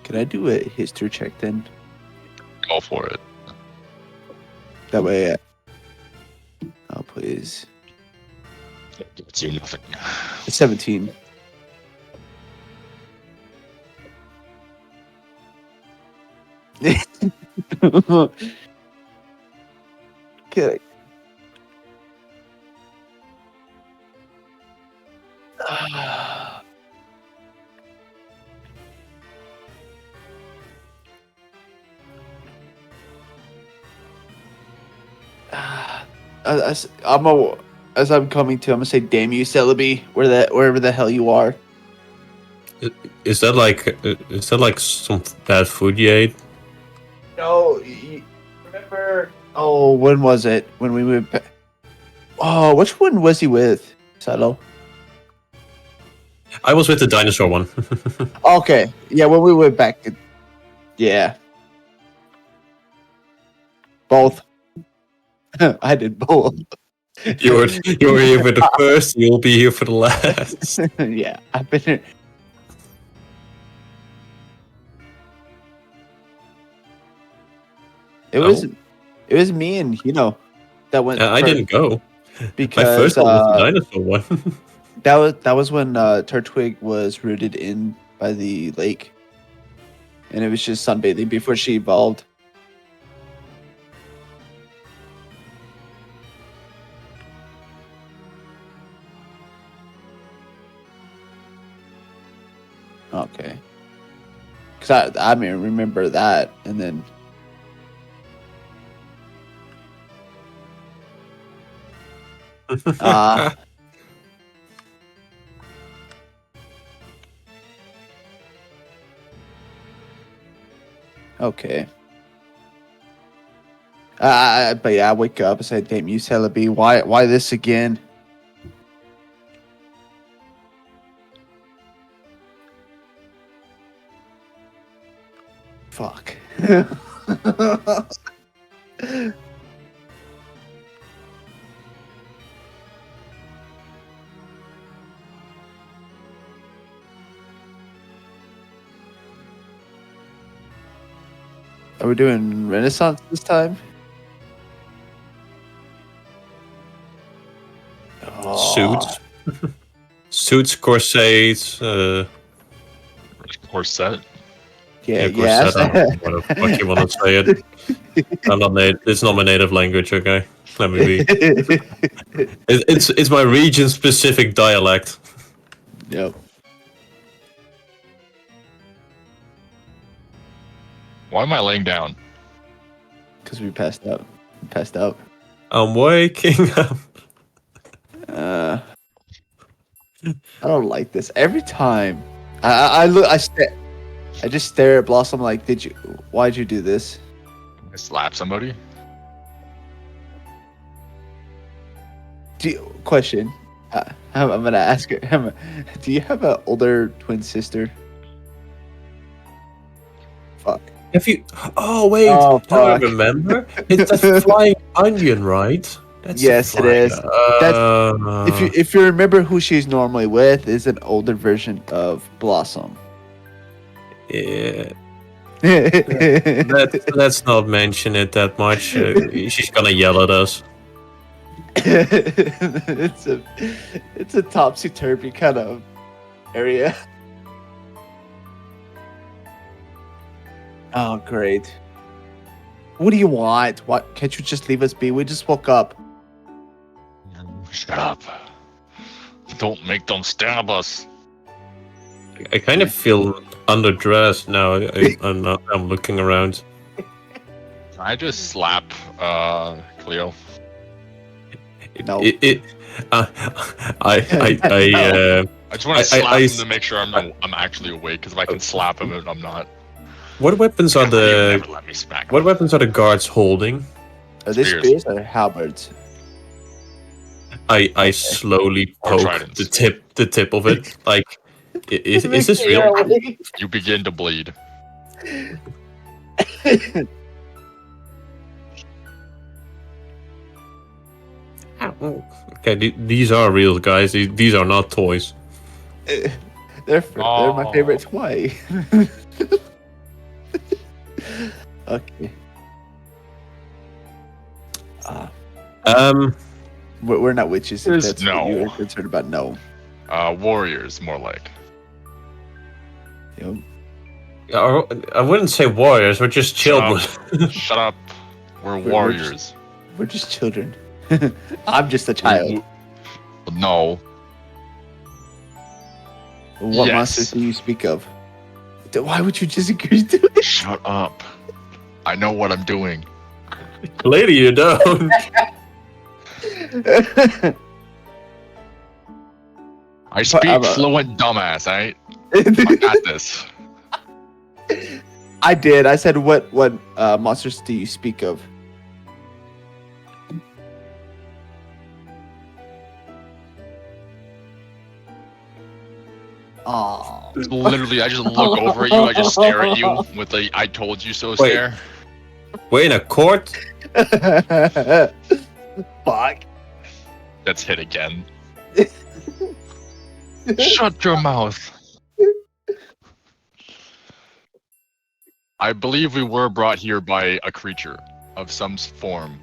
Can I do a history check then? Go for it. That way, oh please. It's you nothing. 17. Okay. As I'm coming to, I'm gonna say, "Damn you, Celebi, wherever the hell you are." Is that like some bad food you ate? No, remember? Oh, when was it? When we went back? Oh, which one was he with? Settle. I was with the dinosaur one. Okay, yeah, when we went back, yeah, both. I did both. You're here for the first. You'll be here for the last. Yeah, I've been here. It was me and that went. I didn't go. Because my first one was the dinosaur one. that was when Turtwig was rooted in by the lake, and it was just sunbathing before she evolved. Okay, because I mean remember that, and then. Okay. But yeah, I wake up and say, "Damn you, Celebi, why this again?" Fuck. Are we doing Renaissance this time? Suits. Suits, corsets, corset. Yeah, corset. I don't know what the fuck you want to say it. I'm not native. It's not my native language. Okay, let me be. It's my region specific dialect. Yep. Why am I laying down? Because we passed out. Passed out. I'm waking up. I don't like this. Every time I look, I just stare at Blossom like, why'd you do this? I slap somebody? Question. I'm gonna ask her. Do you have an older twin sister? Fuck. Have you? Oh wait, Oh, now I fuck. remember. It's a flying onion, right? That's Yes, it is. That's if you remember who she's normally with, is an older version of Blossom. Yeah. Let's not mention it that much. She's gonna yell at us. it's a topsy turvy kind of area. Oh, great. What do you want? What? Can't you just leave us be? We just woke up. Shut up. Don't make them stab us. I kind of feel underdressed now. I'm looking around. Can I just slap Cleo? No. I just want to slap him to make sure I'm actually awake. Because if I can slap him and I'm not. What weapons are the? Never let me smack him. What weapons are the guards holding? Are they spears or halberds? I slowly poke the tip of it. Like, is this real? You begin to bleed. Okay, these are real, guys. These are not toys. They're my favorite toy. Okay. We're not witches. If Is that's no. what you were concerned about. No. Warriors, more like. Yep. I wouldn't say warriors. We're just children. Shut up. We're We're warriors. We're just children. I'm just a child. No. What Yes. monsters do you speak of? Why would you disagree to it? Shut up. I know what I'm doing. Lady, you don't. I speak fluent dumbass, alright? I got this. I did. I said, what monsters do you speak of? Oh. Literally, I just look over at you, I just stare at you with the I told you so Wait. stare. We're in a court? Fuck. That's hit again. Shut your mouth. I believe we were brought here by a creature of some form.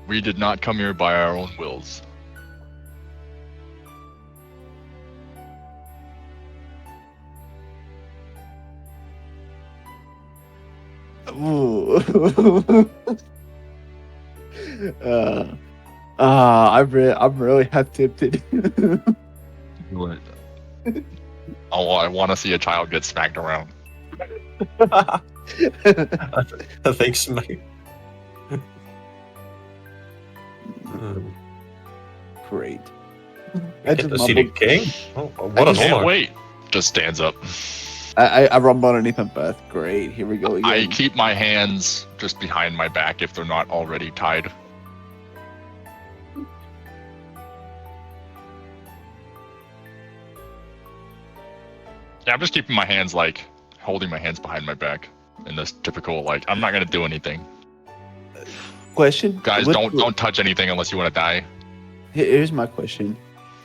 We did not come here by our own wills. Ooh. I'm really half tempted. What? Oh, I want to see a child get smacked around. I think so, mate. Great. I get to see the king? Oh, what an honor. Wait. Just stands up. I rumble underneath my breath. Great. Here we go again. I keep my hands just behind my back if they're not already tied. Yeah, I'm just keeping my hands like holding my hands behind my back in this typical like I'm not gonna do anything. Question. Guys, don't touch anything unless you want to die. Here's my question.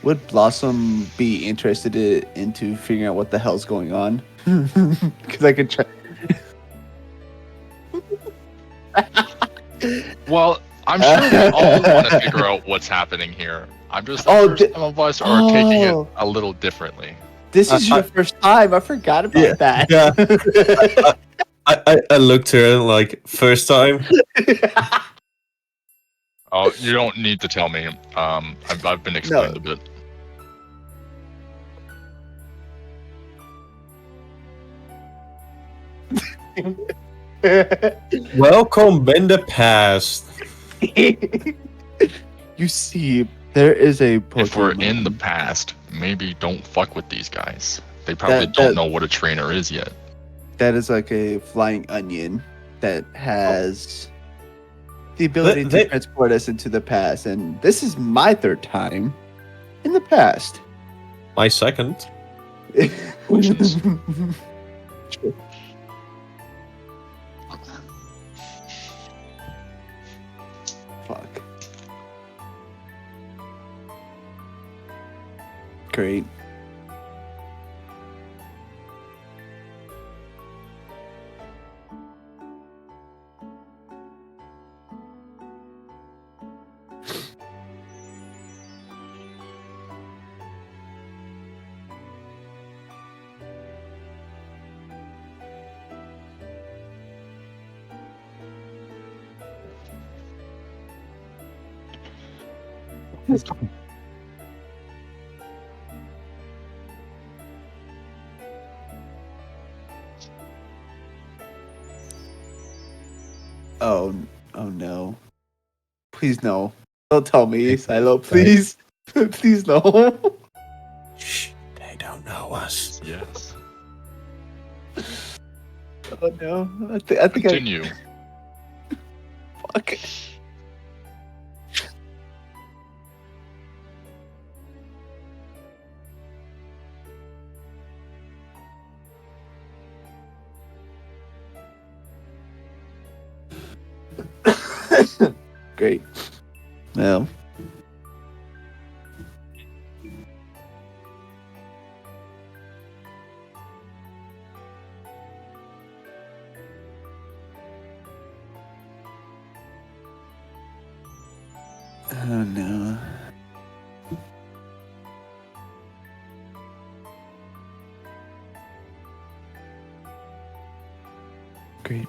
Would Blossom be interested into figuring out what the hell's going on? Because I could try. Well, I'm sure we all want to figure out what's happening here. I'm just some of us are taking it a little differently. This is your first time. I forgot about that. Yeah. I looked to her like first time. Oh, you don't need to tell me. I've been explained a bit. Welcome in the past. You see, there is a Pokemon. If we're in the past, maybe don't fuck with these guys. They probably don't know what a trainer is yet. That is like a flying onion that has the ability to transport us into the past. And this is my third time in the past. My second. Fuck. Great. Oh no. Please no. Don't tell me, Silo. Please. Please no. Shh. They don't know us. Yes. Oh no. I think Continue. Fuck. Great. Well. Oh no. Great.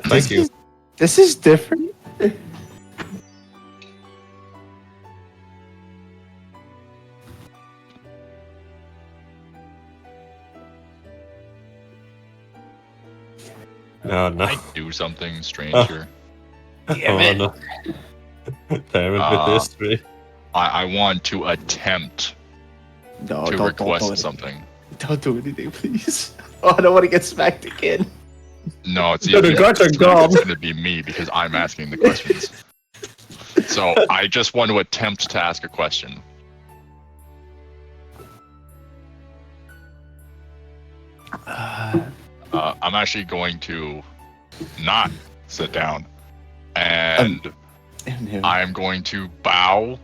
Thank you. This is different. No, no. I do something strange Oh. here. Damn No. Damn it with history. I want to attempt No, to don't request do something. Don't do anything, please. Oh, I don't want to get smacked again. No, it's No, the guards are gone. It's gonna be me because I'm asking the questions. So I just want to attempt to ask a question. I'm actually going to not sit down, and I'm going to bow,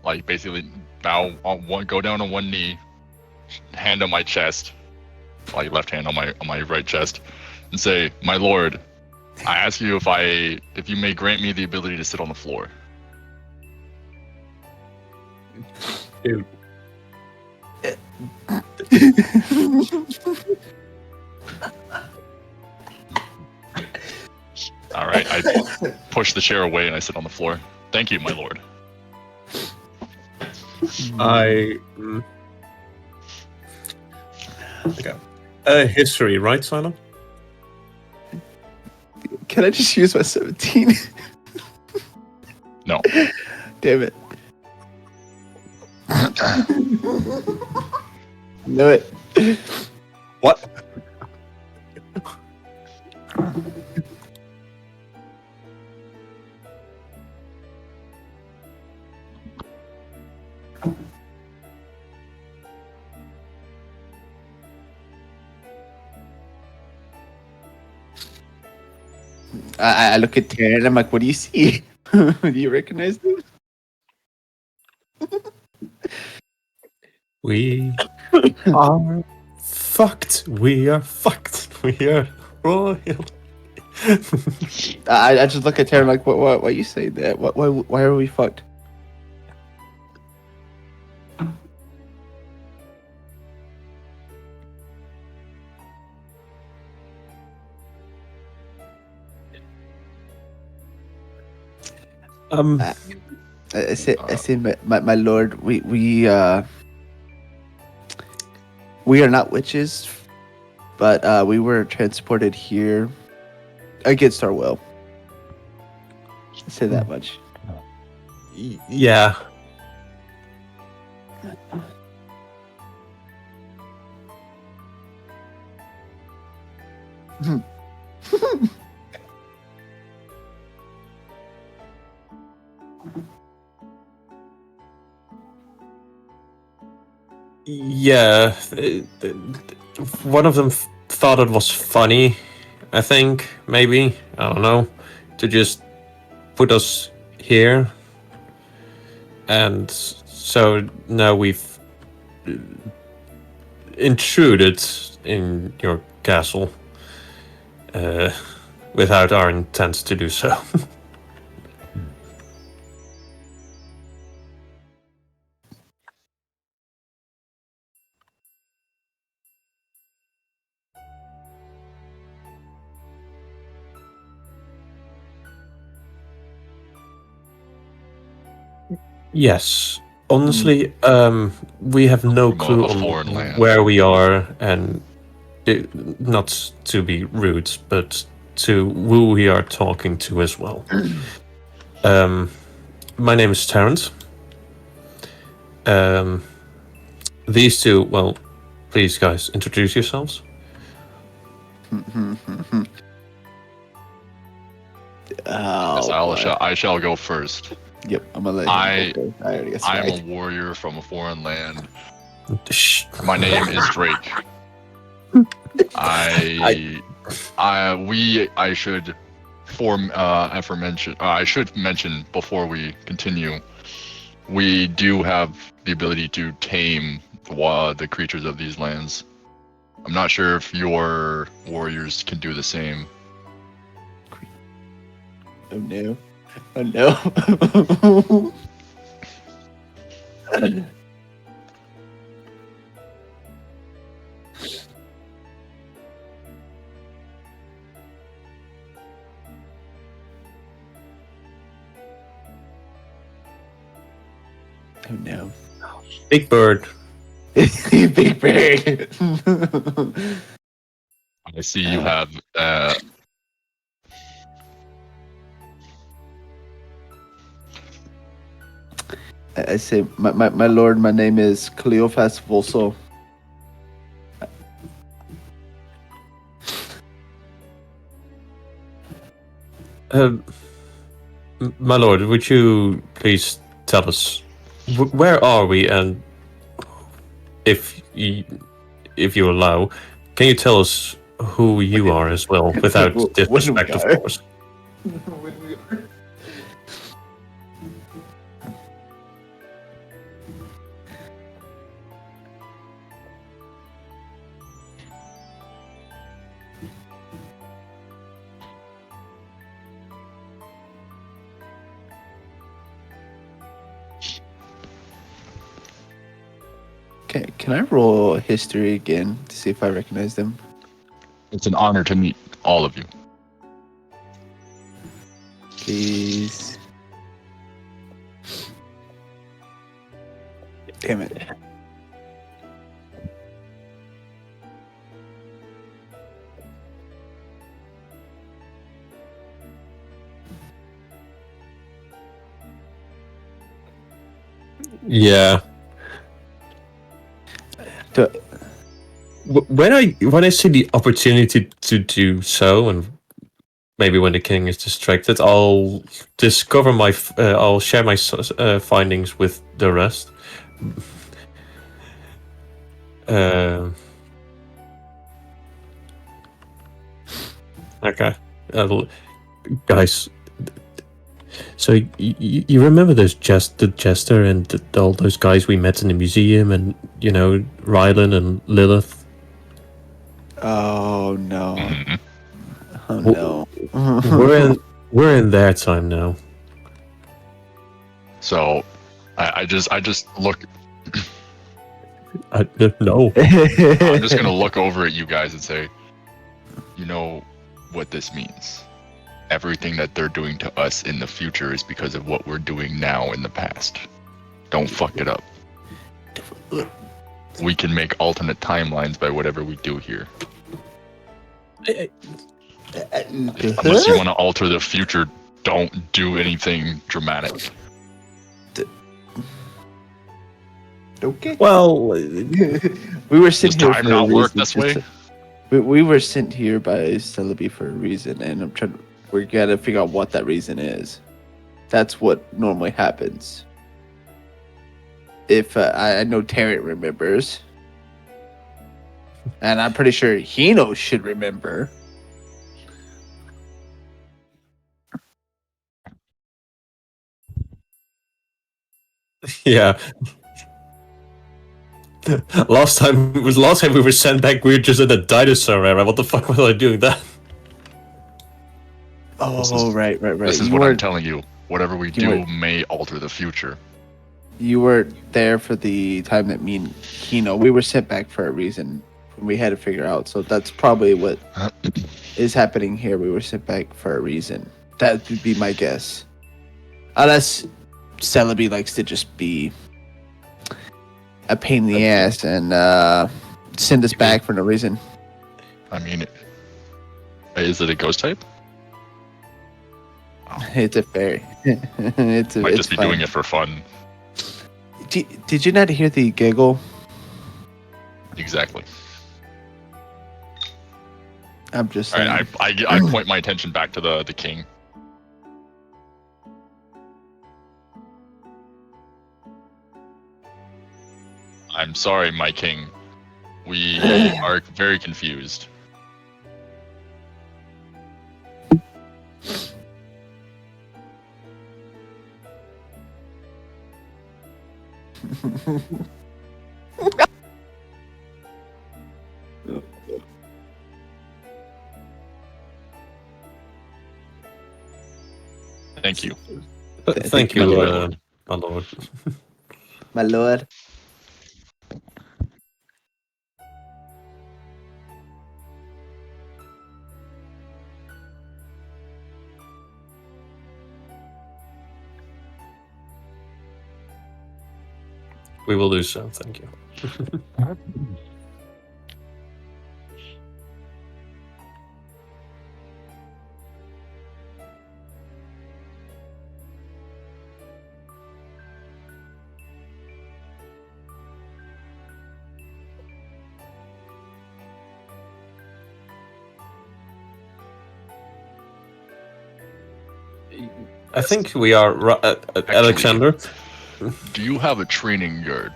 like basically bow on one, go down on one knee, hand on my chest, like left hand on my right chest, and say, "My lord, I ask you if you may grant me the ability to sit on the floor." Dude. All right, I push the chair away and I sit on the floor. Thank you, my lord. Okay. History, right, Simon? Can I just use my 17? No. Damn it. Knew it. What? I look at Taryn and I'm like, what do you see? Do you recognize them? We are fucked. We are fucked. We are royal. I just look at Taryn like, why you say that? Why are we fucked? I say, my lord, we are not witches, but we were transported here against our will. I say that much. Yeah. Yeah, one of them thought it was funny, I think, maybe, I don't know, to just put us here. And so now we've intruded in your castle without our intent to do so. Yes. Honestly, we have no From clue a foreign on land. where we are, and not to be rude, but to who we are talking to as well. My name is Terrence. These two, well, please guys, introduce yourselves. Yes, I shall go first. Yep, I'm gonna let I go. I already got am a smacked. warrior from a foreign land. Shh. My name is Drake. I should mention before we continue, we do have the ability to tame the creatures of these lands. I'm not sure if your warriors can do the same. Oh no. Oh no. Oh no. Big bird. Big bird. I see you have I say, my lord, my name is Cleophas Volso. My lord, would you please tell us where are we, and if you allow, can you tell us who you are as well, without disrespect, of course? Can I roll history again to see if I recognize them? It's an honor to meet all of you. Please. Damn it. Yeah. When I see the opportunity to do so, and maybe when the king is distracted, I'll discover I'll share my findings with the rest. Okay, guys. So you remember the jester and all those guys we met in the museum, and Rylan and Lilith. Oh no! Mm-hmm. Oh no! we're in their time now. So, I just look. No. I'm just gonna look over at you guys and say, you know what this means. Everything that they're doing to us in the future is because of what we're doing now in the past. Don't fuck it up. We can make alternate timelines by whatever we do here. Unless you want to alter the future, don't do anything dramatic. Okay. Well, we were sent Does here time for not a work reason, this way? We were sent here by Celebi for a reason, and we gotta figure out what that reason is. That's what normally happens. If I know Tarrant remembers, and I'm pretty sure Hino should remember. Yeah. Last time we were sent back, we were just in the dinosaur era. What the fuck was I doing that? Oh, right. This is what I'm telling you. Whatever we do may alter the future. You were there for the time that me and Hino, we were sent back for a reason. We had to figure out. So that's probably what is happening here. We were sent back for a reason. That would be my guess. Unless Celebi likes to just be a pain in the ass and send us back for no reason. I mean, is it a ghost type? It's a fairy. Might just be doing it for fun. Did you not hear the giggle? Exactly. I'm just saying. All right, I point my attention back to the king. I'm sorry, my king. We are very confused. Thank you, my lord. My lord. We will do so. Thank you. I think we are Alexander. Do you have a training yard?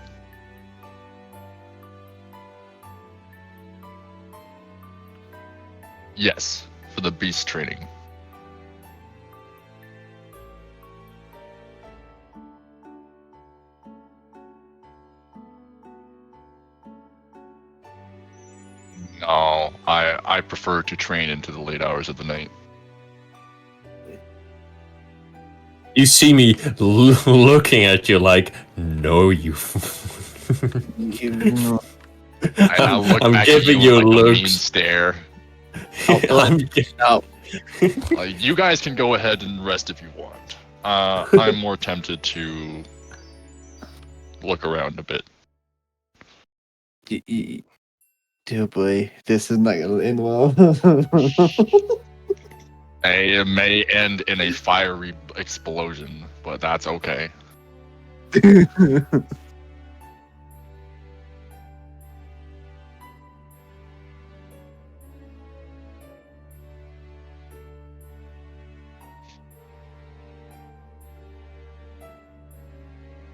Yes, for the beast training. No, I prefer to train into the late hours of the night. You see me looking at you like, no, you. I'm giving you like a mean stare. You guys can go ahead and rest if you want. I'm more tempted to look around a bit. Dear boy, this is not gonna end well. It may end in a fiery explosion, but that's okay.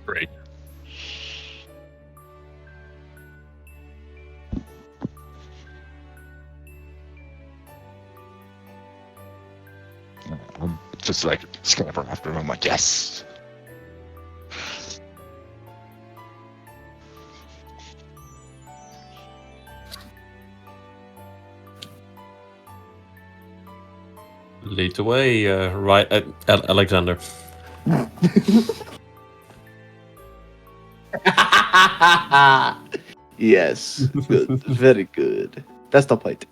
Great. I'm just like scamper after him. I'm like, yes. Lead the way, right, Alexander. Yes, good, very good. That's the point.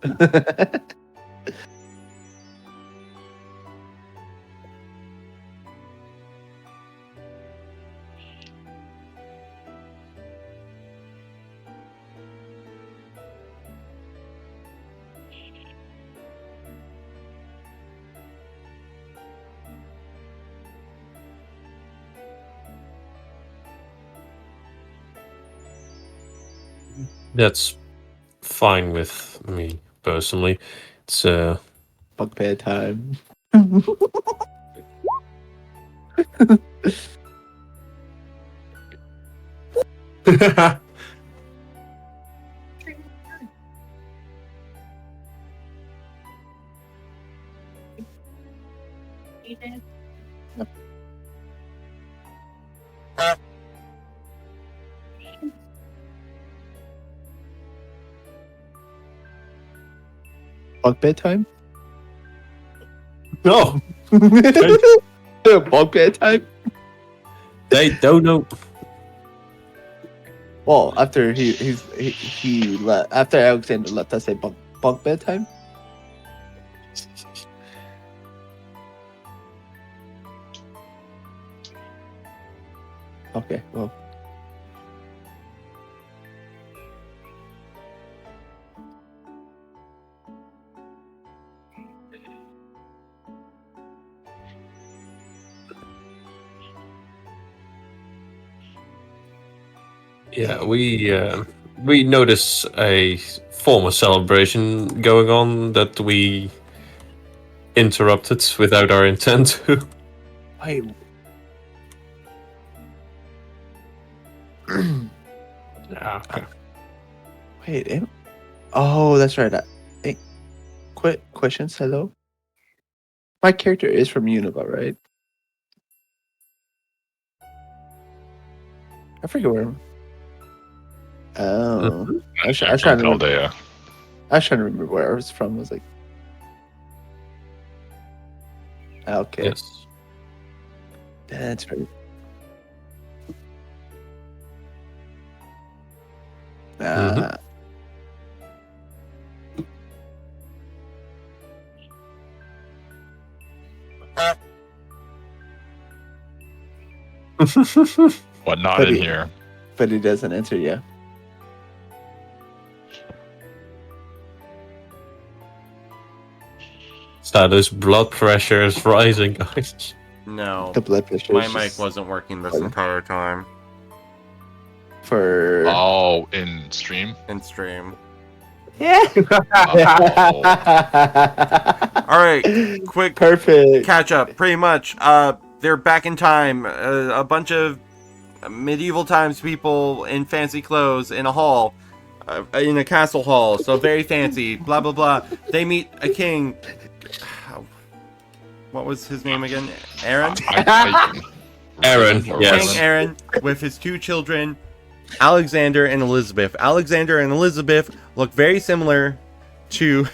That's fine with me personally. It's Bugbear time. Bugbear time? No, Bugbear time? they don't know. Well, after he left, after Alexander left, I say bugbear time. Okay, well. Yeah, we notice a former celebration going on that we interrupted without our intent to. Wait. Okay. Wait. Oh, that's right. Hey, quick questions. Hello. My character is from Unova, right? I forget where. Oh, I was trying to remember. I was trying to remember where I was from. I was like, okay. Yes. That's right. Mhm. But not But in he- here. But he doesn't answer you. Status blood pressure is rising, guys. No, The blood pressure. my is mic just wasn't working this Okay. entire time for. Oh, in stream? in stream. Yeah. All right, quick Perfect. catch up. Pretty much, they're back in time. A bunch of medieval times people in fancy clothes in a hall, in a castle hall. So very fancy. Blah blah blah. They meet a king. What was his name again? Aaron. Aaron, Or yes. King Aaron with his two children, Alexander and Elizabeth. Alexander and Elizabeth look very similar to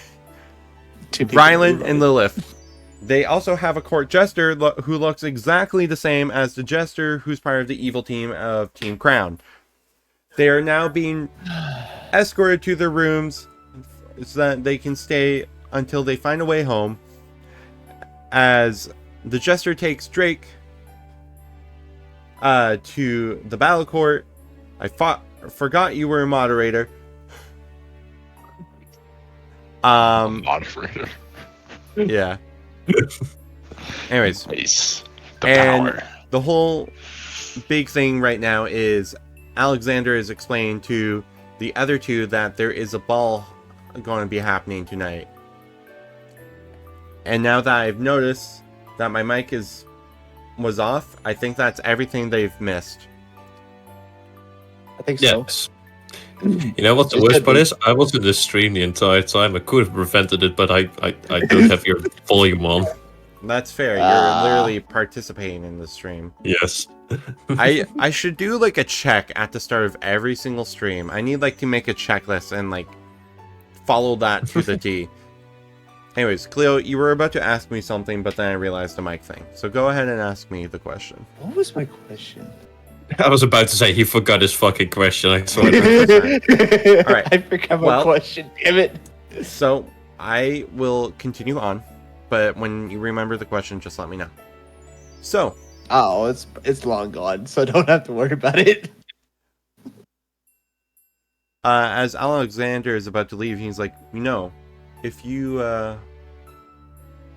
Rylan and Lilith. They also have a court jester who looks exactly the same as the jester who's part of the evil team of Team Crown. They are now being escorted to their rooms so that they can stay until they find a way home. As the jester takes Drake to the battle court. Forgot you were a moderator. Moderator. Yeah. Anyways, Nice. The And- power. the whole big thing right now is Alexander is explaining to the other two that there is a ball going to be happening tonight. And now that I've noticed that my mic was off, I think that's everything they've missed. I think so. Yes. You know what the It worst should part be. is? I was in the stream the entire time. I could have prevented it, but I don't have your volume on. That's fair. You're Ah. literally participating in the stream. Yes. I should do like a check at the start of every single stream. I need like to make a checklist and like follow that to the T. Anyways, Cleo, you were about to ask me something, but then I realized the mic thing. So go ahead and ask me the question. What was my question? I was about to say he forgot his fucking question. I swear. All right. I forgot my Well- question. Damn it. So I will continue on, but when you remember the question, just let me know. So, Oh, it's long gone, so don't have to worry about it. as Alexander is about to leave, he's like, if you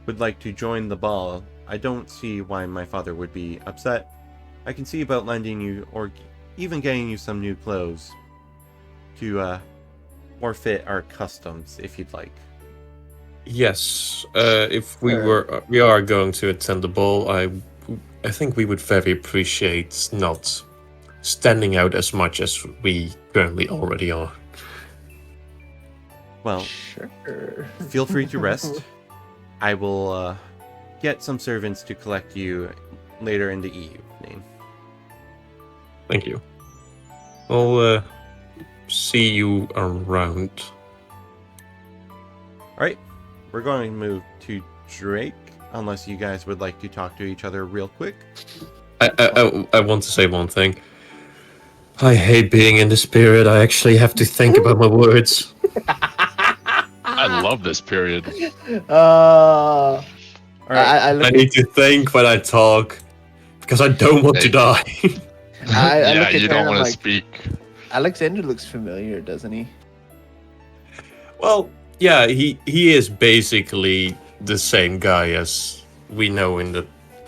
would like to join the ball, I don't see why my father would be upset. I can see about lending you or even getting you some new clothes to more fit our customs if you'd like. Yes. If we are going to attend the ball, I think we would very appreciate not standing out as much as we currently already are. Well, Sure. feel free to rest. I will get some servants to collect you later in the evening. Thank you. I'll see you around. Alright, we're going to move to Drake, unless you guys would like to talk to each other real quick. I want to say one thing. I hate being in this period. I actually have to think about my words. I love this period. Alright, I look need to think when I talk because I don't want to Hey. die. I Yeah, look at you her and don't I'm want to like, speak. Alexander looks familiar, doesn't he? Well, yeah, he is basically the same guy as we know in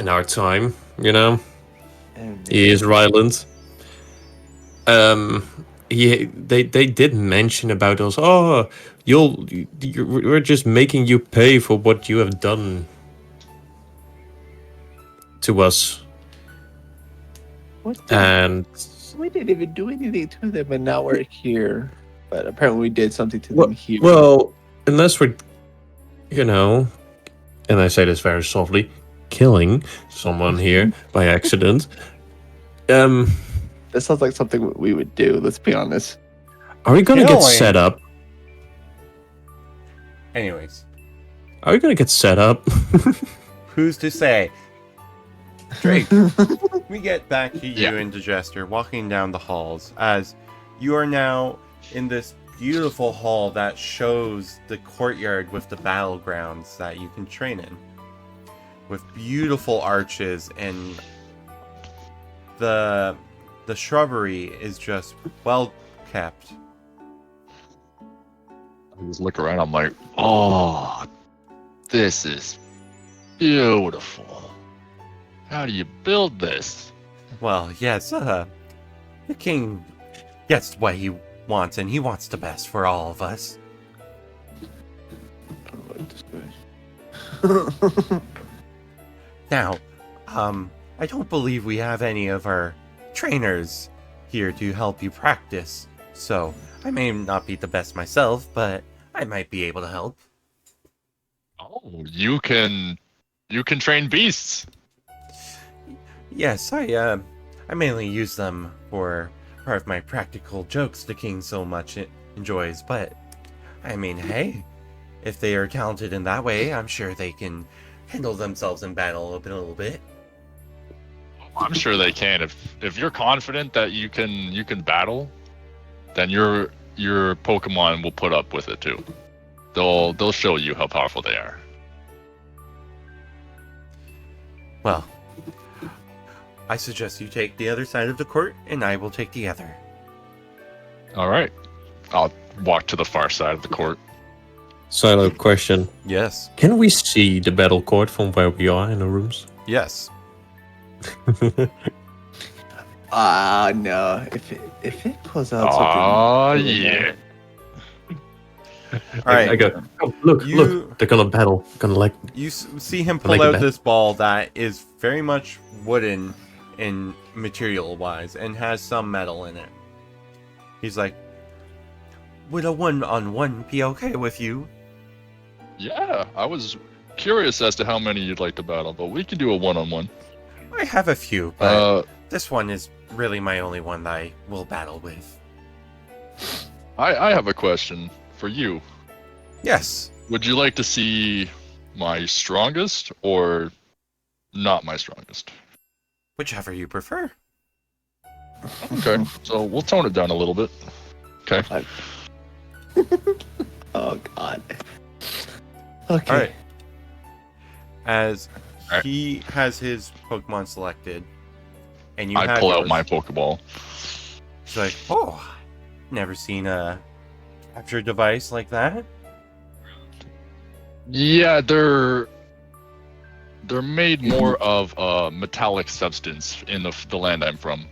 our time, you know. He is Ryland. They did mention about us. Oh, we're just making you pay for what you have done to us. What the? And We didn't even do anything to them, and now we're here. But apparently, we did something to them here. well, unless we're, and I say this very softly, killing someone here by accident. That sounds like something we would do. Let's be honest. Are we gonna get Killing? set up? anyways, Are we gonna get set up? who's to say? Drake, we get back to you and Digester walking down the halls as you are now in this beautiful hall that shows the courtyard with the battlegrounds that you can train in. With beautiful arches, and the shrubbery is just well kept. I just look around, I'm like, oh, this is beautiful. How do you build this? Well, yes, the king gets what he wants, and he wants the best for all of us. Now, I don't believe we have any of our trainers here to help you practice, so I may not be the best myself, but I might be able to help. Oh, you can train beasts. Yes, I mainly use them for part of my practical jokes the king so much enjoys, but I mean, hey, if they are talented in that way, I'm sure they can handle themselves in battle a little bit. I'm sure they can. If you're confident that you can battle, then your Pokemon will put up with it too. They'll show you how powerful they are. Well, I suggest you take the other side of the court, and I will take the other. All right. I'll walk to the far side of the court. Silo question. Yes. Can we see the battle court from where we are in the rooms? Yes. No. If it pulls out something. Oh yeah. All right. I go. Oh, look. They're gonna battle. You see him pull out this ball that is very much wooden in material-wise and has some metal in it. He's like, would a one-on-one be okay with you? Yeah, I was curious as to how many you'd like to battle, but we can do a one-on-one. I have a few, but this one is really my only one that I will battle with. I have a question for you. Yes. Would you like to see my strongest or not my strongest? Whichever you prefer. Okay, so we'll tone it down a little bit. Okay. Oh God. Okay. All right. As he has his Pokemon selected, and you I pull out my Pokeball. He's like, oh, never seen a capture device like that. Yeah, they're made more of a metallic substance in the land I'm from.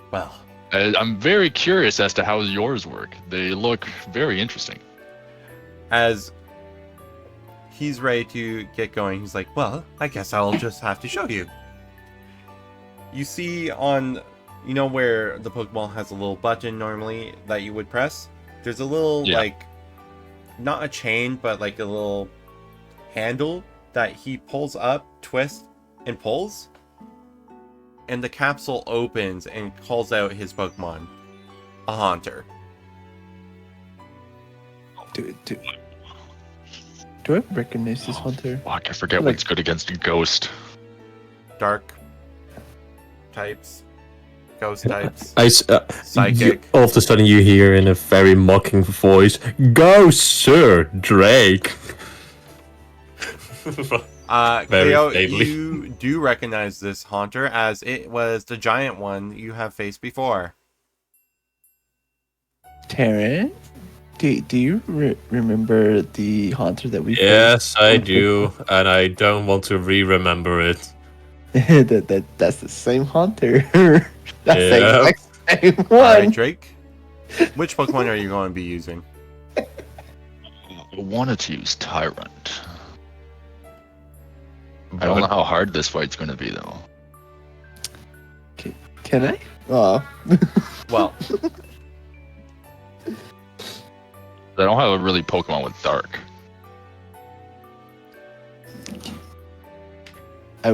Well, I'm very curious as to how yours work. They look very interesting. As he's ready to get going, he's like, well, I guess I'll just have to show you. You see on, you know where the Pokeball has a little button normally that you would press? There's a little, like, not a chain, but like a little handle that he pulls up, twists, and pulls. And the capsule opens and calls out his Pokemon. A Haunter. Do I recognize this Haunter? Fuck, I forget what's good against a ghost. Dark types. Ghost types. Psychic. All of a sudden you hear in a very mocking voice, "Go, Sir Drake." Cleo, you do recognize this Haunter as it was the giant one you have faced before. Terran? Do you remember the Haunter that we faced? Yes, I do, and I don't want to re-remember it. That's the same Haunter. That's the exact same one. Alright, Drake. Which Pokemon are you going to be using? I wanted to use Tyrant. I don't know how hard this fight's going to be, though. Can I? Oh. Well, I don't have a really Pokemon with Dark. I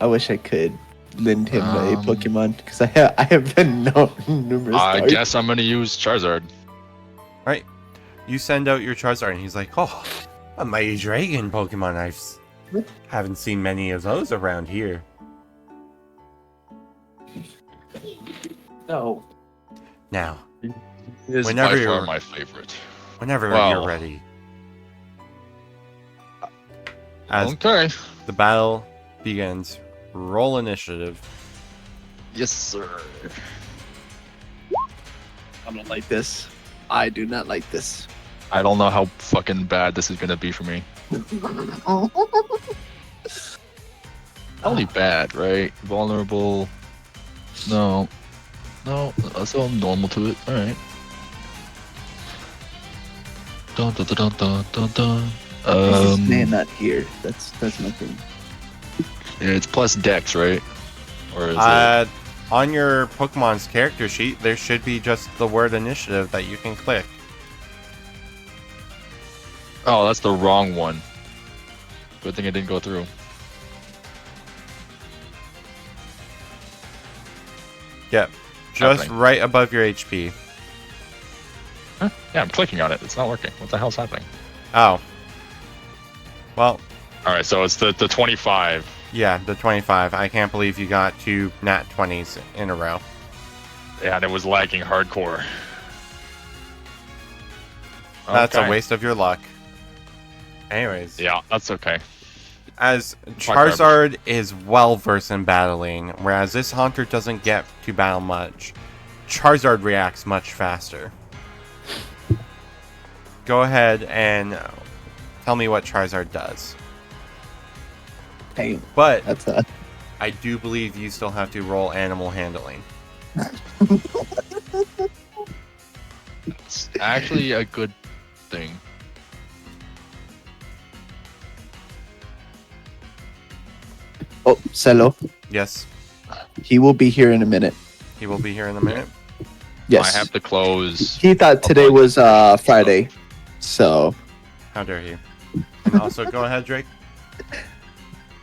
wish I could lend him a Pokemon because I have been numerous I Dark. guess I'm going to use Charizard. right. You send out your Charizard and he's like, oh, a Mighty Dragon Pokemon I've Haven't seen many of those around here. No. Now, It is Whenever by far you're- my favorite. whenever Well. you're ready. As Okay. the battle begins, roll initiative. Yes, sir. I don't like this. I do not like this. I don't know how fucking bad this is gonna be for me. Only bad, right? Vulnerable. No. So I'm normal to it. Alright. Dun, dun, dun, dun, dun, dun. This man not here. That's nothing. Yeah, it's plus dex, right? Or is it? On your Pokemon's character sheet, there should be just the word initiative that you can click. Oh, that's the wrong one. Good thing it didn't go through. Yep. Just Happening. right above your HP. Huh? Yeah, I'm clicking on it. It's not working. What the hell's happening? Oh. Well, Alright, so it's the 25. yeah, the 25. I can't believe you got 2 nat 20s in a row. Yeah, and it was lagging hardcore. That's a Okay. waste of your luck. Anyways, Yeah, that's okay. as garbage. Charizard is well versed in battling, whereas this Haunter doesn't get to battle much, Charizard reacts much faster. Go ahead and tell me what Charizard does. Hey, But that's a. I do believe you still have to roll animal handling. It's actually a good thing. Oh, Celo. Yes, He will be here in a minute. he will be here in a minute. Yes. I have to close. He thought today was Friday, so How dare you? And also, go ahead, Drake.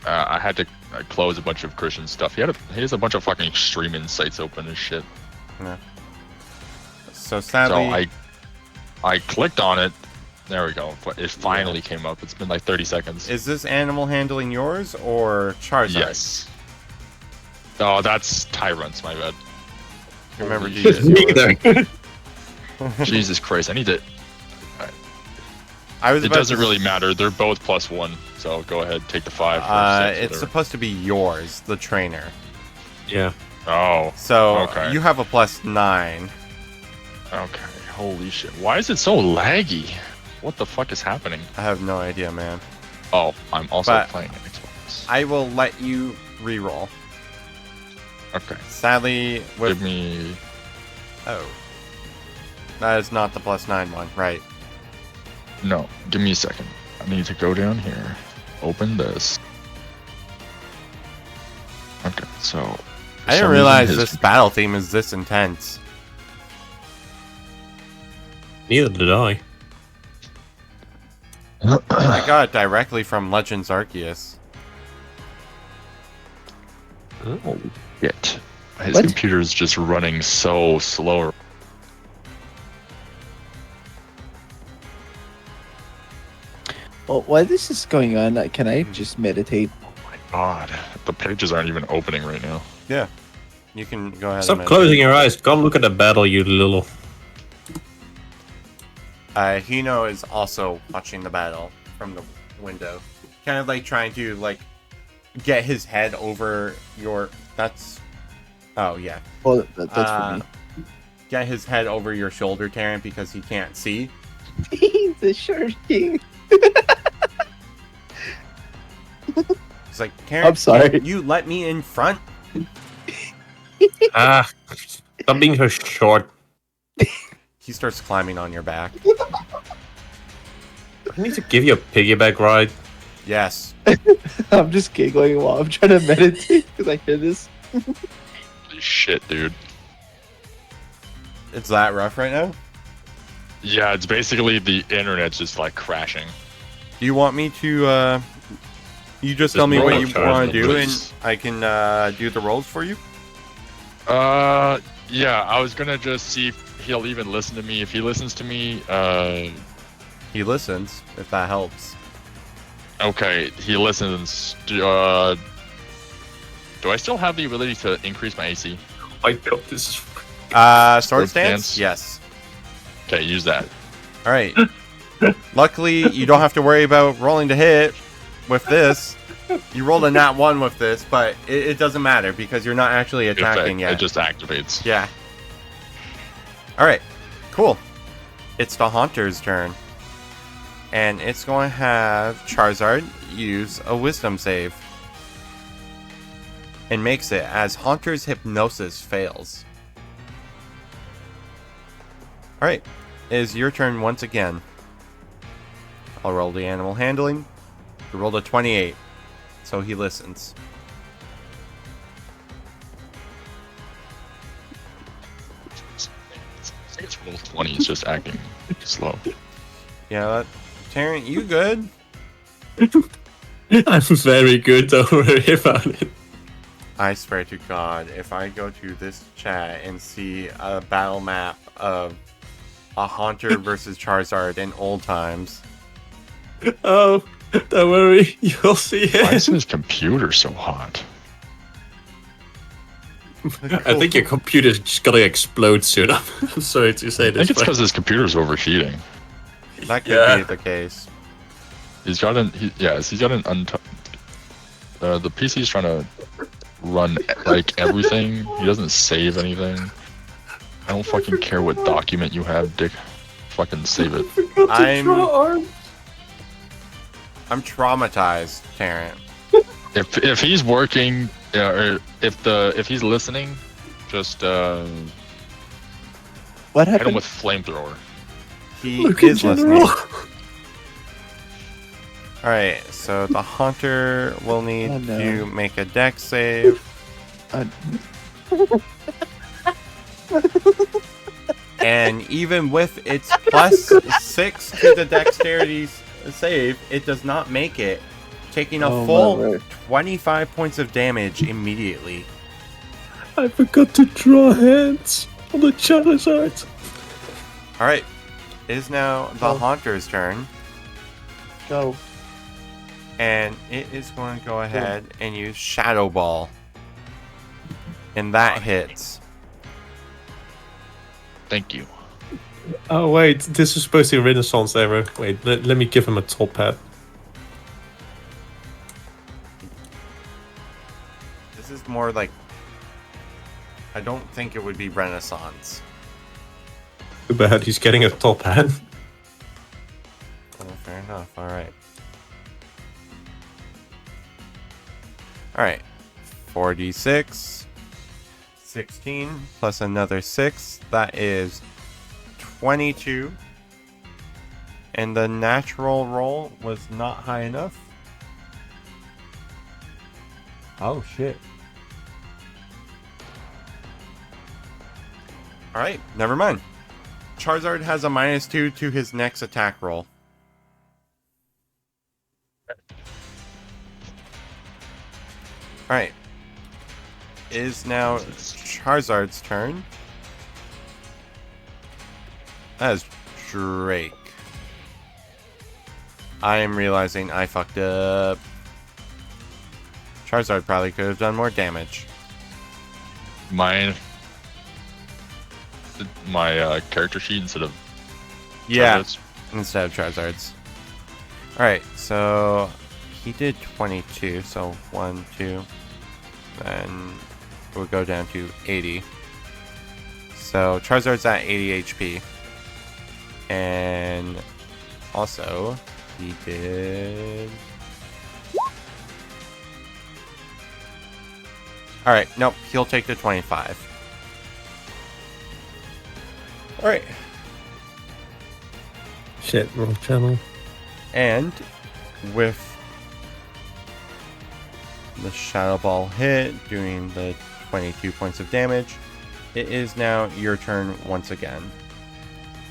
I had to close a bunch of Christian stuff. He has a bunch of fucking streaming sites open and shit. So sadly, So I clicked on it. There we go. It finally came up. It's been like 30 seconds. is this animal handling yours or Charizard? Yes. Oh, that's Tyrant's, my bad. Remember to Holy use shit. yours. neither. Jesus Christ, I need to... I was It about doesn't to really matter. They're both +1. So go ahead, take the 5 for 6, It's whatever. supposed to be yours, the trainer. Yeah. Oh, So Okay. you have a +9. okay. Holy shit. Why is it so laggy? What the fuck is happening? I have no idea, man. Oh, I'm also But- playing Xbox. I will let you re-roll. Okay. Sadly, with Give me... oh, that is not the +9 one, right? No, give me a second. I need to go down here. Open this. Okay, so... for I didn't some realize reason this battle theme is this intense. Neither did I. I got it directly from Legends Arceus. Oh, shit. His What? computer is just running so slow. Well, while this is going on, can I just meditate? Oh my god. The pages aren't even opening right now. Yeah, you can go ahead. Stop and closing your eyes. Come look at the battle, you little. Hino is also watching the battle from the window, kind of like trying to get his head over your. That's. Oh yeah. Well, that's for me. Get his head over your shoulder, Taryn, because he can't see. He's the short king. It's like, Taryn, I'm sorry. can you let me in front? Ah, stop being so short. He starts climbing on your back. I need to give you a piggyback ride. Yes. I'm just giggling while I'm trying to meditate because I hear this. Holy shit, dude. It's that rough right now? Yeah, it's basically the internet's just like crashing. Do you want me to, you just tell me roll what a you charge want to do and please. I can, do the rolls for you? Yeah, I was gonna just see if he'll even listen to me. If he listens to me, He listens, if that helps. Okay, he listens. Do I still have the ability to increase my AC? My God, this is. Sword stance? Yes. Okay, use that. All right. Luckily, you don't have to worry about rolling to hit with this. You rolled a nat 1 with this, but it doesn't matter because you're not actually attacking yet. It just activates. Yeah. All right. Cool. It's the Haunter's turn. And it's going to have Charizard use a Wisdom save. And makes it as Haunter's Hypnosis fails. Alright. It is your turn once again. I'll roll the animal handling. You rolled a 28. So he listens. It's roll 20. It's just acting slow. Yeah, Terran, you good? I'm very good, don't worry about it. I swear to God, if I go to this chat and see a battle map of a Haunter versus Charizard in old times. Oh, don't worry, you'll see it. Why is his computer so hot? I think your computer's just gonna explode soon. I'm sorry to say I this. think it's because his computer's overheating. That could be the case. He's got an the PC's trying to run like everything. He doesn't save anything. I don't fucking care what document you have, Dick. Fucking save it. I'm traumatized, Terran. If he's working, or if he's listening, just What hit him happened? with flamethrower. He is listening. Alright, so the Haunter will need to make a dex save. And even with its +6 to the dexterity save, it does not make it, taking a full 25 points of damage immediately. I forgot to draw hands on the Charizard. Alright, it is now the Haunter's turn. Go. And it is going to go ahead and use Shadow Ball. And that hits. Thank you. Oh wait, this is supposed to be Renaissance era. Wait, let me give him a top hat. This is more like... I don't think it would be Renaissance. Too bad he's getting a top hat. Oh, fair enough, alright. Alright, 4d6, 16, plus another 6, that is 22. And the natural roll was not high enough. Oh, shit. Alright, never mind. Charizard has a -2 to his next attack roll. Alright. It is now Charizard's turn. That is Drake. I am realizing I fucked up. Charizard probably could have done more damage. My character sheet instead of Charizard's? Instead of Charizard's. Alright, so he did 22, so 1, 2, then we'll go down to 80. So Charizard's at 80 HP. And also, he did... Alright, nope, he'll take the 25. Alright. Shit, wrong channel. And with the Shadow Ball hit, doing the 22 points of damage, it is now your turn once again.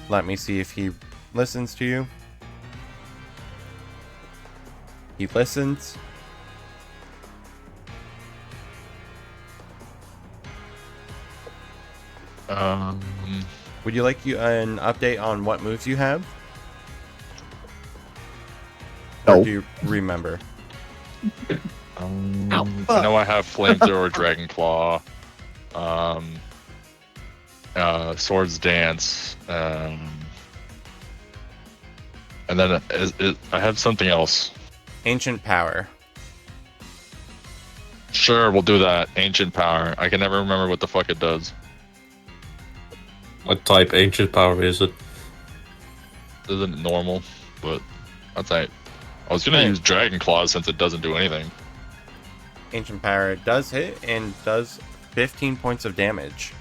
Let me see if he listens to you. He listens. Would you like an update on what moves you have? Or No. do you remember? I know I have flamethrower, dragon claw, swords dance, and then I have something else. Ancient power. Sure, we'll do that. Ancient power. I can never remember what the fuck it does. What type ancient power is it? Isn't it normal? But that's right. I was gonna Right. use dragon claws since it doesn't do anything. Ancient power does hit and does 15 points of damage.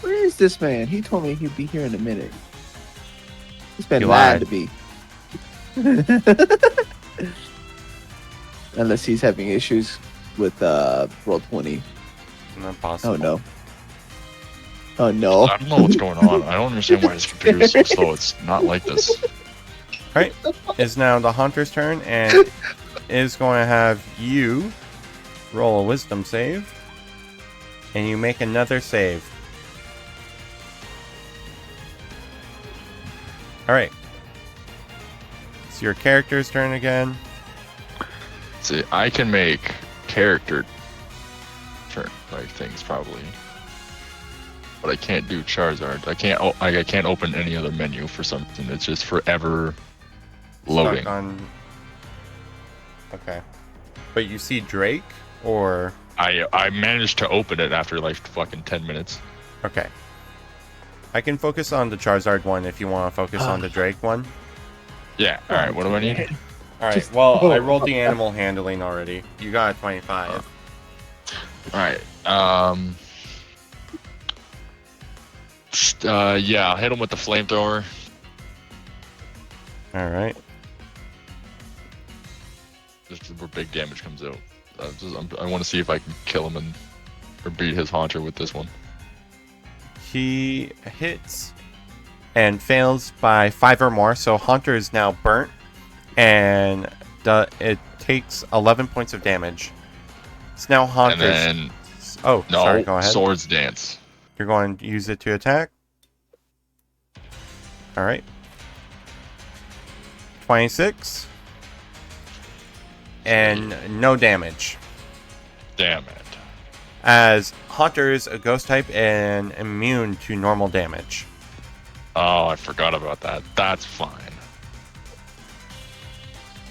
Where is this man? He told me he'd be here in a minute. He's been You lied lied. to me. Unless he's having issues with roll 20. Not possible. Oh no. Oh no. I don't know what's going on. I don't understand why this computer is so slow. It's not like this. Alright, it's now the Hunter's turn, and is going to have you roll a wisdom save, and you make another save. Alright. It's your character's turn again. See, I can make character turn like things probably, but I can't do Charizard. I can't open any other menu for something. It's just forever loading. Stuck on... Okay. But you see Drake, or... I managed to open it after like fucking 10 minutes. Okay. I can focus on the Charizard one if you want to focus on the Drake one. Yeah. All right. What do I need? Alright, well, I rolled the animal handling already. You got a 25. All right. Yeah. I'll hit him with the flamethrower. Alright. Just where big damage comes out. I want to see if I can kill him or beat his haunter with this one. He hits and fails by 5 or more, so Haunter is now burnt, and it takes 11 points of damage. It's now Haunter's... And then Oh, no, sorry, go ahead. swords dance. You're going to use it to attack? Alright. 26. And no damage. Damn it. As Haunter is a ghost type and immune to normal damage. Oh, I forgot about that. That's fine.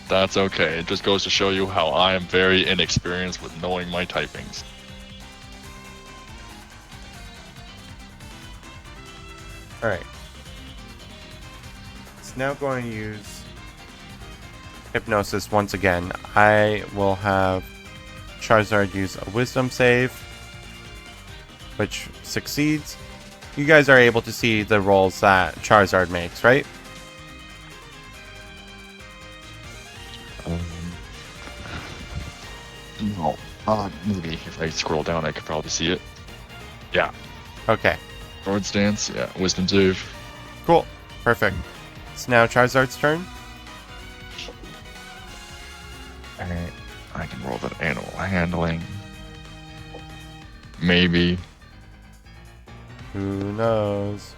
That's okay. It just goes to show you how I am very inexperienced with knowing my typings. Alright. It's now going to use Hypnosis once again. I will have Charizard use a Wisdom save, which succeeds. You guys are able to see the rolls that Charizard makes, right? No. Maybe if I scroll down, I could probably see it. Yeah. Okay, Swords dance. Yeah. Wisdom save. cool. Perfect. It's now Charizard's turn. Alright. I can roll that animal handling. Maybe. Who knows?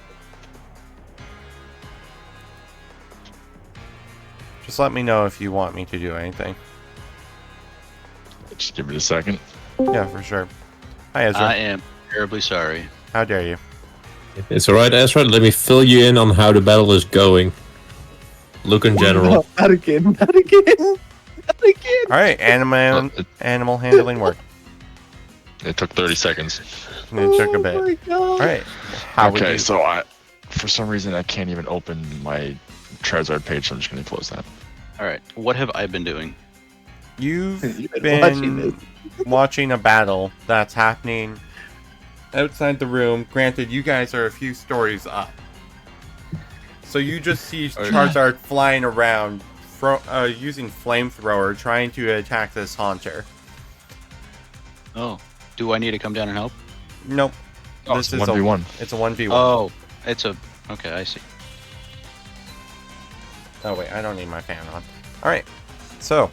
Just let me know if you want me to do anything. Just give it a second. Yeah, for sure. Hi, Ezra. I am terribly sorry. How dare you? It's alright, Ezra. Let me fill you in on how the battle is going. Look in general. No, not again. Not again. Not again. All right, animal handling work. It took 30 seconds. And it took a Oh bit. my God. All right. How would Okay, you- so for some reason, I can't even open my Charizard page, so I'm just going to close that. All right, what have I been doing? You've You've been been watching this. watching a battle that's happening outside the room. Granted, you guys are a few stories up. So you just see Charizard flying around, using flamethrower, trying to attack this Haunter. Oh, do I need to come down and help? Nope. Oh, This it's is 1v1. It's a 1v1. Oh, it's a... Okay, I see. Oh, wait, I don't need my fan on. Alright, so...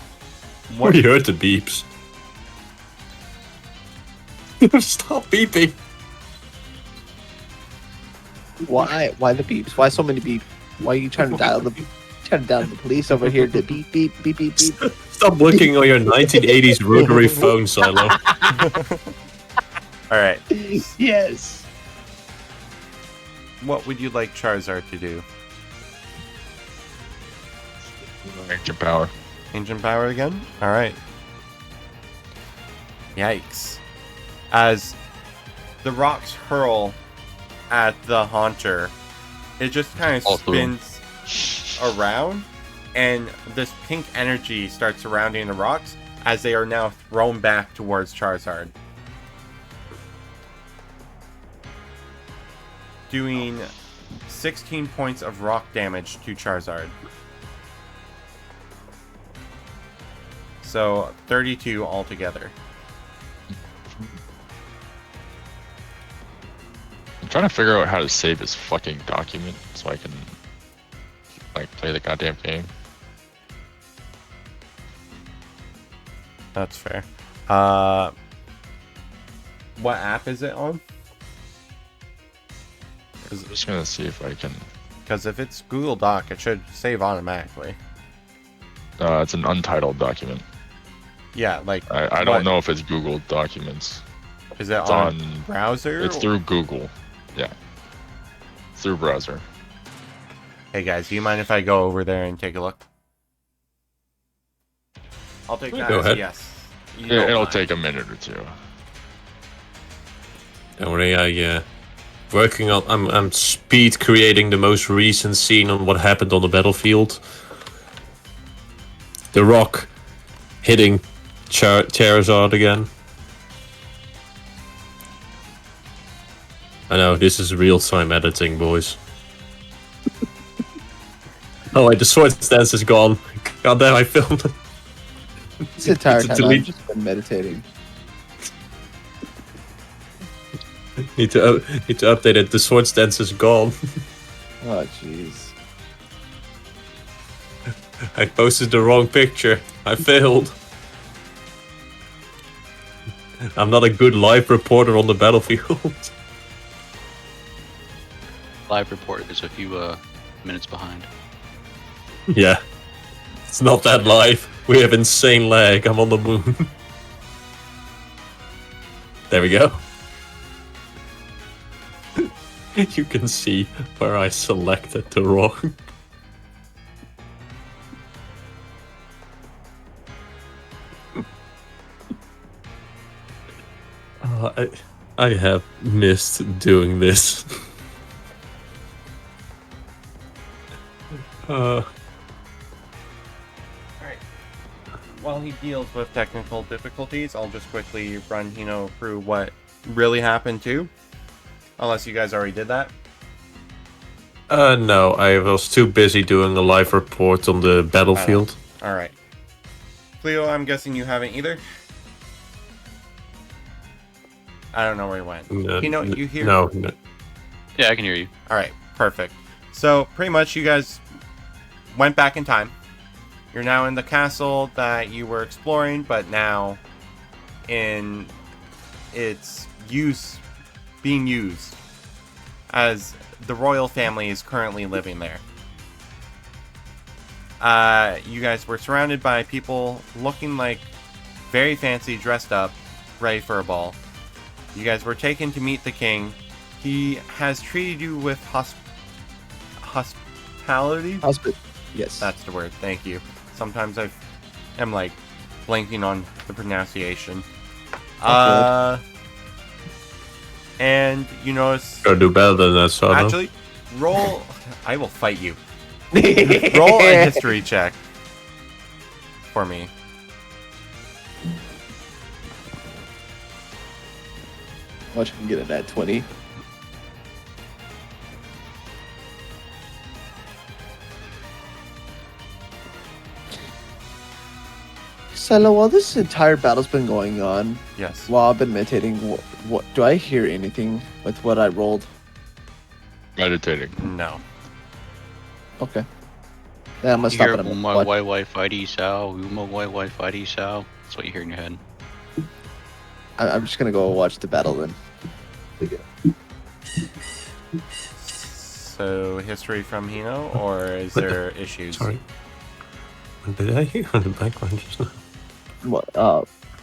We heard the beeps. Stop beeping. Why? Why the beeps? Why so many beeps? Why are you trying to dial the police over here to beep beep beep beep beep? Stop looking on your 1980s rotary phone, Silo. All right. Yes. What would you like Charizard to do? Ancient power. Ancient power again? All right. Yikes. As the rocks hurl at the Haunter, it just kind of spins around, and this pink energy starts surrounding the rocks as they are now thrown back towards Charizard. Doing 16 points of rock damage to Charizard. So 32 altogether. I'm trying to figure out how to save this fucking document so I can like play the goddamn game. That's fair. What app is it on? I'm just gonna see if I can. Because if it's Google Doc, it should save automatically. It's an untitled document. Yeah, like I don't know if it's Google Documents. Is it It's on on browser? It's through Google. Yeah. Through browser. Hey guys, do you mind if I go over there and take a look? I'll take that Go as a ahead. yes. You Yeah, don't it'll mind. take a minute or two. Don't worry, working on. I'm speed creating the most recent scene on what happened on the battlefield. The rock hitting Charizard again. I know this is real-time editing, boys. Oh wait, the sword stance is gone. God damn, I filmed it. This entire It's a time delete. I've just been meditating. Need to update it. The sword stance is gone. Oh jeez. I posted the wrong picture. I failed. I'm not a good live reporter on the battlefield. Live report is a few minutes behind. Yeah. It's not that live. We have insane lag. I'm on the moon. There we go. You can see where I selected the wrong. I have missed doing this. Alright. While he deals with technical difficulties, I'll just quickly run Hino through what really happened too. Unless you guys already did that. No, I was too busy doing a live report on the battlefield. Alright. Cleo, I'm guessing you haven't either? I don't know where he went. Hino, you hear? No. Yeah, I can hear you. Alright, perfect. So, pretty much you guys went back in time. You're now in the castle that you were exploring, but now in its being used as the royal family is currently living there. You guys were surrounded by people looking like very fancy, dressed up, ready for a ball. You guys were taken to meet the king. He has treated you with hospitality? Yes. That's the word, thank you. Sometimes I am like blanking on the pronunciation. And you notice. Gotta do better than that, so Actually, roll. I will fight you. Roll a history check for me. Watch I can get it at 20. Silo, while this entire battle's been going on, Yes. while I've been meditating, what do I hear anything with what I rolled? Meditating. No. Okay. Then I'm gonna You stop hear it. at my what? Wi-Fi fighty Sao, my Wi-Fi fighty Sao. That's what you hear in your head. I'm just gonna go watch the battle then. So, history from Hino, or is there issues? Sorry. What did I hear in the background just now? What?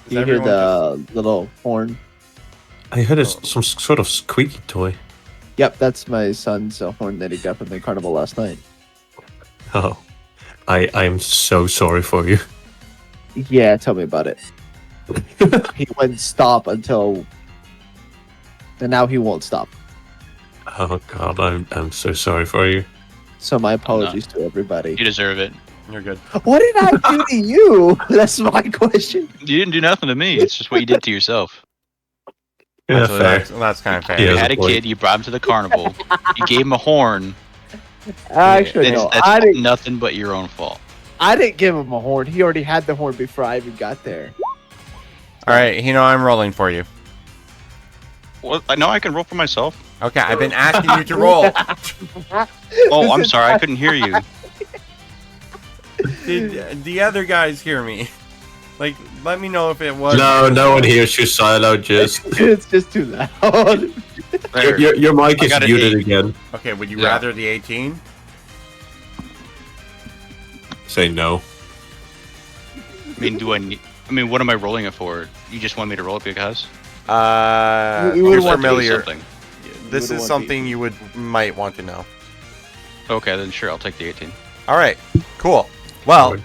Is You hear everyone the little horn? I heard some sort of squeaky toy. Yep, that's my son's horn that he got from the carnival last night. Oh, I'm so sorry for you. Yeah, tell me about it. He wouldn't stop until, and now he won't stop. Oh God, I'm so sorry for you. So my apologies to everybody. You deserve it. You're good. What did I do to you? That's my question. You didn't do nothing to me. It's just what you did to yourself. Yeah, Actually, fair. that's kind of fair. Yeah. You Yes, had a boy. kid. You brought him to the carnival. You gave him a horn. Actually, no, That's I didn't. nothing but your own fault. I didn't give him a horn. He already had the horn before I even got there. All right, Hino, I'm rolling for you. Well, I know I can roll for myself. Okay, I've been asking you to roll. Oh, I'm sorry. I couldn't hear you. Did the other guys hear me? Like, let me know if it was. No one hears you, Silo. Just It's just too loud. There. your mic I is got an muted 8. again. Okay, would you Yeah. rather the 18? Say no. I mean, what am I rolling it for? You just want me to roll it because? You You're would want to do familiar. Something. This would is want something you might want to know. Okay, then sure. I'll take the 18. All right, cool. Well,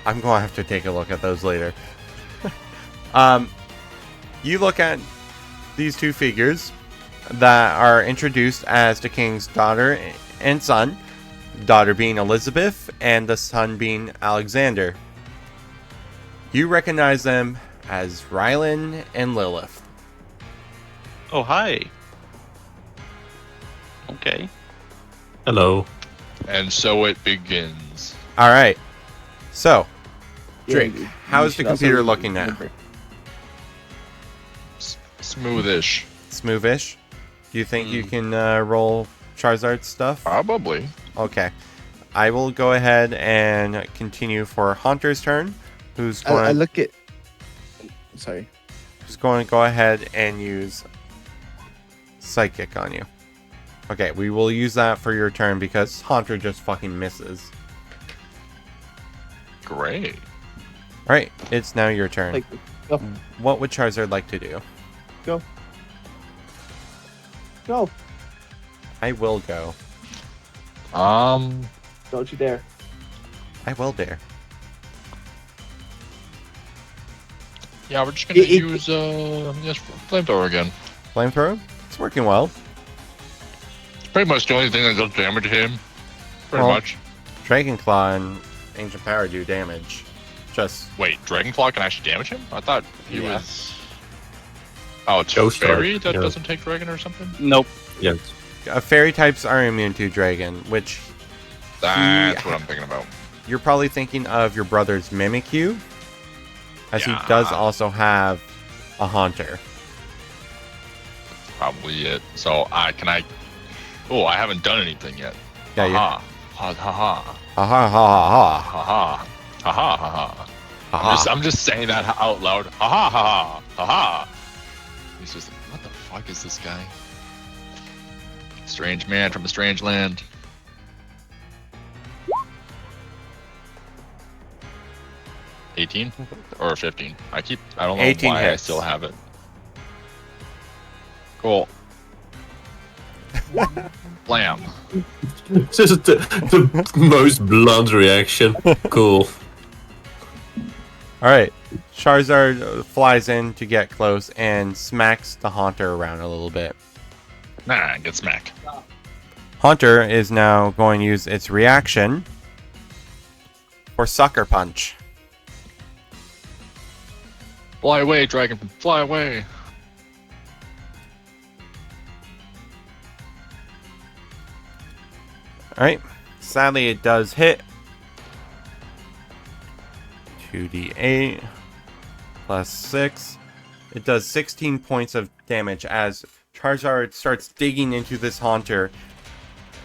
I'm going to have to take a look at those later. You look at these two figures that are introduced as the king's daughter and son, daughter being Elizabeth and the son being Alexander. You recognize them as Rylan and Lilith. Oh, hi. Okay. Hello. And so it begins. All right. So, Drake, Yeah, how's you the should computer also looking now? remember. Smoothish. Smoothish. Do you think you can roll Charizard stuff? Probably. Okay. I will go ahead and continue for Haunter's turn, who's I going look at. Sorry. to go ahead and use Psychic on you. Okay, we will use that for your turn because Haunter just fucking misses. Great. Alright, it's now your turn. Like, go, What would Charizard like to do? go, go! I will go. Don't you dare! I will dare. Yeah, we're just gonna It- use flamethrower again. Flamethrower? It's working well. It's pretty much the only thing that does damage to him. Pretty Well- much. Dragonclaw and Ancient Power do damage. Just Wait, Dragonfly can actually damage him? I thought he Yeah. was. Oh, it's a Ghost fairy Guard, that yeah. doesn't take dragon or something? Nope. Yes. fairy types are immune to dragon, which That's what I'm thinking about. you're probably thinking of your brother's Mimikyu, as Yeah. he does also have a Haunter. Probably it. So can I? Oh, I haven't done anything yet. Yeah, you. Ha ha ha ha Ha ha ha ha ha ha ha ha ha. ha. I'm just saying that out loud. Ha ha ha ha ha ha. He's just like, what the fuck is this guy? Strange man from a strange land. $18 or 15? I don't know 18 why hits. I still have it. Cool. Blam. This is the most blunt reaction. Cool. All right, Charizard flies in to get close and smacks the Haunter around a little bit. Nah, get smack. Haunter is now going to use its reaction for Sucker Punch. Fly away, dragon. Fly away. Alright, sadly it does hit. 2d8 plus 6. It does 16 points of damage as Charizard starts digging into this Haunter.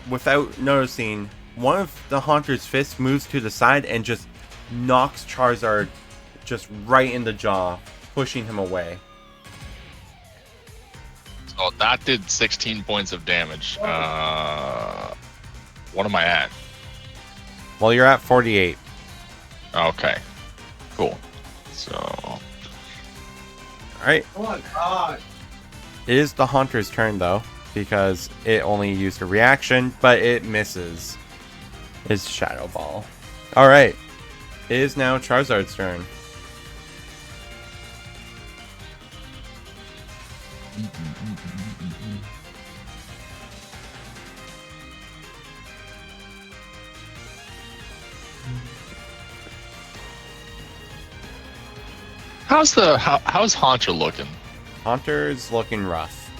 Without noticing, one of the Haunter's fists moves to the side and just knocks Charizard just right in the jaw, pushing him away. So that did 16 points of damage. What am I at? Well, you're at 48. Okay. Cool. So. Alright. Oh my god. It is the Haunter's turn, though, because it only used a reaction, but it misses. It's Shadow Ball. Alright. It is now Charizard's turn. How's Haunter looking? Haunter's looking rough.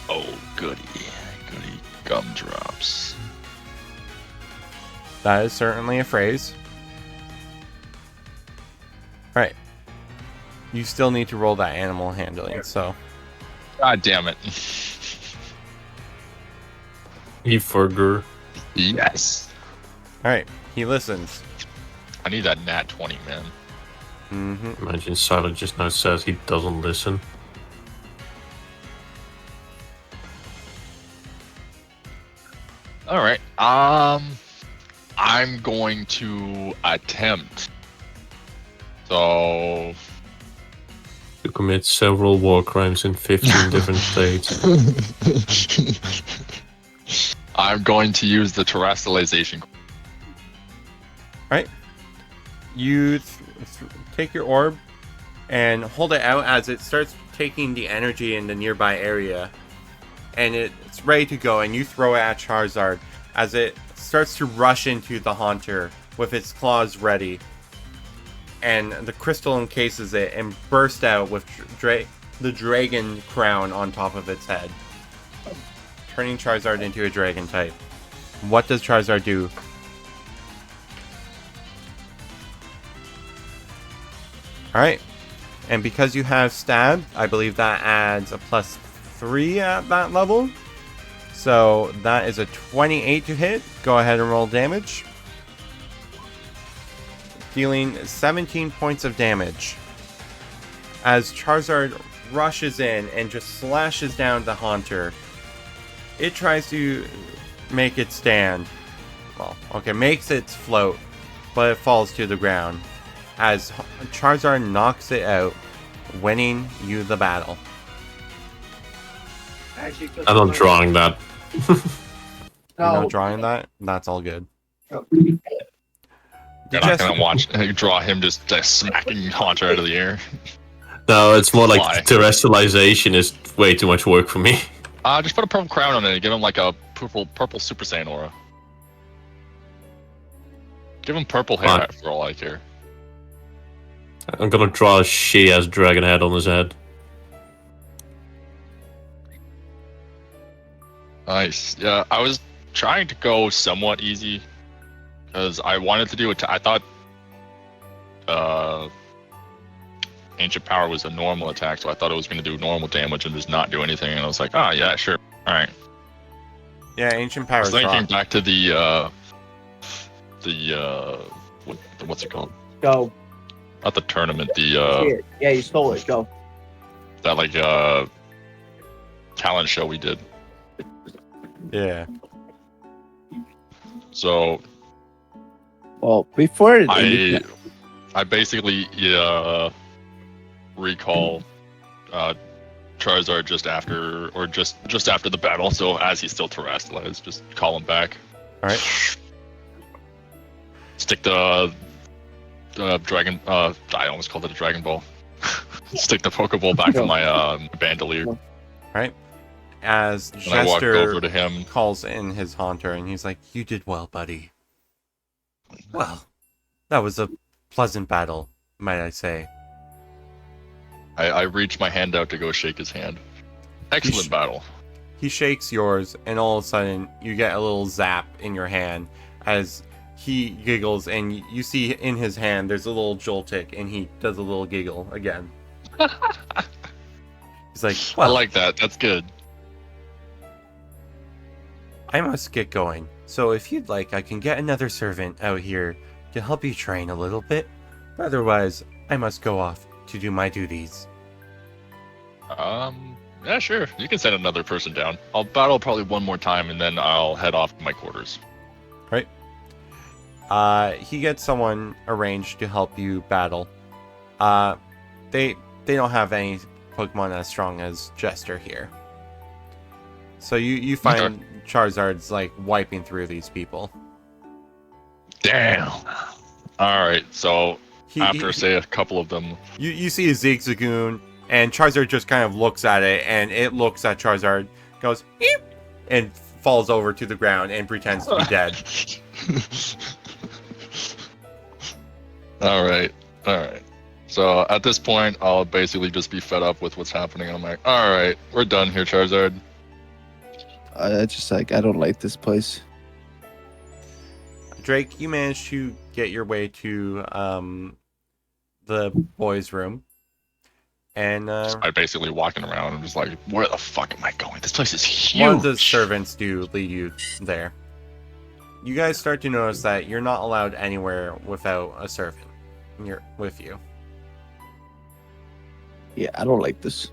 Oh, goody gumdrops. That is certainly a phrase. Right. You still need to roll that animal handling, so. God damn it. He forgot. Yes. Alright, he listens. I need that nat 20, man. Mm-hmm. Imagine Silent just now says he doesn't listen. All right. I'm going to attempt. So To commit several war crimes in 15 different states. I'm going to use the terrestrialization. Right. You take your orb and hold it out as it starts taking the energy in the nearby area. And it's ready to go, and you throw it at Charizard as it starts to rush into the Haunter with its claws ready. And the crystal encases it and bursts out with the dragon crown on top of its head, turning Charizard into a dragon type. What does Charizard do? Alright, and because you have Stab, I believe that adds a +3 at that level. So that is a 28 to hit. Go ahead and roll damage. Dealing 17 points of damage. As Charizard rushes in and just slashes down the Haunter. It tries to make it stand. Well, okay, makes it float, but it falls to the ground. As Charizard knocks it out, winning you the battle. I'm not drawing that. You're not drawing that? That's all good. You're not gonna watch draw him just smacking Haunter out of the air. No, it's more Why? like terrestrialization is way too much work for me. Just put a purple crown on it and give him like a purple Super Saiyan aura. Give him purple hair Fine. for all I care. I'm gonna draw a shitty-ass dragon head on his head. Nice. Yeah, I was trying to go somewhat easy because I wanted to do it. I thought Ancient Power was a normal attack, so I thought it was going to do normal damage and just not do anything. And I was like, oh yeah, sure, all right. Yeah, Ancient Power I was is thinking wrong. back to what's it called? Go. Not the tournament. Here. Yeah, you stole it. Go. That talent show we did. Yeah. So Well, before I basically recall Charizard just after the battle. So as he's still terrestrialized, just call him back. All right. Stick the dragon. I almost called it a Dragon Ball. Stick the Pokeball back in my bandolier. Right. As And I walk over Jester to him. calls in his Haunter, and he's like, "You did well, buddy. Well, that was a pleasant battle, might I say." I reach my hand out to go shake his hand. Excellent battle. He shakes yours, and all of a sudden, you get a little zap in your hand as he giggles, and you see in his hand there's a little Joltik, and he does a little giggle again. He's like, I "Well, like that. That's good. I must get going. So if you'd like, I can get another servant out here to help you train a little bit. Otherwise, I must go off to do my duties. Yeah, sure. You can send another person down. I'll battle probably one more time, and then I'll head off to my quarters. Right. He gets someone arranged to help you battle. They don't have any Pokemon as strong as Jester here. So you find Charizard's like wiping through these people. Damn. All right. So after say a couple of them, you see a Zigzagoon, and Charizard just kind of looks at it, and it looks at Charizard, goes eep, and falls over to the ground and pretends to be dead. All right. So at this point, I'll basically just be fed up with what's happening. I'm like, all right, we're done here, Charizard. I don't like this place. Drake, you managed to get your way to the boys' room, and I basically walking around. I'm just like, where the fuck am I going? This place is huge. one of the servants do lead you there. You guys start to notice that you're not allowed anywhere without a servant. You're with you. Yeah, I don't like this.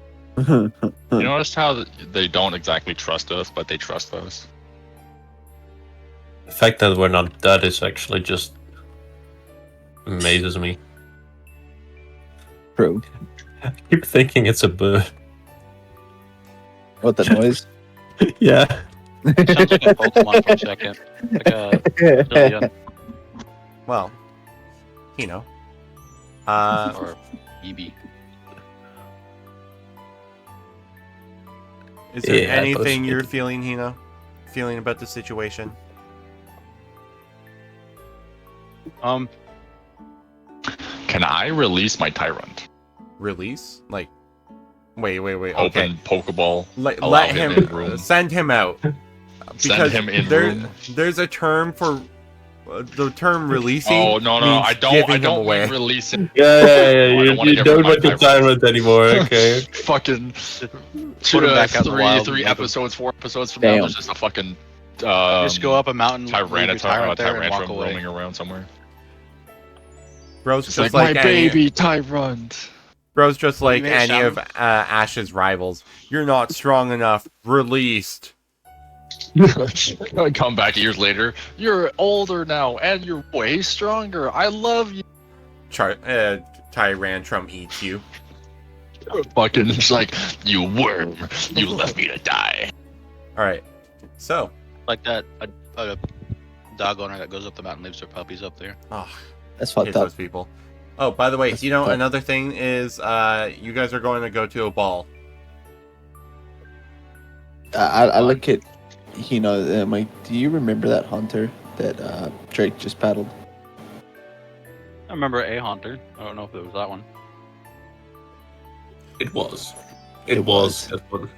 You notice how they don't exactly trust us, but they trust us. The fact that we're not dead is actually just amazes me. True. I keep thinking it's a bird. What, the noise? Yeah. Sounds like a Pokemon for a second. Like a billion Well, or EB. is there Yeah, anything but- you're feeling, Hino? Feeling about the situation? Can I release my Tyrant? Release? Like, wait. Okay. Open Pokeball. Let allow him in room. send him out. Send him in room. There's a term for the term releasing. Oh no! means I giving him don't away. mean releasing. Yeah. don't wanna You get don't rid of want my the tyrant anymore, okay? Fucking Put him back out in the wild. three Make him- episodes, 4 episodes from now, Damn. there's just a fucking Just go up a mountain, leave your Tyrant tyrant there, and walk Tyrantrum away. roaming around somewhere. Bro's It's just like like my any, baby Tyrant. Bro's just like You made it any of sound- Ash's rivals. You're not strong enough. Released. I come back years later. You're older now, and you're way stronger. I love you. Tyrantrum eats you. Fucking, it's like, you worm. You left me to die. All right. So, Like that, a dog owner that goes up the mountain, leaves their puppies up there. oh, That's hate fucked up. those people. Oh, by the way, That's you know, fucked. another thing is, you guys are going to go to a ball. I look at, I'm like, do you remember that hunter that Drake just battled? I remember a Haunter. I don't know if it was that one. It was. It was. That one.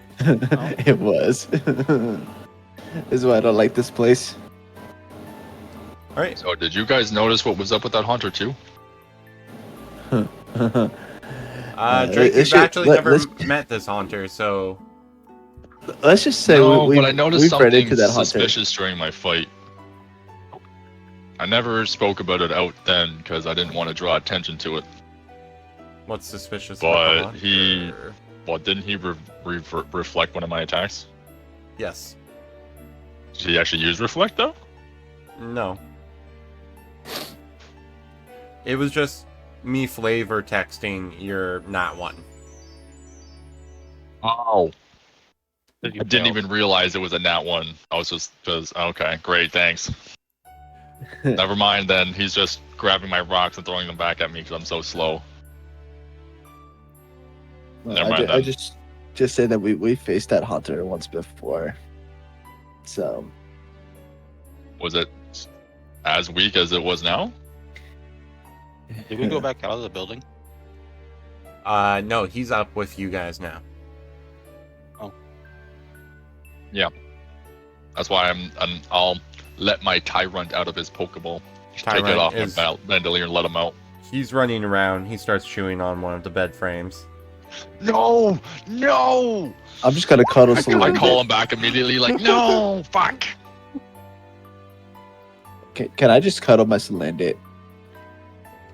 It was. This is why I don't like this place. All right. So, did you guys notice what was up with that hunter too? Drake, it you've should- actually let- never let's- met this haunter, so Let's just say No, we but I noticed we've read something into that hunter. suspicious during my fight. I never spoke about it out then because I didn't want to draw attention to it. what's suspicious But about the he- hunter? Well, didn't he reflect one of my attacks? Yes. Did he actually use reflect though? No. It was just me flavor texting your not one. Oh. I Did you didn't fail? even realize it was a nat one. I was just because okay, great, thanks. Never mind then. He's just grabbing my rocks and throwing them back at me because I'm so slow. Well, Never mind I then. just say that we faced that hunter once before. So Was it as weak as it was now? Did we go back out of the building? No, he's up with you guys now. That's why I'll let my Tyrant out of his Pokeball. Take Tyrant it off is- my Bandolier and let him out. He's running around. He starts chewing on one of the bed frames. No! No! I'm just gonna cuddle I a little call bit. him back immediately like, no! Fuck! Can I just cuddle my Salandit?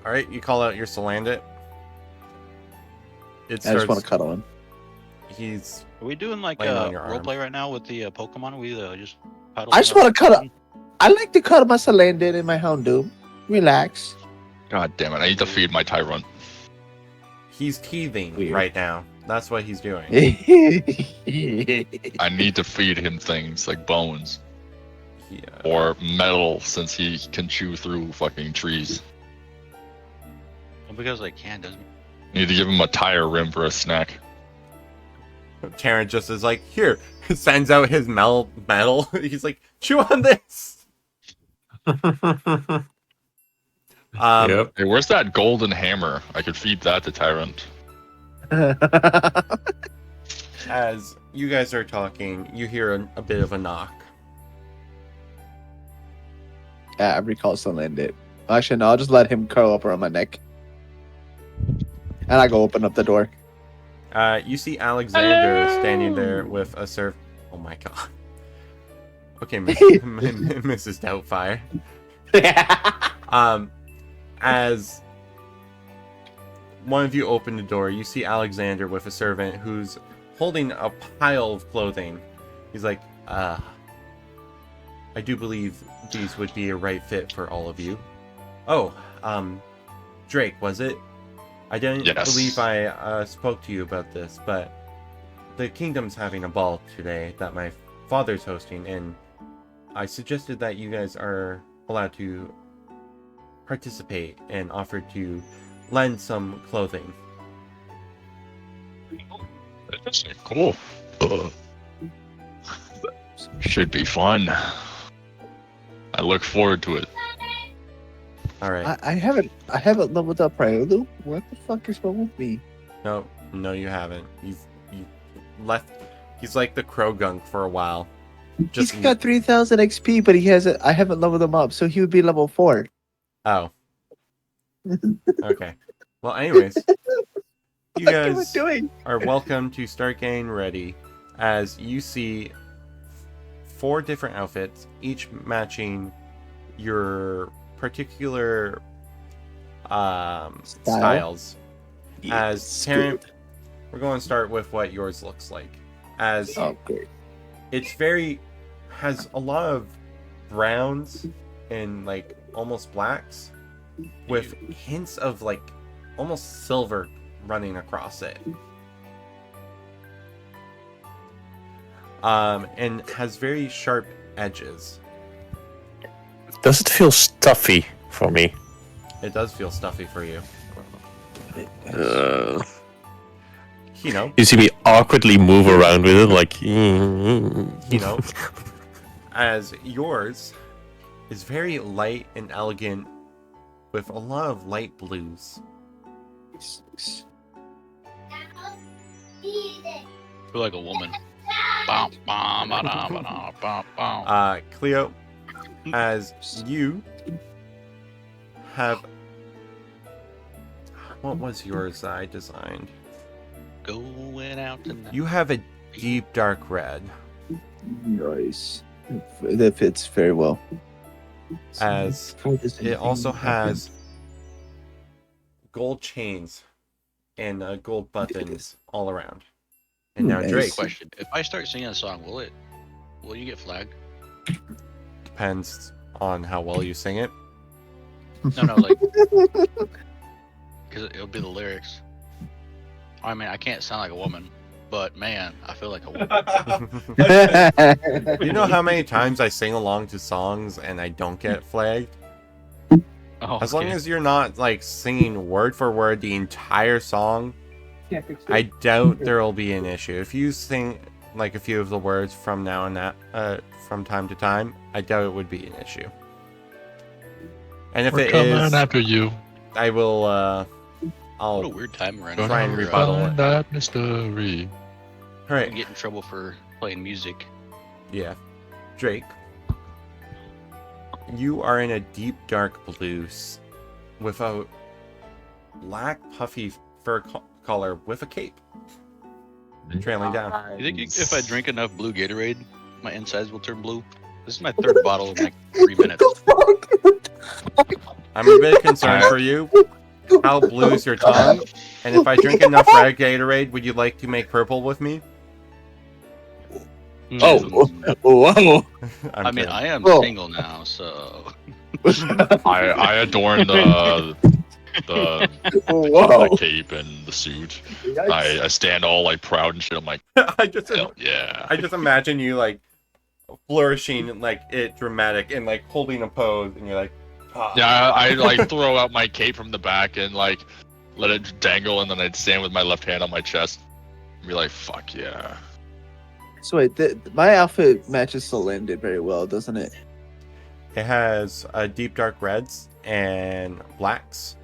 All right, you call out your Salandit. I just want to cuddle him. He's. Are we doing like laying on a your arm. roleplay right now with the Pokemon? Are we just I just want to cuddle. I like to cuddle my Salandit and my Houndoom. Relax. God damn it! I need to feed my Tyrant. He's teething Weird. right now. That's what he's doing. I need to feed him things like bones Yeah. or metal, since he can chew through fucking trees. Well, because I can, doesn't it? Need to give him a tire rim for a snack. Terran just is like, here, sends out his metal. He's like, chew on this. Yep. Hey, where's that golden hammer? I could feed that to Tyrant. As you guys are talking, you hear a bit of a knock. I recall Salandit. Actually, no, I'll just let him curl up around my neck. And I go open up the door. You see Alexander standing there with a serv. Oh my god. Okay, Mrs. Doubtfire. As one of you open the door, you see Alexander with a servant who's holding a pile of clothing. He's like, I do believe these would be a right fit for all of you. Oh, Drake, was it? I didn't believe I spoke to you about this, but the kingdom's having a ball today that my father's hosting, and I suggested that you guys are allowed to participate and offered to lend some clothing. Cool. Should be fun. I look forward to it. All right. I haven't leveled up Ryolu. What the fuck is wrong with me? No, you haven't. He left. He's like the crow gunk for a while. He's got 3,000 XP, but I haven't leveled him up, so he would be level 4. Oh. Okay. Well, anyways, you guys are welcome to start getting ready, as you see 4 different outfits, each matching your particular styles. As Terran, we're going to start with what yours looks like. As it's has a lot of browns and like almost blacks, with hints of like almost silver running across it. And has very sharp edges. Does it feel stuffy for me? It does feel stuffy for you. You see me awkwardly move around with it, like. As yours is very light and elegant, with a lot of light blues. Feel like a woman. Cleo, as you have, what was yours that I designed? Going out tonight. You have a deep dark red. Nice. That fits very well. As it also has gold chains and gold buttons all around. And now Drake. Question: if I start singing a song, will you get flagged? Depends on how well you sing it. No, like, because it'll be the lyrics. I mean, I can't sound like a woman, but man, I feel like a woman. You know how many times I sing along to songs and I don't get flagged? Oh, As long as you're not like singing word for word the entire song, I doubt there will be an issue. If you sing like a few of the words from now and from time to time, I doubt it would be an issue. And if it is, after you. I will. what a I'll weird time around. try and rebuttal it. That mystery. All I right. get in trouble for playing music. Yeah. Drake, you are in a deep dark blue with a black puffy fur collar with a cape trailing down. You think if I drink enough blue Gatorade, my insides will turn blue? This is my third bottle in like 3 minutes. I'm a bit concerned for you. How blue is your tongue? And if I drink enough red Gatorade, would you like to make purple with me? Oh, whoa! I mean, kidding. I am single now, so. I adorn the Whoa! cape and the suit. I stand all like proud and shit. I'm like, I just hell yeah. I just imagine you like flourishing like it dramatic and like holding a pose, and you're like, ah. Yeah, I like throw out my cape from the back and like let it dangle, and then I'd stand with my left hand on my chest and be like, fuck yeah. So wait, my outfit matches Solandit very well, doesn't it? It has deep dark reds and blacks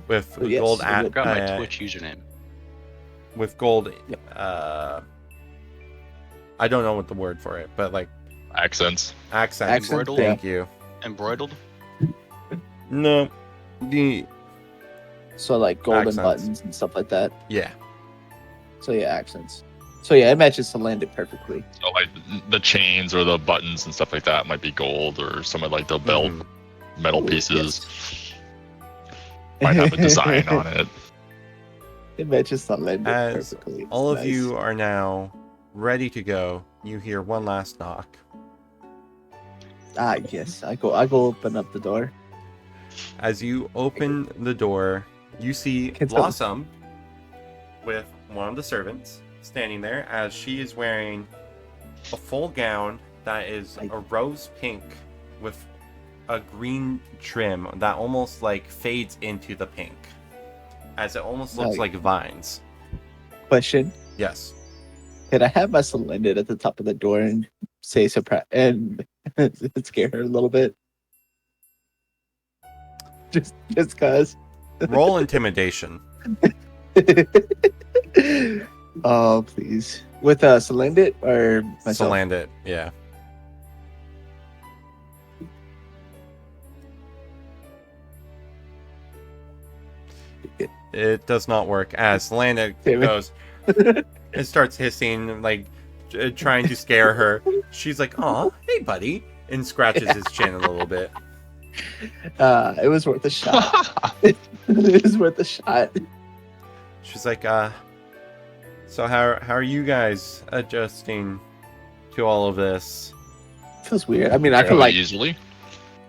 with Oh, yes. gold I got my Twitch username. with gold. I don't know what the word for it, but like Accents. accents. Accents, Thank you. Embroidered? No, the So like golden Accents. buttons and stuff like that. yeah. So yeah, accents. So yeah, it matches Solandit perfectly. So like the chains or the buttons and stuff like that might be gold, or some of like the belt Mhm. metal Ooh, pieces might have a design on it. It matches Solandit As perfectly. It's all of nice. you are now ready to go, you hear one last knock. Ah, yes. I go open up the door. As you open the door, you see Can't tell. Blossom with one of the servants standing there, as she is wearing a full gown that is a rose pink with a green trim that almost like fades into the pink, as it almost looks like vines. Question: Yes. Can I have my Solandit at the top of the door and say surprise and scare her a little bit? Just cause. Roll intimidation. Oh please! With Solandit or myself? Solandit, yeah. It does not work, as Solandit Damn it. goes and starts hissing, like trying to scare her. She's like, "Aw, hey buddy," and scratches his chin a little bit. It was worth a shot. It was worth a shot. She's like, so how are you guys adjusting to all of this? Feels weird. I mean, I feel Fairly like easily.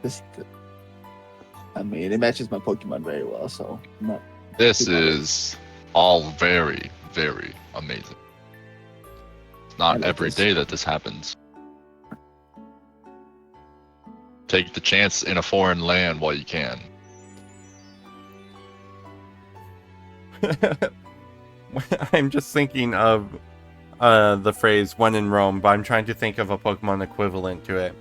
this. I mean, it matches my Pokemon very well, so I'm not. This is all very, very amazing. It's I not like every this. day that this happens. Take the chance in a foreign land while you can. I'm just thinking of the phrase "when in Rome," but I'm trying to think of a Pokemon equivalent to it.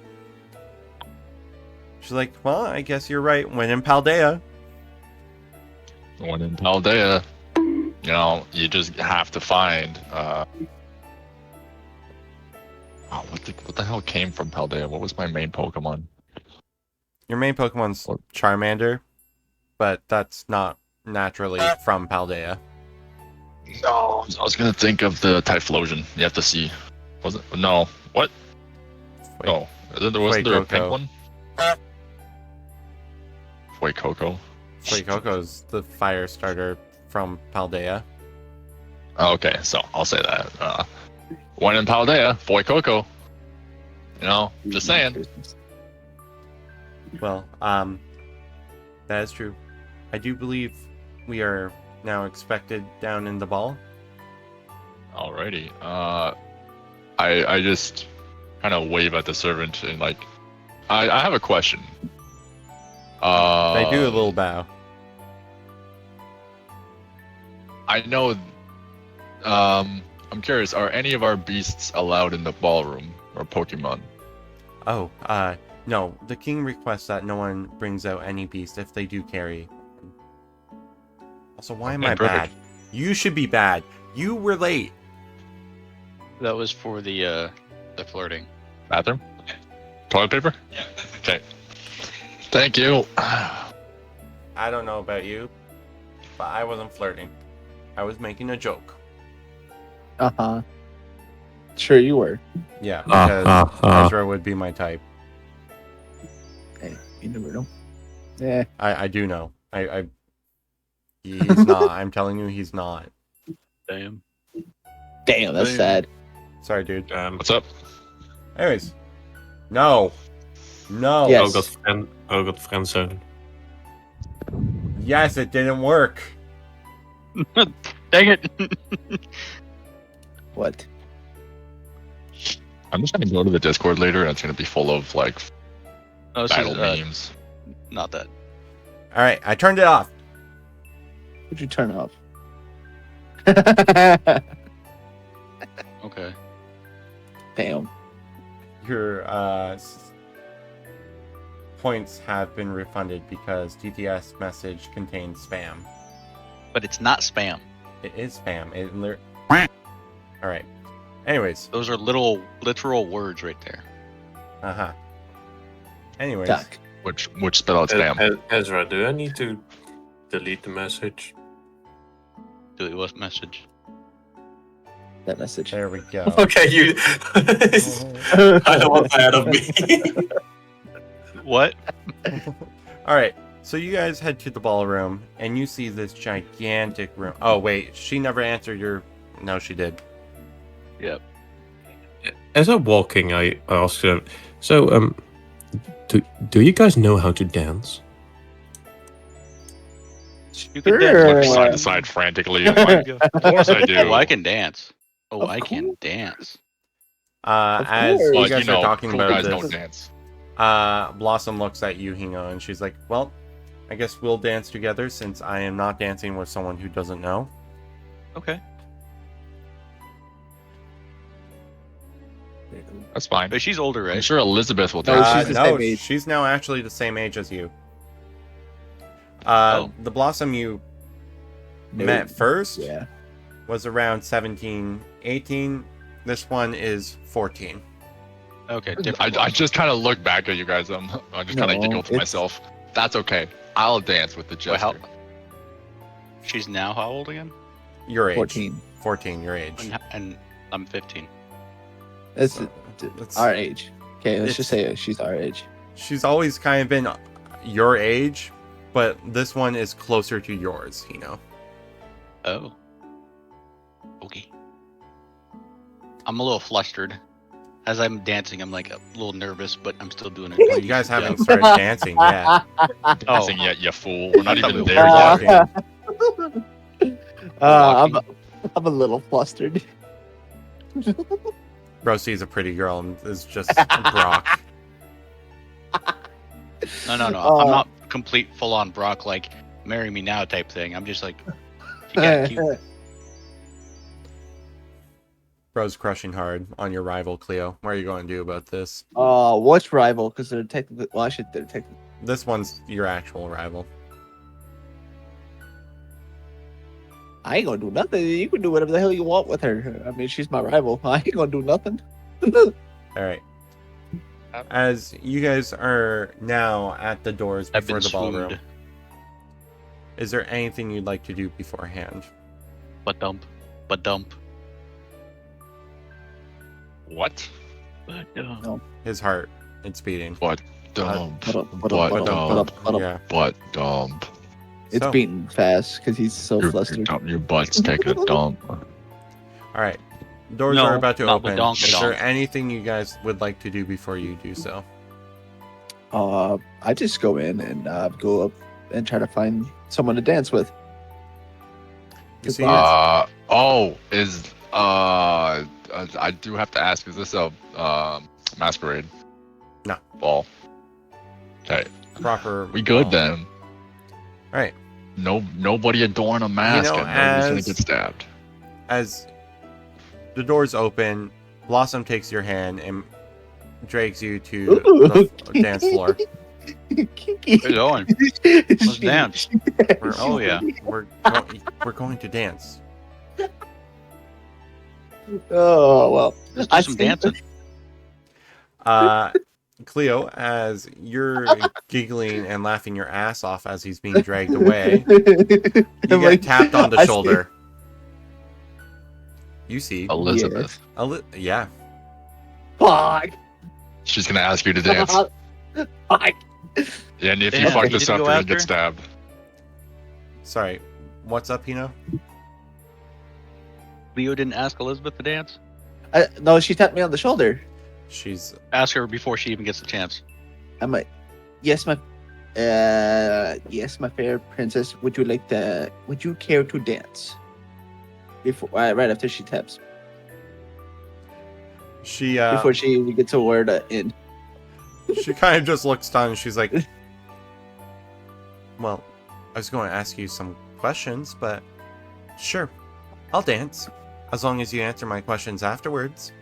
She's like, "Well, I guess you're right. When in Paldea." When in Paldea, you know, you just have to find. What the hell came from Paldea? What was my main Pokemon? Your main Pokemon's Charmander, but that's not naturally from Paldea. No, I was gonna think of the Typhlosion. You have to see. Was it? No. What? Wait, No. Wasn't there a pink Fuecoco. one? Fuecoco. Fuecoco's the fire starter from Paldea. Oh, okay, so I'll say that. When in Paldea, Fuecoco. You know, just saying. Well, that is true. I do believe we are now expected down in the ball. Alrighty. I just kind of wave at the servant and like, I have a question. They do a little bow. I know. I'm curious. Are any of our beasts allowed in the ballroom or Pokemon? Oh, no. The king requests that no one brings out any beast if they do carry. Also, why am Okay, I perfect. bad? You should be bad. You were late. That was for the flirting. Bathroom? Toilet paper? Yeah. Okay. Thank you. I don't know about you, but I wasn't flirting. I was making a joke. Uh huh. Sure, you were. Yeah, because Ezra would be my type. Yeah. I do know. He's not. I'm telling you, he's not. Damn. Damn, that's Damn. sad. Sorry, dude. What's up? Anyways, no. Yes. Oh, got friend zone. Yes, it didn't work. Dang it. What? I'm just gonna go to the Discord later, and it's gonna be full of like No, this battle is memes. not that. All right, I turned it off. Would you turn off? Okay. Damn. Your points have been refunded because TTS message contains spam. But it's not spam. It is spam. All right. Anyways, Those are literal words right there. Anyways, Duck. Which spell out spam? Ezra, do I need to delete the message? Delete what message? That message. there we go. Okay, you. I don't want that of me. What? All right. So you guys head to the ballroom, and you see this gigantic room. Oh wait, she never answered your. No, she did. Yep. As I'm walking, I ask them, so, do you guys know how to dance? You can Sure. dance. Look side to side frantically. I'm like, of course I do. Oh, I can dance. Oh, Of I can course. dance. As course. you But guys you know, are talking cool about guys don't this, dance. Blossom looks at you, Hino, and she's like, "Well, I guess we'll dance together since I am not dancing with someone who doesn't know." Okay. That's fine. But she's older, I'm right? sure Elizabeth will No, dance. she's the no, same age. she's now actually the same age as you. Oh. The Blossom you No. met first Yeah. was around 17, 18. This one is 14. Okay, different. I just kind of look back at you guys. I just kind of No, giggle to it's- myself. That's okay. I'll dance with the Wait, how- jester. She's now how old again? Your age. 14. 14, your age. And I'm 15. It's So, it's- our age. Okay, let's it's- just say she's our age. She's always kind of been your age, but this one is closer to yours, you know. Oh. Okay. I'm a little flustered. As I'm dancing, I'm like a little nervous, but I'm still doing it. Well, you guys haven't started dancing yet. Dancing yet, you fool. We're not I thought even we there were yet. Walking. I'm a little flustered. Bro sees a pretty girl and is just Brock. No. I'm not complete full-on Brock, like, marry me now type thing. I'm just like, you got cute. Bro's crushing hard on your rival, Cleo. What are you going to do about this? What's rival? Because they're technically. Well, they're technically. This one's your actual rival. I ain't gonna do nothing. You can do whatever the hell you want with her. I mean, she's my rival. I ain't gonna do nothing. All right. As you guys are now at the doors I've before been the ballroom, swooned. is there anything you'd like to do beforehand? But dump. What? No. His heart, it's beating. Butt dump. But Yeah. Butt dump. It's So- beating fast because he's so flustered. Your butt's taking a dump. All right. Doors No, are about to not the open. donk Is donk. there anything you guys would like to do before you do so? I just go in and go up and try to find someone to dance with. You see, I do have to ask, is this a masquerade? No. Ball. Okay. proper. We good ball. then. Right. Nobody adorn a mask know, and nobody's gonna as- get stabbed. As the doors open, Blossom takes your hand and drags you to the dance floor. Where you going? Let's dance. Oh, yeah. We're going to dance. Oh well. Let's do some dancing. Cleo, as you're giggling and laughing your ass off as he's being dragged away, you get tapped on the shoulder. You see, Elizabeth. yeah. Fuck. She's gonna ask you to dance. Fuck. And if you Damn, fuck he this didn't up, go you're gonna after? get stabbed. Sorry, what's up, Hino? Leo didn't ask Elizabeth to dance. No, she tapped me on the shoulder. She's Ask her before she even gets the chance. I'm like, yes, my fair princess. Would you care to dance? Before, right after she taps, she before she even gets a word in. she kind of just looks stunned. She's like, well, I was going to ask you some questions, but sure, I'll dance as long as you answer my questions afterwards.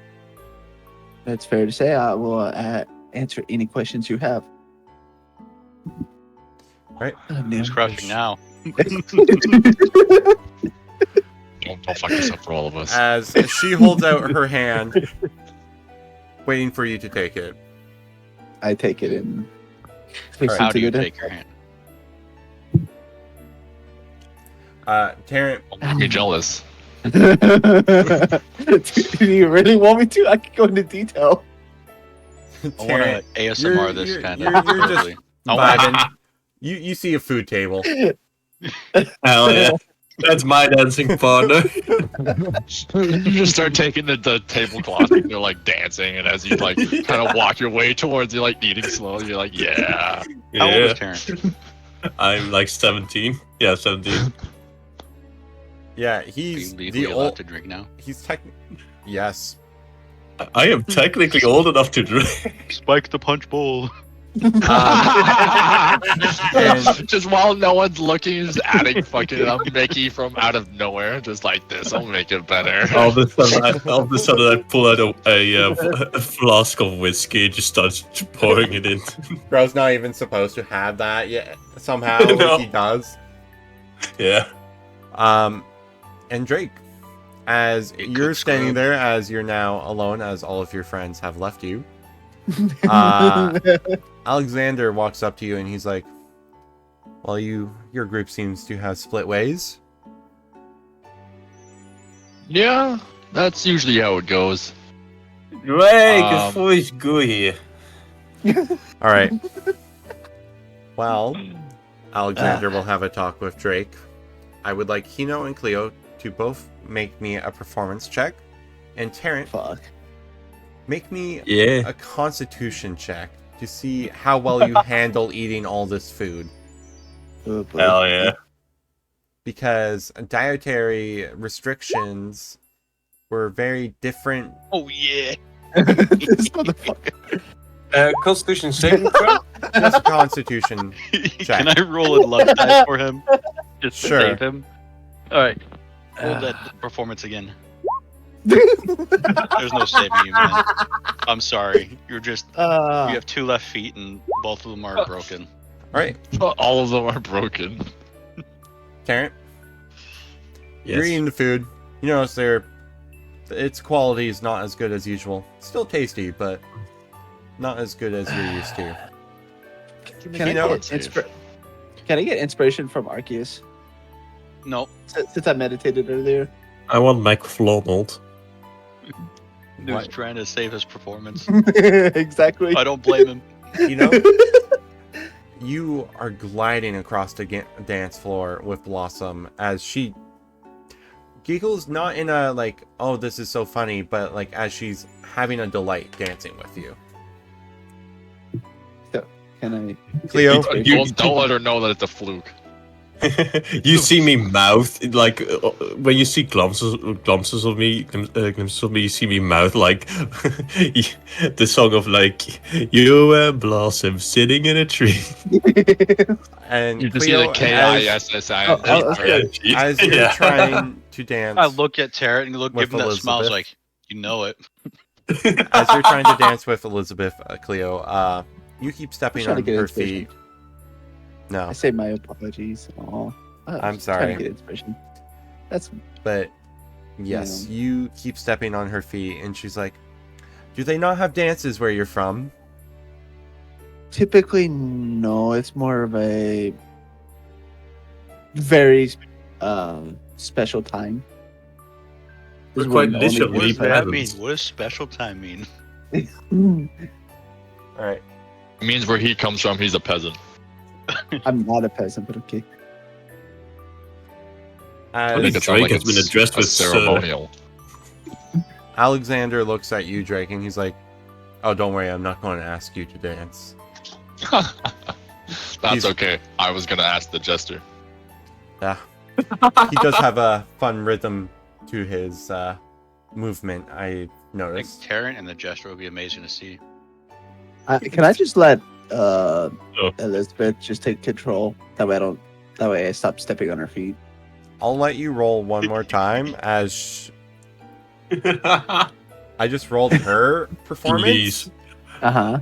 That's fair to say. I will answer any questions you have. Right. Who's crushing now? Don't fuck this up for all of us. As she holds out her hand, waiting for you to take it. I take it in. How do you take your hand? Terrence, Don't make me jealous. Do you really want me to? I can go into detail. I want Terrence, to ASMR this kind you're of. just vibing. You see a food table. Hell yeah. That's my dancing partner. You just start taking the tablecloth and you're like dancing, and as you like kind of walk your way towards you, like eating slowly, you're like, yeah. How old is Yeah. Terrence? I'm like 17. Yeah, 17. Yeah, Are you he's legally the allowed old. to drink now? He's technically yes. I am technically old enough to drink. Spike the punch bowl. And Just while no one's looking, just adding fucking Mickey from out of nowhere, just like this. I'll make it better. All of a sudden, I pull out a flask of whiskey and just start pouring it in. bro's not even supposed to have that yet. Somehow No. he does. Yeah. And Drake, as It you're cooks standing grub. there, as you're now alone, as all of your friends have left you, Alexander walks up to you and he's like, "Well, your group seems to have split ways." Yeah, that's usually how it goes. Drake, Um, it's always good here. All right. Well, Alexander will have a talk with Drake. I would like Hino and Cleo to both make me a performance check, and Terrence, Fuck. make me Yeah. a constitution check to see how well you handle eating all this food. Oh, boy. Hell yeah. Because dietary restrictions were very different. Oh yeah. This motherfucker. Constitution saving throw? Just a constitution. Check. Can I roll a luck die for him? Just to Sure. save him. All right. Roll that performance again. There's no saving you, man. I'm sorry. You're just. You have 2 left feet, and both of them are broken. All right, All of them are broken. Terrence, you're Yes. eating the food. You notice its quality is not as good as usual. Still tasty, but not as good as you're used to. Can I get inspiration from Arceus? No. Since I meditated earlier. I want McFlonald. He was What? trying to save his performance. Exactly. I don't blame him. You know, you are gliding across the dance floor with Blossom as she giggles, not in a like, oh, this is so funny, but like as she's having a delight dancing with you. Can I? Cleo, Don't let her know that it's a fluke. You see me mouth like when you see glimpses of me, you see me mouth like the song of like you and Blossom sitting in a tree. and You just see Cleo, the K-I-S-S-I. as you're Yeah. trying to dance, I look at Tarrant and With give him that smile. I was Elizabeth. like, you know it. as you're trying to dance with Elizabeth, Cleo, you keep stepping trying to on get her inspiration. feet. No, I say my apologies. Aw. I'm just trying sorry. to get inspiration. That's but yes, you keep stepping on her feet, and she's like, "Do they not have dances where you're from?" typically no. It's more of a very special time. We're This is quite when only initially What does people- that Evans. mean? What does special time mean? All right. It means where he comes from, he's a peasant. I'm not a peasant, but okay. I think As it sounds like Drake has been it's addressed a with ceremonial. Alexander looks at you, Drake, and he's like, "Oh, don't worry, I'm not going to ask you to dance." That's okay. I was gonna ask the jester. Yeah, he does have a fun rhythm to his movement. I I think noticed. Terran and the Jester would be amazing to see. Can I just let Elizabeth just take control? That way I stop stepping on her feet. I'll let you roll one more time as I just rolled her performance. Please.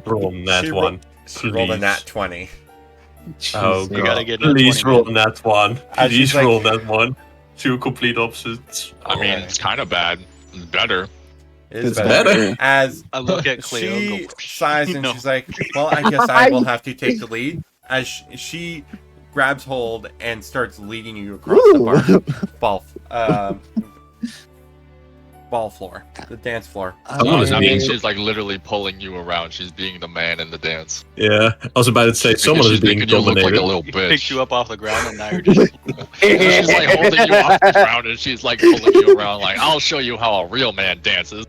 Roll that She one. She rolled a Please. nat 20. Oh, Jesus. You gotta God. get a Please 20, roll man. that one. As she's Please like- roll that one. Two complete opposites. I mean, it's kind of bad. It's better. It is It's better. better. As I look at Cleo and she go, sighs and No. she's like, "Well, I guess I will have to take the lead." As she grabs hold and starts leading you across the ball floor, the dance floor. Someone is That being- means she's like literally pulling you around. She's being the man in the dance. Yeah, I was about to say Because someone is she's being making you look like dominated. a little picked bitch. you up off the ground, and now you're just. She's like holding you off the ground and she's like pulling you around like, I'll show you how a real man dances.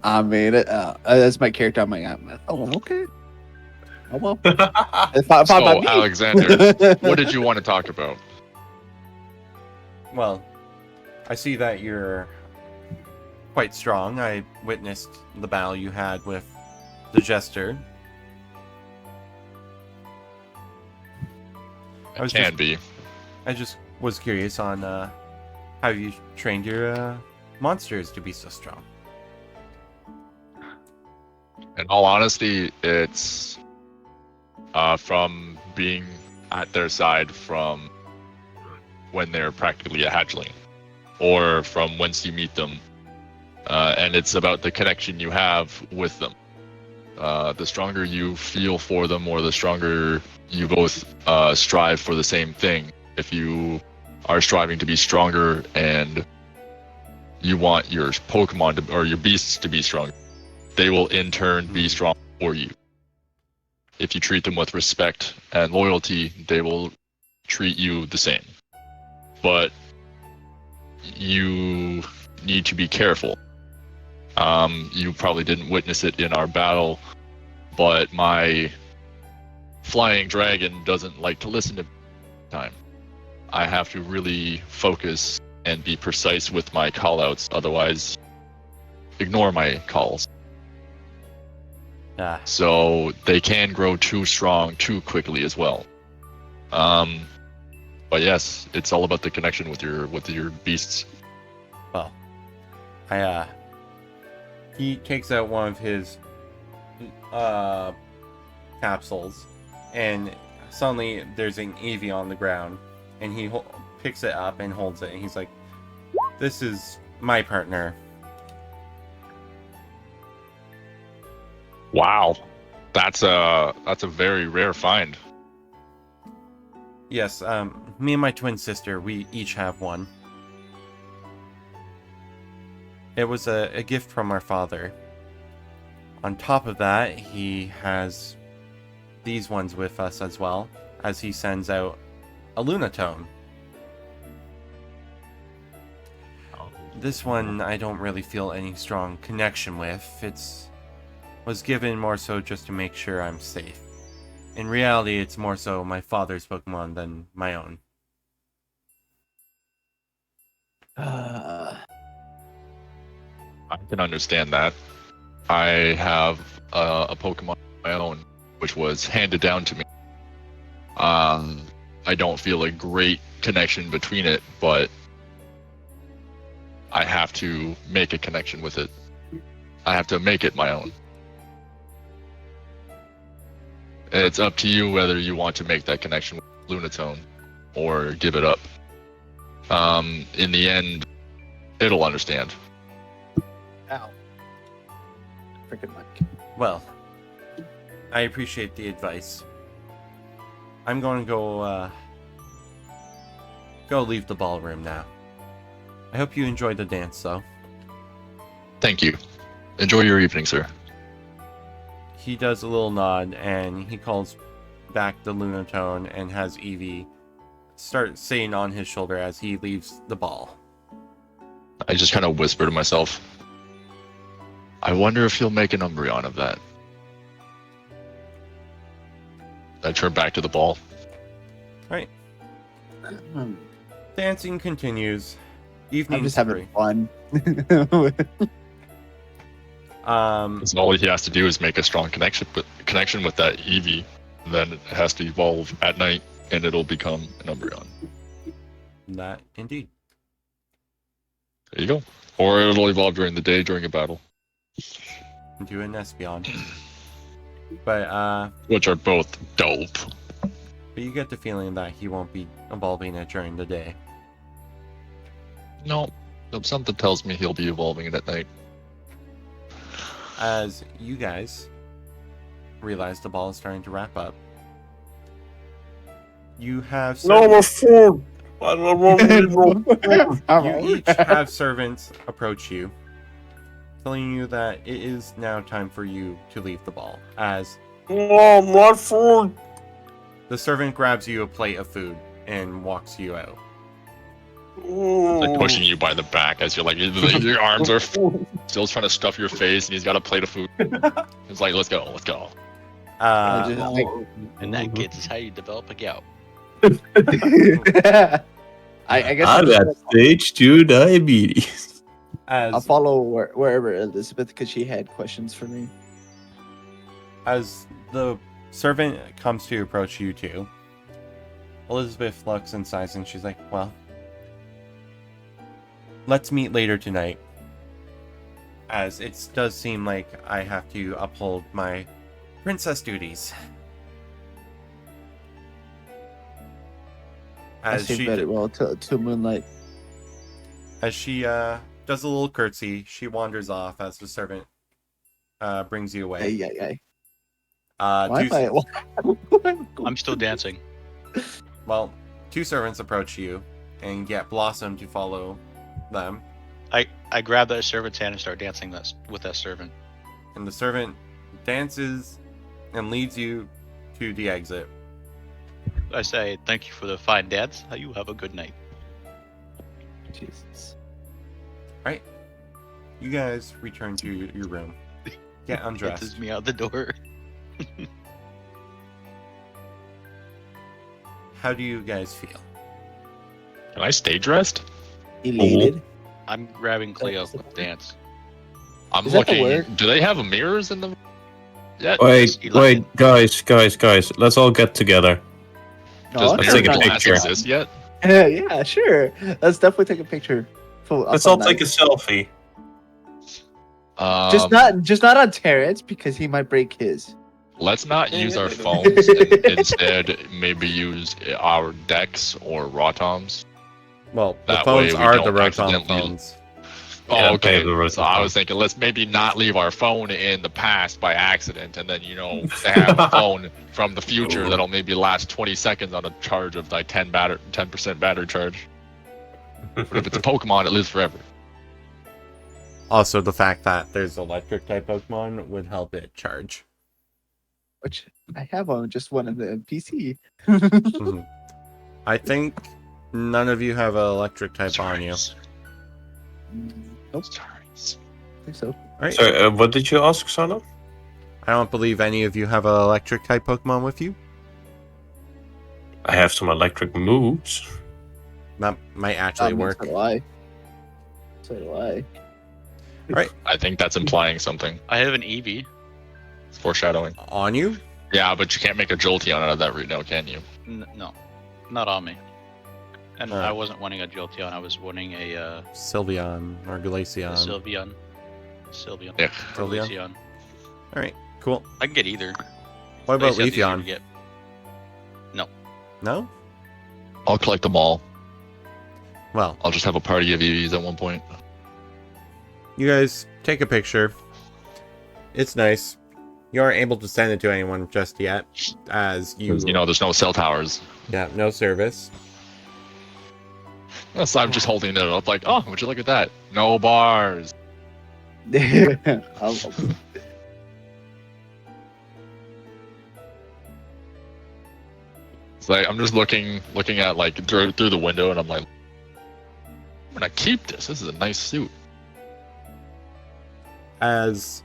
I mean, that's my character. I'm like, oh, okay. Oh well. If I So, by me. Alexander, what did you want to talk about? Well, I see that you're quite strong. I witnessed the battle you had with the Jester. I was Can be. I just was curious on how you trained your monsters to be so strong. In all honesty, it's from being at their side from when they're practically a hatchling, or from whence you meet them. And it's about the connection you have with them. The stronger you feel for them, or the stronger you both strive for the same thing. If you are striving to be stronger and you want your Pokemon or your beasts to be stronger, they will in turn be strong for you. If you treat them with respect and loyalty, they will treat you the same. But you need to be careful. You probably didn't witness it in our battle, but my flying dragon doesn't like to listen to time. I have to really focus and be precise with my callouts, otherwise ignore my calls. Ah, So they can grow too strong too quickly as well. But yes, it's all about the connection with your beasts. well, he takes out one of his capsules, and suddenly there's an Eevee on the ground, and he picks it up and holds it, and he's like, "This is my partner." Wow, that's a very rare find. Yes, me and my twin sister, we each have one. It was a gift from our father. On top of that, he has these ones with us as well, as he sends out a Lunatone. This one I don't really feel any strong connection with. Was given more so just to make sure I'm safe. In reality, it's more so my father's Pokemon than my own. I can understand that. I have a Pokemon of my own, which was handed down to me. I don't feel a great connection between it, but I have to make a connection with it. I have to make it my own. It's up to you whether you want to make that connection with Lunatone or give it up. In the end, it'll understand. Ow. Freaking mic. Well, I appreciate the advice. I'm going to go leave the ballroom now. I hope you enjoyed the dance, though. Thank you. Enjoy your evening, sir. he does a little nod and he calls back the Lunatone and has Evie start sitting on his shoulder as he leaves the ball. I just kind of whisper to myself, I wonder if he'll make an Umbreon of that. I turn back to the ball. Right. Dancing continues. Evening I'm just having fun. So all he has to do is make a strong connection with that Eevee, and then it has to evolve at night, and it'll become an Umbreon. That indeed. There you go. Or it'll evolve during the day during a battle. Into an Espeon. But Which are both dope. But you get the feeling that he won't be evolving it during the day. No, something tells me he'll be evolving it at night. As you guys realize the ball is starting to wrap up, you have food. you each have servants approach you, telling you that it is now time for you to leave the ball. As more food. the servant grabs you a plate of food and walks you out. Like pushing you by the back as you're like, your arms are still trying to stuff your face, and he's got a plate of food. It's like, let's go. And that, kids, is how you develop a gout. I guess I'm at stage 2 diabetes. I'll follow wherever Elizabeth, because she had questions for me. As the servant comes to approach you two, Elizabeth looks and sighs, and she's like, well, let's meet later tonight. As it does seem like I have to uphold my princess duties. I see very well to Moonlight. As she does a little curtsy, she wanders off as the servant brings you away. I'm still dancing. Well, two servants approach you and get Blossom to follow them. I grab that servant's hand and start dancing with that servant. And the servant dances and leads you to the exit. I say, thank you for the fine dance. You have a good night. Jesus. Alright. You guys return to your room. Get undressed. Dances me out the door. How do you guys feel? Can I stay dressed? Elated. I'm grabbing Cleo with dance. I'm Is that the looking. word? Do they have mirrors in the? Yeah. Wait, guys, let's all get together. No, Let's take a mirror picture. glasses exist yet? Yeah, sure. Let's definitely take a picture. Let's all take a selfie. Just not on Terrence, because he might break his. Let's not use our phones and instead maybe use our decks or Rotoms. Well, the That phones way we are don't the Rotom accidentally- phones. Oh, Yeah, okay. the Rotom So I phone. was thinking, let's maybe not leave our phone in the past by accident, and then have a phone from the future that'll maybe last 20 seconds on a charge of like 10% battery charge. But if it's a Pokemon, it lives forever. Also, the fact that there's electric type Pokemon would help it charge. Which I have just one of the PC. Mhm. I think none of you have an electric type on you. Nope. I think so. Right. So, what did you ask, Sana? I don't believe any of you have an electric type Pokemon with you. I have some electric moves. That might actually work. So do I. So do I. I think that's implying something. I have an Eevee. It's foreshadowing. On you? Yeah, but you can't make a Jolteon out of that right now, can you? No, not on me. And Alright. I wasn't wanting a Jolteon. I was wanting a Sylveon or Glaceon. Sylveon. Yeah. Sylveon? Glaceon. Alright, cool. I can get either. What about Glaceon's easier to Leafeon? get. No? I'll collect them all. Well, I'll just have a party of EVs at one point. you guys take a picture. It's nice. You aren't able to send it to anyone just yet, as you... There's no cell towers. Yeah, no service. So I'm just holding it up like, oh, would you look at that? No bars. It's like I'm just looking at like through the window, and I'm like, I'm gonna keep this. This is a nice suit. As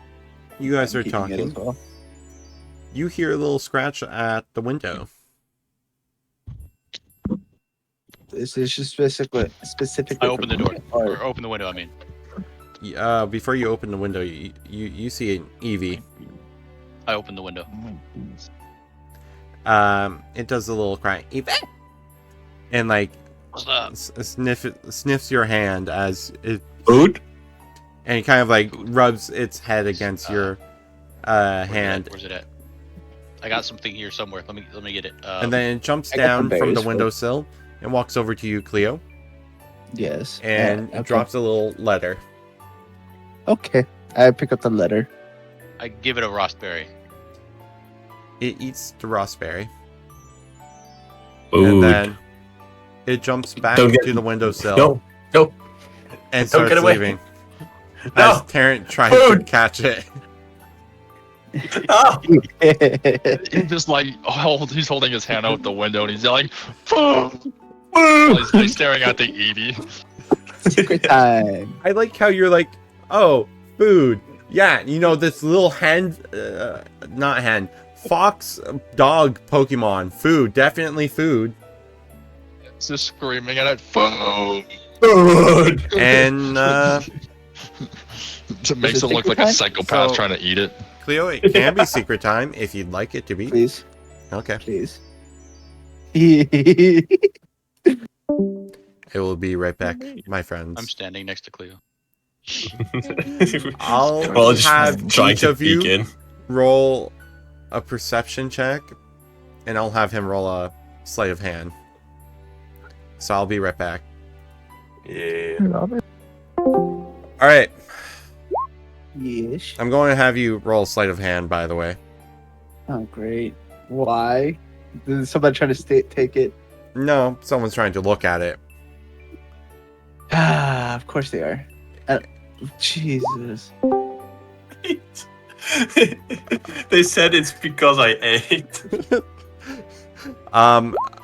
you guys are Keeping it as talking, well. you hear a little scratch at the window. This is just specifically. I open the door. Or, Or open the window, I mean. Before you open the window, you see an Eevee. I open the window. It does a little cry, Eevee, and like What's up? sniffs your hand as it, Food? and it kind of like rubs its head against your hand, Where's it at? I got something here somewhere. Let me get it. and then it jumps I got down some from the berries, windowsill and walks over to you, Cleo, yes. and Okay. drops a little letter. Okay. I pick up the letter. I give it a raspberry. It eats the raspberry, Food. and then it jumps back Don't get- to the windowsill No, no. and Don't starts get away. leaving. No. As Terrence tries to Food. catch it. Ah! He's just like, he's holding his hand out the window, and he's yelling, "Food!" While he's staring at the Eevee. Secret time. I like how you're like, oh, food. Yeah, you know, this little hen, not hen, fox dog Pokemon. Food, definitely food. He's just screaming at it, "Food!" Food. And, It makes Is it him look like a secret psychopath So- trying to eat it. Cleo, it can be secret time if you'd like it to be. Please. Okay. Please. It will be right back, my friends. I'm standing next to Cleo. I'll Well, just have trying each to of you peek in. roll a perception check, and I'll have him roll a sleight of hand. So I'll be right back. Yeah. All right. Yes. I'm going to have you roll sleight of hand, by the way. Oh, great. Why? Did somebody try to take it? No, someone's trying to look at it. Ah, of course they are. Jesus. They said it's because I ate.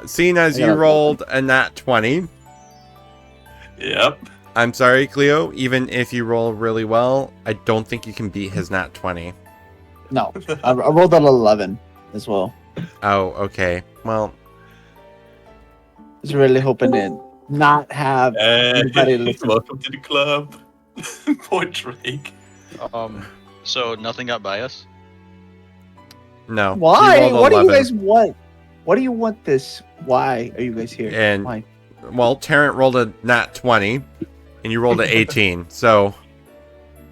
Seeing as you Yeah. rolled a nat 20, Yep. I'm sorry, Cleo, even if you roll really well, I don't think you can beat his nat 20. No, I rolled an 11 as well. Oh, okay. Well, I was really hoping to not have anybody listen. Welcome to the club. Poor Drake. So nothing got by us? no. you Why? rolled What do you 11. guys want? What do you want this? Why are you guys here? And- Why? Well, Tarrant rolled a nat 20, and you rolled an 18, so,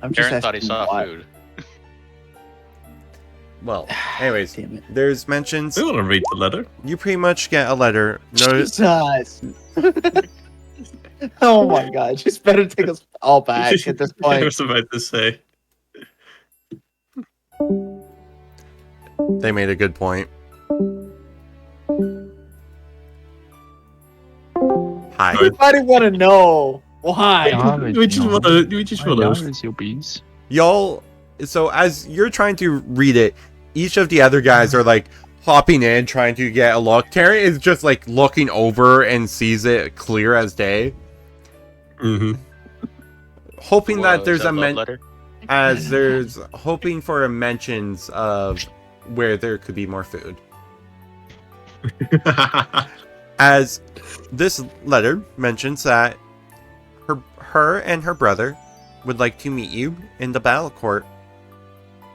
I'm just Aaron thought he asking saw why. food. well, anyways, Damn it. there's mentions. I want to read the letter. You pretty much get a letter. Jesus. Oh my god, just better take us all back at this I point. was about to say. They made a good point. Hi. Everybody want to know why. We just want to. Y'all, so as you're trying to read it, each of the other guys are like hopping in, trying to get a look. Terry is just like looking over and sees it clear as day, Mm-hmm. hoping that there's is a love letter? there's hoping for a mentions of where there could be more food. As this letter mentions that her and her brother would like to meet you in the battle court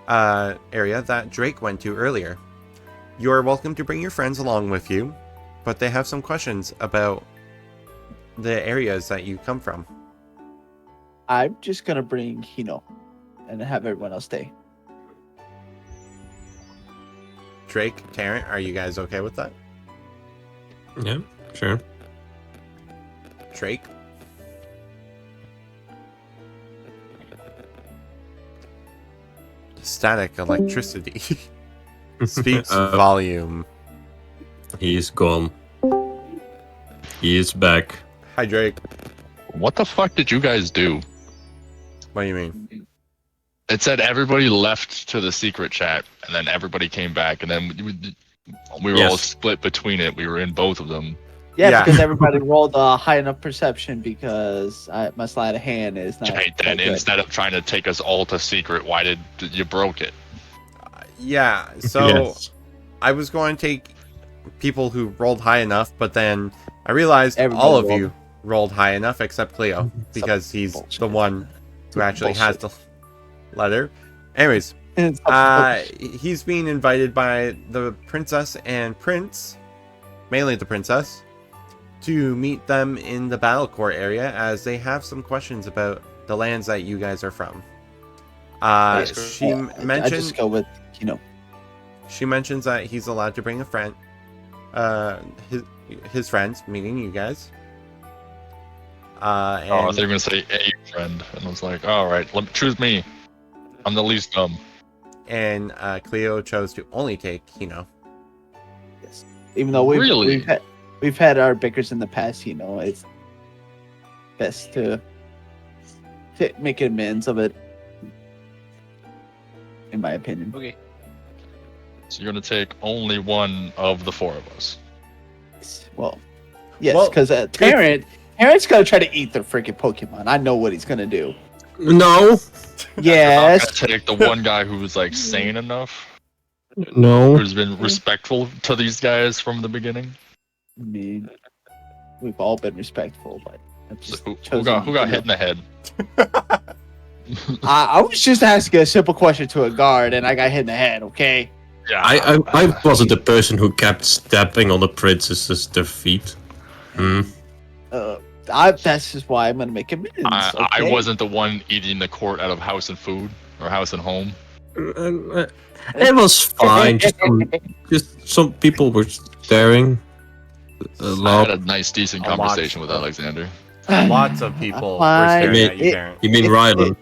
area that Drake went to earlier. You are welcome to bring your friends along with you, but they have some questions about the areas that you come from. I'm just gonna bring Hino and have everyone else stay. Drake, Tarrant, are you guys okay with that? Yeah, sure. Drake? Static electricity speaks volume. He's gone. He is back. Hi, Drake. What the fuck did you guys do? What do you mean? It said everybody left to the secret chat, and then everybody came back, and then We were all Yes. split between it. We were in both of them. Yeah, Yeah. because everybody rolled a high enough perception because my sleight of hand is not. Okay, then that good. instead of trying to take us all to secret, why did you broke it? Yeah, so Yes. I was going to take people who rolled high enough, but then I realized Everybody all of rolled. you rolled high enough except Cleo, because he's bullshit. the one who actually has Bullshit. the letter. Anyways, It's bullshit. he's being invited by the princess and prince, mainly the princess, to meet them in the battle court area as they have some questions about the lands that you guys are from. She I just mentioned go with she mentions that he's allowed to bring a friend, his friends, meaning you guys. I thought you were gonna say a friend, and I was like, all right, choose me. I'm the least dumb. And Cleo chose to only take Kino. yes. Even though Really? we've had our bickers in the past, it's best to make amends of it. In my opinion. Okay. So you're gonna take only one of the four of us. Well, yes, Well, because Terrence gonna try to eat the freaking Pokemon. I know what he's gonna do. No. I'm Yes. gonna take the one guy who's like sane enough, No. who's been respectful to these guys from the beginning. I mean, we've all been respectful, but I've So just who chosen got to hit in the head? I was just asking a simple question to a guard, and I got hit in the head. Okay. Yeah, I wasn't the person who kept stepping on the princess's feet. That's just why I'm gonna make amends. I okay? wasn't the one eating the court out of house and food or house and home. It was fine. Just some people were staring. A I lot. had a nice, decent A lot. conversation with Alexander. Lots of people were Fine. staring at you, It- Karen. You mean Rylan?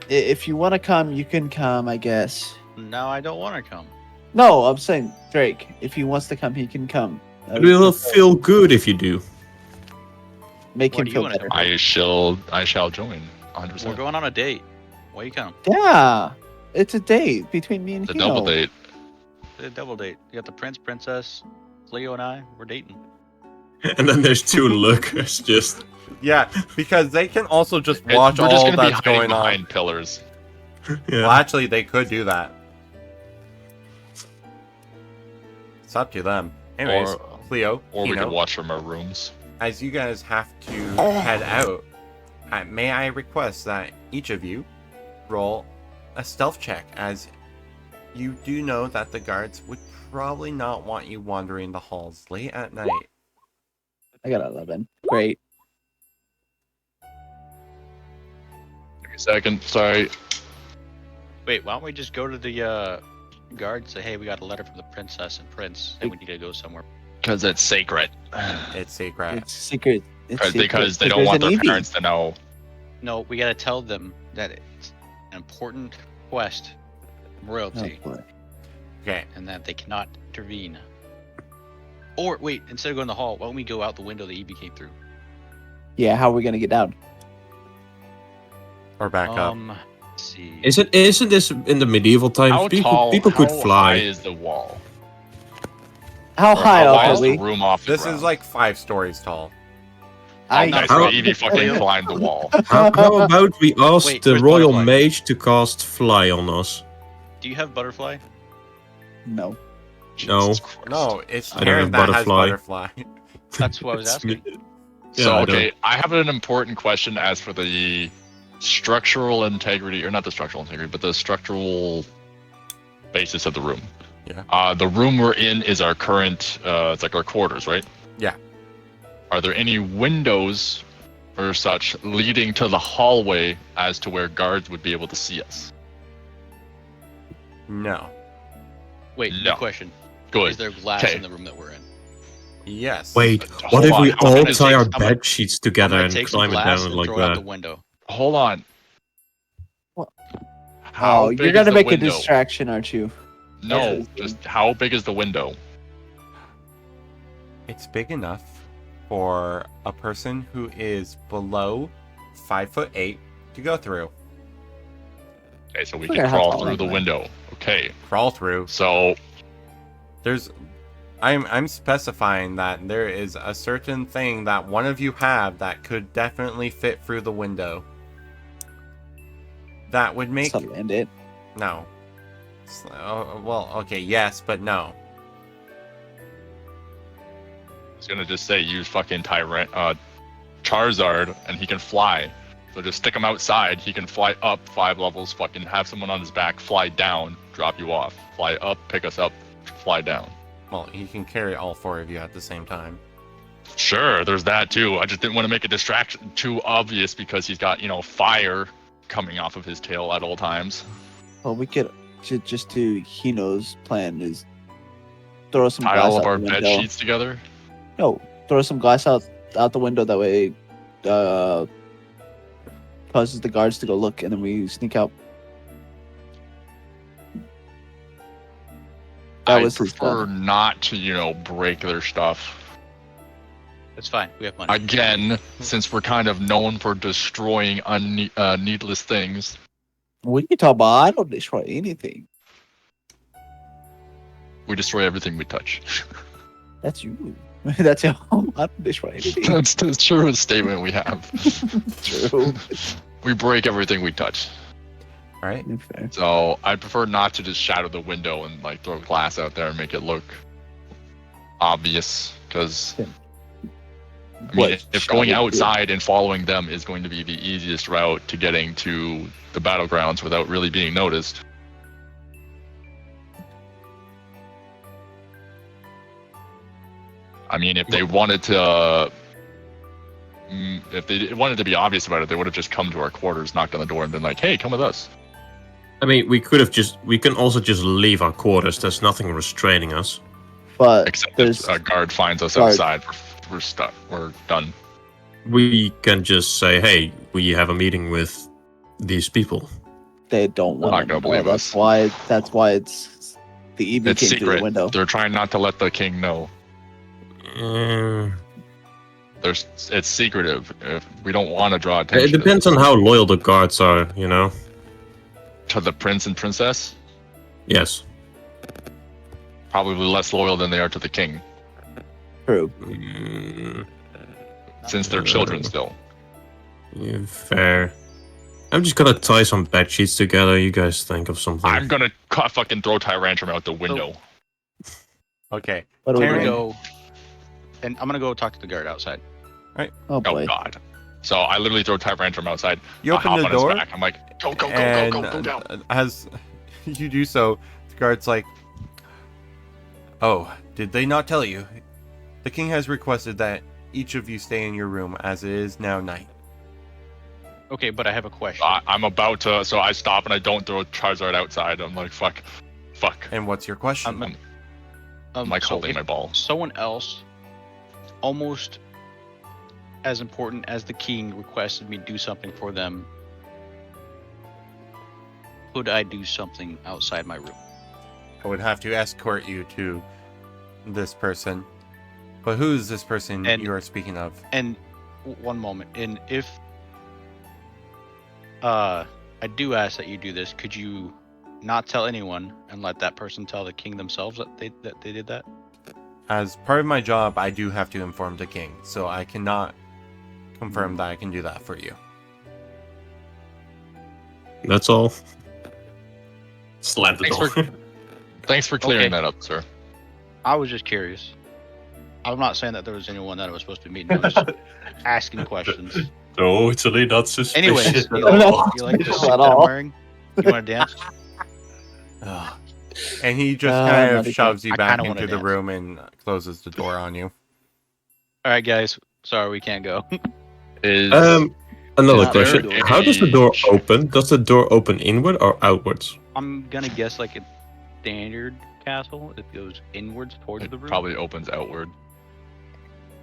If you want to come, you can come. I guess. No, I don't want to come. No, I'm saying Drake. If he wants to come, he can come. It will feel good if you do. Make Why him do you feel wanna better. come? I shall join. 100%. We're going on a date. Why you come? Yeah, it's a date between me and The Hino. double date. A double date. You got the prince, princess, Leo, and I. We're dating. And then there's two lookers just. Yeah, because they can also just We're watch just all gonna be that's hiding going on. behind pillars. Yeah. Well, actually, they could do that. It's up to them. Anyways, Or- Cleo, Or we Kino, could watch from our rooms. as you guys have to head out, may I request that each of you roll a stealth check, as you do know that the guards would probably not want you wandering the halls late at night. I got 11. Great. Give me a second. Sorry. Wait, why don't we just go to the guard and say, hey, we got a letter from the princess and prince, and we need to go somewhere. Because it's sacred. It's secret. It's secret. It's secret. Because they But don't there's want an their EV. parents to know. No, we gotta tell them that it's an important quest from Oh, royalty, boy. Okay. and that they cannot intervene. Or wait, instead of going to the hall, why don't we go out the window the EB came through? Yeah, how are we gonna get down? Or back up. Let's see. Isn't this in the medieval times? How People tall? could how fly. high is the wall? How Or high how high up is are the we? room off the This ground? is like 5 stories tall. I nice. How- So Evie fucking climbed the wall. How about we ask Wait, the where's royal Butterfly? mage to cast fly on us? Do you have butterfly? No. No. Jesus Christ. No, it's I don't Karen have that has butterfly. butterfly. That's what I was It's asking. me. So Yeah, I okay, I have an important question as for the structural integrity, or not the structural integrity, but the structural basis of the room. Yeah. The room we're in is our current. It's like our quarters, right? Yeah. Are there any windows or such leading to the hallway as to where guards would be able to see us? No. Wait, No. good question. Good. Is there glass Okay. in the room that we're in? Yes. Wait, Hold what if on, we I'm all gonna tie take- our I'm gonna- bed sheets I'm together gonna and take some climb it glass down and like throw it out that? the window. Hold on. What? How Oh, big you're is gonna the make a window? distraction, aren't you? No, That's- just how big is the window? It's big enough for a person who is below 5'8" to go through. Okay, so we Look can at how crawl tall through I the am. window. Okay, Crawl through. so I'm specifying that there is a certain thing that one of you have that could definitely fit through the window. That would make Land it. no. Well, okay, yes, but no. I was gonna just say use fucking Charizard, and he can fly. So just stick him outside. He can fly up 5 levels. Fucking have someone on his back, fly down, drop you off, fly up, pick us up, fly down. Well, he can carry all 4 of you at the same time. Sure, there's that too. I just didn't want to make a distraction too obvious because he's got fire coming off of his tail at all times. Well, we could just do Hino's plan is throw some Tie glass all of out our the bed window. sheets together. No, throw some glass out the window. That way, causes the guards to go look, and then we sneak out. That I was his prefer plan. not to, break their stuff. It's fine. We have money. Again, since we're kind of known for destroying needless things. What are you talking about? I don't destroy anything. We destroy everything we touch. That's you. That's your home. I don't destroy anything. That's the truest statement we have. True. We break everything we touch. All right. Fair. So I prefer not to just shatter the window and throw glass out there and make it look obvious. Because if going outside and following them is going to be the easiest route to getting to the battlegrounds without really being noticed. I mean, if they wanted to, be obvious about it, they would have just come to our quarters, knocked on the door, and been like, "Hey, come with us." I mean, we can also just leave our quarters. There's nothing restraining us. But Except there's if a guard finds us guard. outside, we're stuck. We're done. We can just say, hey, we have a meeting with these people. they don't not want gonna to know. believe That's us. why. That's why it's the EV It's came through the secret. window. They're trying not to let the king know. Mm, It's secretive. If we don't want to draw it attention depends on how loyal the guards are, to the prince and princess. Yes. Probably less loyal than they are to the king, True. Mm, since they're children still. yeah, fair. I'm just gonna tie some bed sheets together. You guys think of something. I'm gonna fucking throw Tyrantrum out the window. Okay. What are we I'm gonna doing? go, and I'm gonna go talk to the guard outside. Oh Oh boy. god. So I literally throw Tyrantrum outside. You I open hop the on his door, back. I'm like, go and down. as you do so, the guard's like, "Oh, did they not tell you? The king has requested that each of you stay in your room, as it is now night." Okay, but I have a question. I'm about to, so I stop and I don't throw Charizard outside. I'm like, fuck. And what's your question? I'm like So holding if my ball. someone else, almost as important as the king, requested me do something for them, could I do something outside my room? I would have to escort you to this person. But who is this person And- you are speaking of? And one moment, and if I do ask that you do this, could you not tell anyone and let that person tell the king themselves that they did that? As part of my job, I do have to inform the king, so I cannot confirm that I can do that for you. That's all. Slam the Thanks door. Thanks for clearing Okay. that up, sir. I was just curious. I'm not saying that there was anyone that I was supposed to meet. I was just asking questions. No, it's really not suspicious. Anyways, at you all. like the Not suit at that I'm all. wearing? You want to dance? Ugh. And he just not kind of again. shoves you I back kinda wanna into the dance. room and closes the door on you. All right, guys. Sorry, we can't go. Is Another Not question. very How does the door age. open? Does the door open inward or outwards? I'm gonna guess like a standard castle. It goes inwards towards the it room. probably opens outward.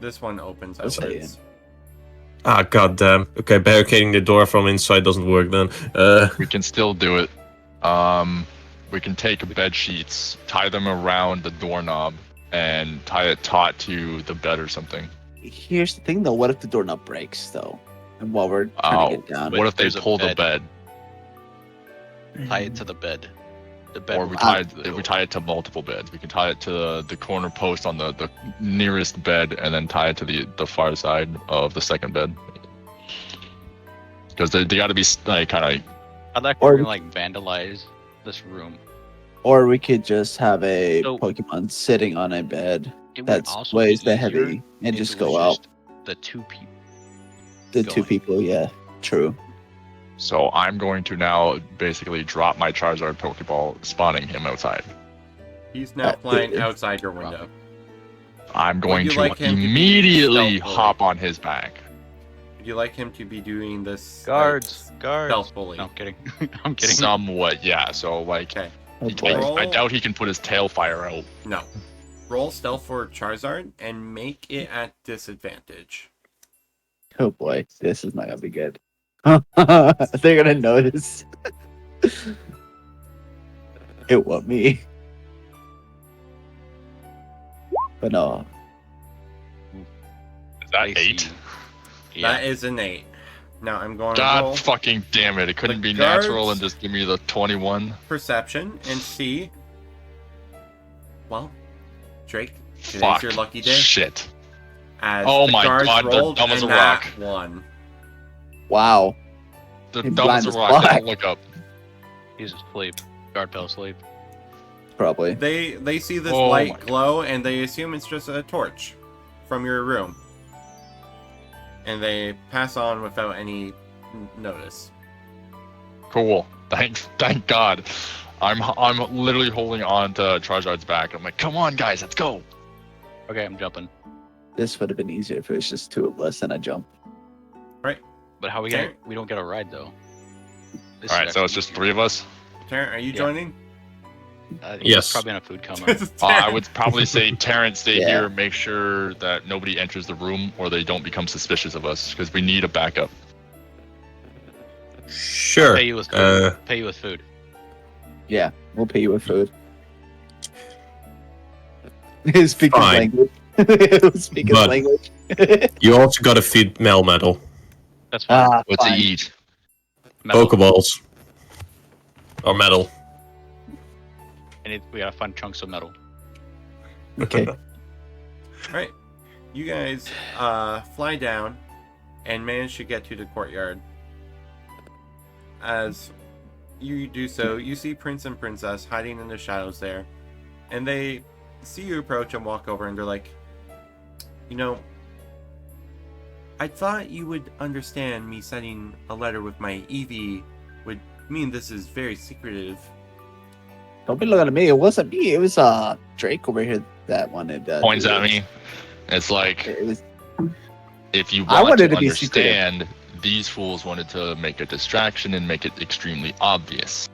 This one opens That's outwards. Ah, goddamn. Okay, barricading the door from inside doesn't work then. We can still do it. We can take bed sheets, tie them around the doorknob, and tie it taut to the bed or something. Here's the thing, though. What if the doorknob breaks, though? And while we're turning it down, What if they there's a pull the bed. bed? Tie it to the bed. The bed. Or we tie it to multiple beds. We can tie it to the corner post on the nearest bed, and then tie it to the far side of the second bed. Because they got to be like kind of. I'd like to like vandalize this room. Or we could just have a Pokemon sitting on a bed that weighs the heavy and just go out. The two people. The two people, yeah, true. So I'm going to now basically drop my Charizard Pokeball, spawning him outside. He's now flying outside your window. I'm going to immediately hop on his back. Would you like him to be doing this? Guards. Stealthily. No, I'm kidding. I'm kidding. Somewhat, yeah. So like, okay. I doubt he can put his tail fire out. No. Roll stealth for Charizard and make it at disadvantage. Oh boy, this is not gonna be good. They're gonna notice. It won't me. But no. Is that 8? Yeah. That is an 8. Now I'm going to God roll fucking damn it. It couldn't be natural and just give me the 21. Perception and see. Well, Drake, today's Fuck. your lucky day. Shit. As oh the my guards god, they're rolled dumb as a and rock. that one. Wow. They're He's dumb as a blind as rock. They fuck. don't look up. He's asleep. Guard fell asleep. Probably. They see this Oh my light God. glow and they assume it's just a torch from your room. And they pass on without any notice. Cool. Thank God. I'm literally holding on to Charizard's back. I'm like, come on, guys, let's go. Okay, I'm jumping. This would have been easier if it was just two of us and I jump. But how we get? We don't get a ride though. All right, so it's just 3 of us. Taryn, are you Yeah. joining? Yes. Probably in a food coma. I would probably say Terrence, stay Yeah. here. Make sure that nobody enters the room or they don't become suspicious of us because we need a backup. Sure. Pay you with food. Pay you with food. Yeah, we'll pay you with food. Speak his Fine. language. Speak his But- language. You also gotta feed Melmetal. That's fine. What's Fine. he eat? Metal. Pokeballs. Or metal. We gotta find chunks of metal. Okay. Alright. You guys fly down and manage to get to the courtyard. As you do so, you see Prince and Princess hiding in the shadows there. And they see you approach and walk over and they're like, you know, I thought you would understand me sending a letter with my Eevee would mean this is very secretive. Don't be looking at me. It wasn't me. It was Drake over here that wanted. Points do at it. me. It's like, It was. if you I want wanted to to be secretive. understand, these fools wanted to make a distraction and make it extremely obvious.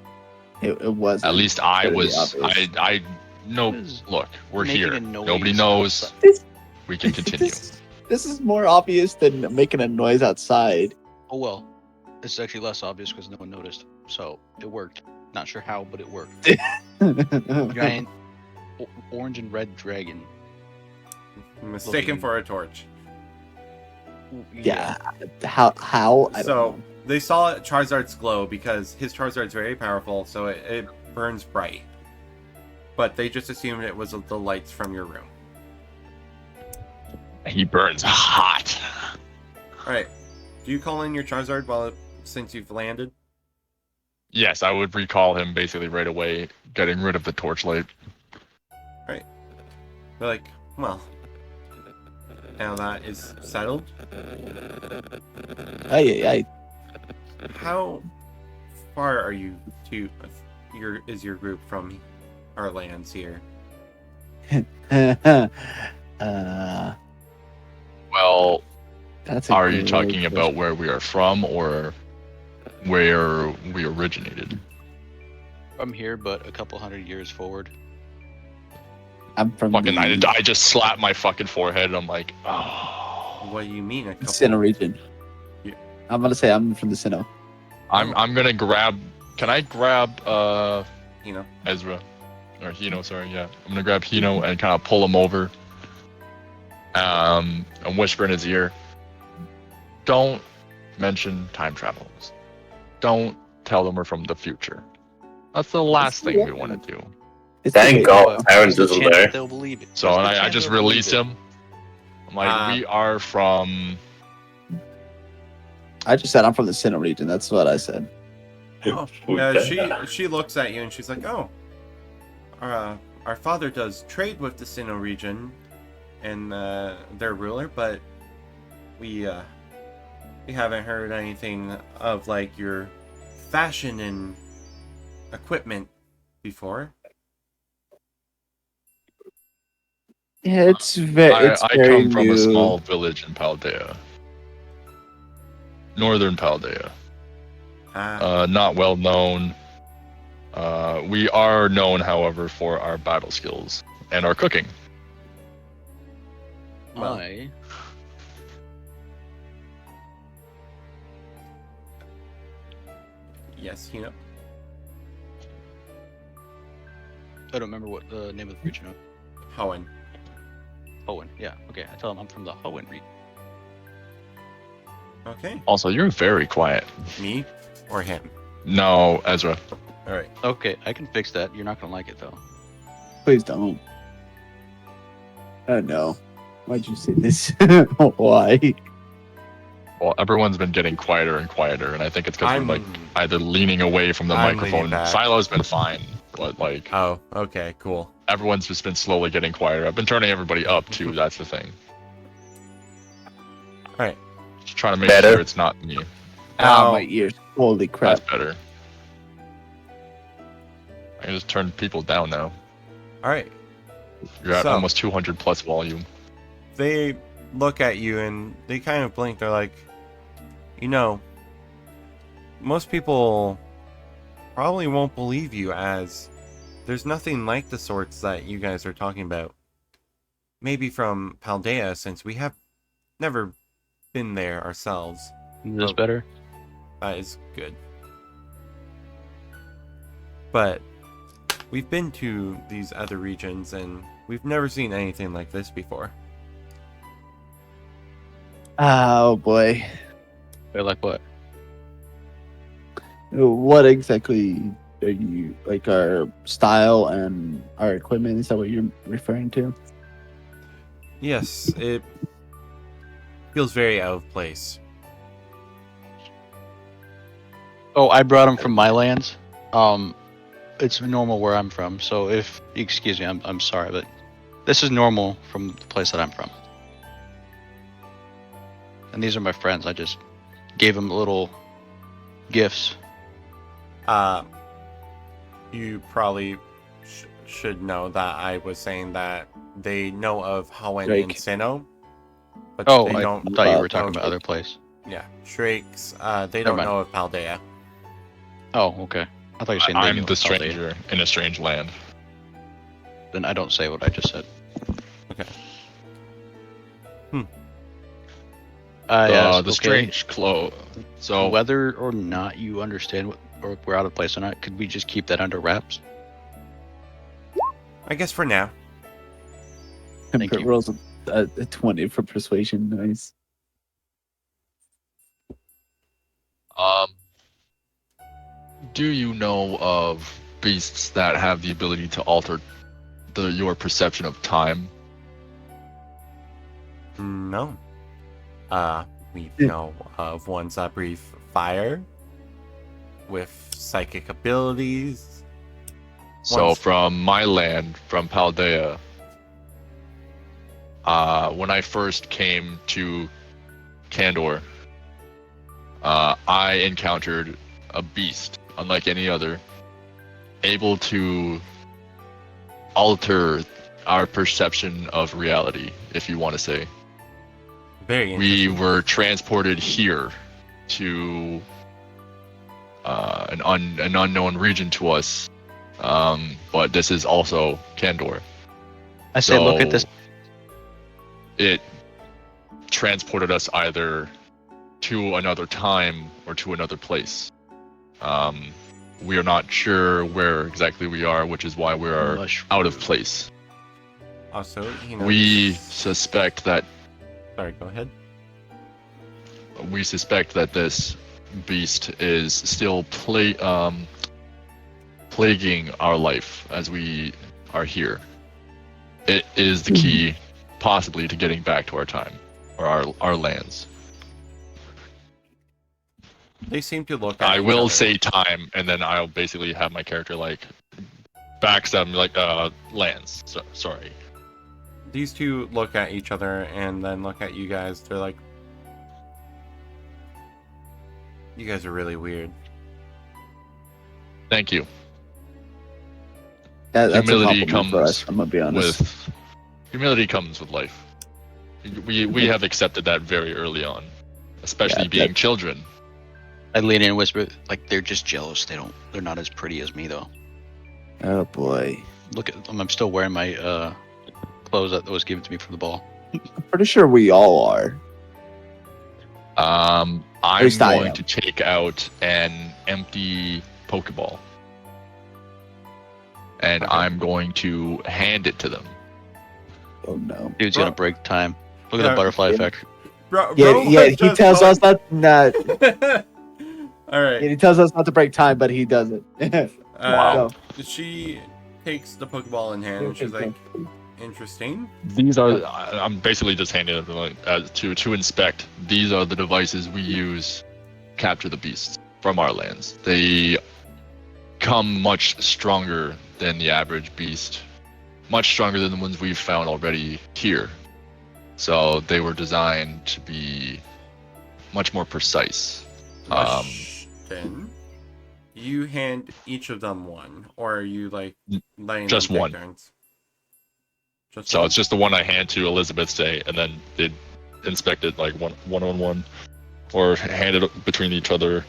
It was. At least I pretty was. obvious. I no. Is Look, we're making here. a noise Nobody knows. outside. This- We can continue. This is more obvious than making a noise outside. Oh well, it's actually less obvious because no one noticed. So it worked. Not sure how, but it worked. Giant orange and red dragon. Mistaken Looking- for a torch. Yeah. How? I don't So know. they saw Charizard's glow because his Charizard's very powerful, so it burns bright. But they just assumed it was the lights from your room. He burns hot. Alright. Do you call in your Charizard since you've landed? Yes, I would recall him basically right away, getting rid of the torchlight. They're like, well, now that is settled. Ay. How far are you to is your group from our lands here? Well, That's. are you talking about where we are from or where we originated? I'm here, but a couple hundred years forward. I'm from Fucking, the I just slapped my fucking forehead and I'm like, oh. What do you mean a couple? Sinnoh region. Yeah. I'm gonna say I'm from the Sinnoh. I'm gonna grab. Can I grab You know. Ezra or Hino? Sorry, yeah. I'm gonna grab Hino and kind of pull him over. And whisper in his ear. Don't mention time travels. Don't tell them we're from the future. That's the last thing we want to do. It's Thank okay. God, Aaron's What's the isn't chance there. that they'll believe it? So What's and the I chance just they'll believe release it? him. I'm like, we are from. I just said I'm from the Sinnoh region. That's what I said. She looks at you and she's like, "Oh, our father does trade with the Sinnoh region and their ruler, but we haven't heard anything of like your fashion and equipment before." Yeah, it's very I very come from new. a small village in Paldea, northern Paldea. Not well known. We are known, however, for our battle skills and our cooking. Well. Yes, you know. I don't remember what the name of the region was. Hoenn. Hoenn, yeah. Okay, I tell him I'm from the Hoenn region. Okay. Also, you're very quiet. Me or him? No, Ezra. All right. Okay, I can fix that. You're not gonna like it though. Please don't. Oh no. Why'd you say this? Why? Well, everyone's been getting quieter and quieter, and I think it's because we're like either leaning away from the I'm microphone. leaning back. Silo's been fine, but like Oh, okay, cool. everyone's just been slowly getting quieter. I've been turning everybody up too. That's the thing. All right. Just trying to make Better? sure it's not me. Ah, my ears. Holy crap. That's better. I can just turn people down now. All right. You're at So- almost 200 plus volume. They look at you and they kind of blink. They're like, you know, most people probably won't believe you, as there's nothing like the sorts that you guys are talking about. Maybe from Paldea, since we have never been there ourselves. Is this better? That is good. But we've been to these other regions and we've never seen anything like this before. Oh boy. They're like what? What exactly are you like? Our style and our equipment? Is that what you're referring to? Yes, it feels very out of place. Oh, I brought them from my lands. It's normal where I'm from. So if excuse me, I'm sorry, but this is normal from the place that I'm from. And these are my friends. I just gave them little gifts. You probably should know that I was saying that they know of Hoenn and Drake. Sinnoh, but Oh, they I don't. thought you were talking okay. about other place. Yeah, Shrakes. They Never don't mind. know of Paldea. Oh, okay. I thought you were saying they I'm knew the of Paldea. stranger in a strange land. Then I don't say what I just said. Okay. Yes, The okay. strange clothes. So Whether or not you understand what, or if we're out of place or not, could we just keep that under wraps? I guess for now. Thank you. Rolls a 20 for persuasion. Nice. do you know of beasts that have the ability to alter your perception of time? No. We know of ones that breathe fire with psychic abilities. So Once- from my land, from Paldea, when I first came to Candor, I encountered a beast, unlike any other, able to alter our perception of reality, if you want to say. Very We interesting. were transported here to an unknown region to us, but this is also Candor. I say, look at this. It transported us either to another time or to another place. We are not sure where exactly we are, which is why we are out of place. Also, you know, We suspect that sorry, go ahead. plaguing our life as we are here. It is the key, possibly, to getting back to our time, or our lands. They seem to look at I each will other. say time, and then I'll basically have my character like backstab me like lands. So, sorry. These two look at each other and then look at you guys. They're like, you guys are really weird. Thank you. That's Humility a compliment for us. comes I'm gonna be honest. with humility comes with life. We have accepted that very early on, especially Yeah, being children. I lean in and whisper, like, they're just jealous. They're not as pretty as me, though. Oh boy. Look at them. I'm still wearing my clothes that was given to me from the ball. I'm pretty sure we all are. I'm least I going am. to take out an empty Pokeball. And Okay. I'm going to hand it to them. Oh no. Dude's Bro- gonna break time. Look at Yeah, the butterfly yeah. effect. Bro, Yeah, he tells us not. All right. He tells us not to break time, but he does it. Wow. She takes the Pokeball in hand and she's like, interesting. These are. I'm basically just handing it to inspect. These are the devices we use to capture the beasts from our lands. They come much stronger than the average beast, much stronger than the ones we've found already here. So they were designed to be much more precise. Then you hand each of them one, or are you like letting Just them take one. turns? Just So one? it's just the one I hand to Elizabeth, say, and then they inspect it like one on one, or hand it between each other.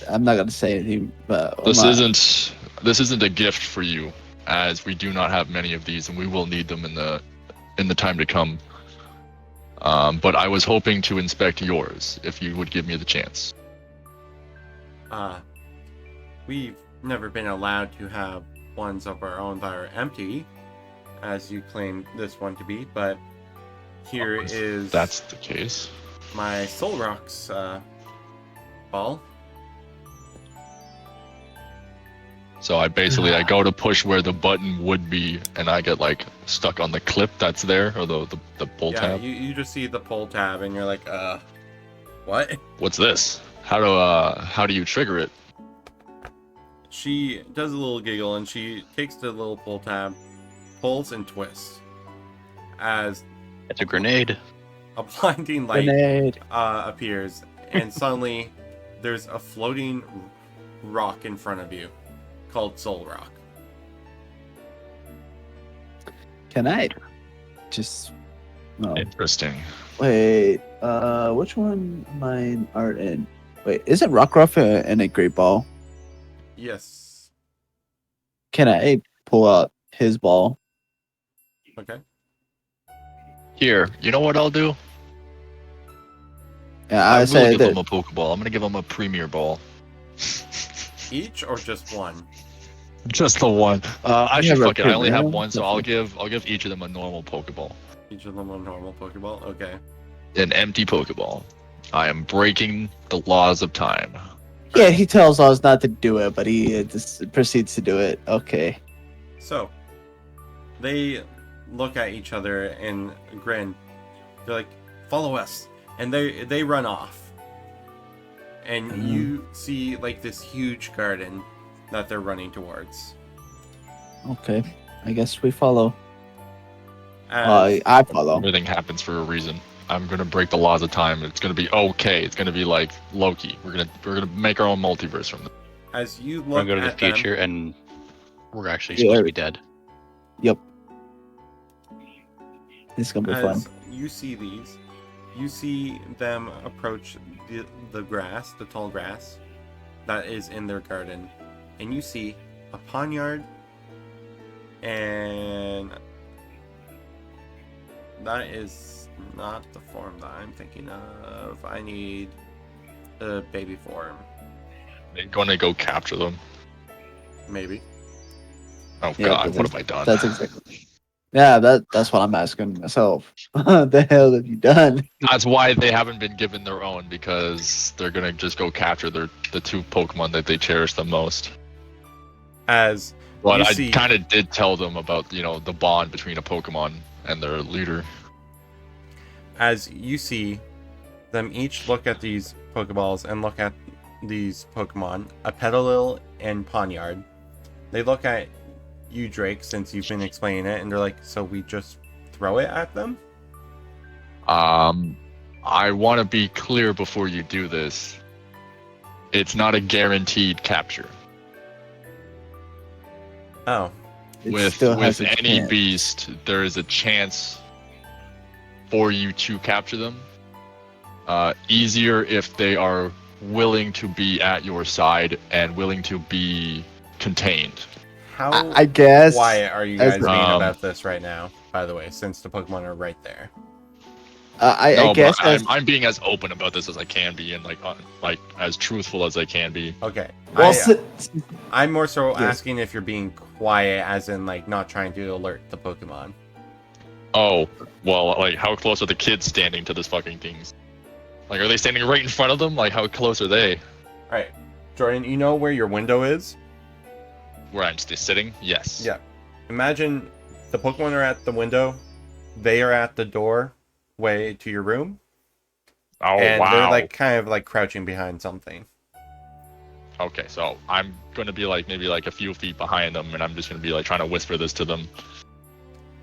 I'm not gonna say anything, but This isn't a gift for you, as we do not have many of these, and we will need them in the time to come. But I was hoping to inspect yours, if you would give me the chance. We've never been allowed to have ones of our own that are empty, as you claim this one to be, but here is That's the case. my Soul Rocks ball. So I go to push where the button would be, and I get like stuck on the clip that's there, or the pull Yeah, tab. you just see the pull tab and you're like, what? What's this? How do you trigger it? She does a little giggle and she takes the little pull tab, pulls and twists. As It's a grenade. a blinding light Grenade. appears, and suddenly there's a floating rock in front of you called Soul Rock. Can I just? No. Interesting. Wait. Which one mine are in? Wait, isn't Rockruff in a great ball? Yes. Can I pull out his ball? Okay. Here, you know what I'll do? Yeah, I I will say give him that. a Pokeball. I'm gonna give him a Premier Ball. Each or just one? Just the one. Actually, have a fuck it. I only have Premier? one, so I'll give each of them a normal Pokeball. Each of them a normal Pokeball? Okay. An empty Pokeball. I am breaking the laws of time. Yeah, he tells us not to do it, but he just proceeds to do it. Okay. So, they look at each other and grin. They're like, follow us. And they run off. And you see like this huge garden that they're running towards. Okay. I guess we follow. As, I follow. Everything happens for a reason. I'm gonna break the laws of time. It's gonna be okay. It's gonna be like Loki. We're gonna make our own multiverse from this. as you We're look gonna go to the at them, future and we're actually Yeah. supposed to be dead. Yep. It's gonna be fun. as you see these, you see them approach the grass, the tall grass that is in their garden, and you see a poniard, and that is not the form that I'm thinking of. I need a baby form, I'm gonna go capture them. maybe. Oh Yeah, god, but what have I done? That's exactly. Yeah, that's what I'm asking myself. What the hell have you done? That's why they haven't been given their own, because they're gonna just go capture the two Pokemon that they cherish the most. As But you I see, kind of did tell them about the bond between a Pokemon and their leader. them each look at these Pokeballs and look at these Pokemon, a Petalil and Pawniard. They look at you, Drake, since you've been explaining it, and they're like, so we just throw it at them? I want to be clear before you do this. It's not a guaranteed capture. Oh. It With still has a any chance. beast, there is a chance for you to capture them. Easier if they are willing to be at your side and willing to be contained. How I guess quiet are you as guys the- being about this right now, by the way, since the Pokemon are right there? I No, guess but as I'm being as open about this as I can be, and like as truthful as I can be. Okay. well, I'm more so Yes. asking if you're being quiet, as in, like, not trying to alert the Pokemon. Oh, well, like how close are the kids standing to this fucking things? Like, are they standing right in front of them? Like, how close are they? Alright. Jordan, you know where your window is? Where I'm sitting? Yes. Yeah. Imagine the Pokemon are at the window, they are at the doorway to your room, Oh, and wow. they're like kind of like crouching behind something. Okay, so I'm gonna be like maybe like a few feet behind them, and I'm just gonna be like trying to whisper this to them.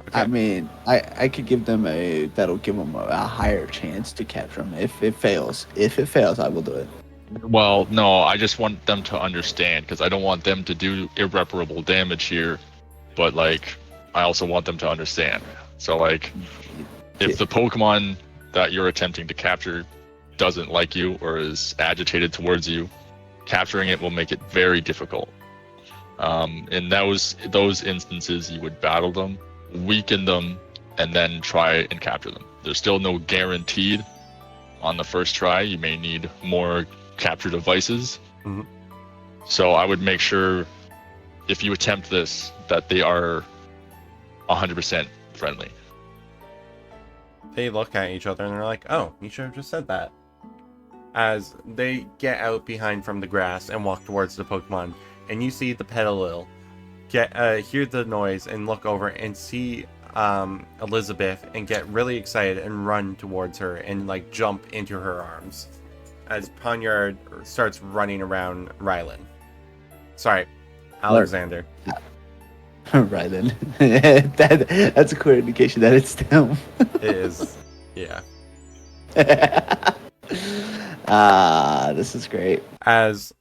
Okay. I mean, I could give them that'll give them a higher chance to capture them if it fails. If it fails, I will do it. Well, no, I just want them to understand, because I don't want them to do irreparable damage here, but like I also want them to understand. So like, if the Pokemon that you're attempting to capture doesn't like you or is agitated towards you, capturing it will make it very difficult. In those instances, you would battle them, weaken them, and then try and capture them. There's still no guaranteed on the first try. You may need more capture devices. Mhm. So I would make sure, if you attempt this, that they are 100% friendly. They look at each other and they're like, oh, you should have just said that. As they get out behind from the grass and walk towards the Pokemon, and you see the Petalil hear the noise and look over and see Elizabeth and get really excited and run towards her and like jump into her arms as Pawniard starts running around Rylan. Sorry, Alexander. Right then, that's a clear indication that it's them. It is, yeah. This is great. As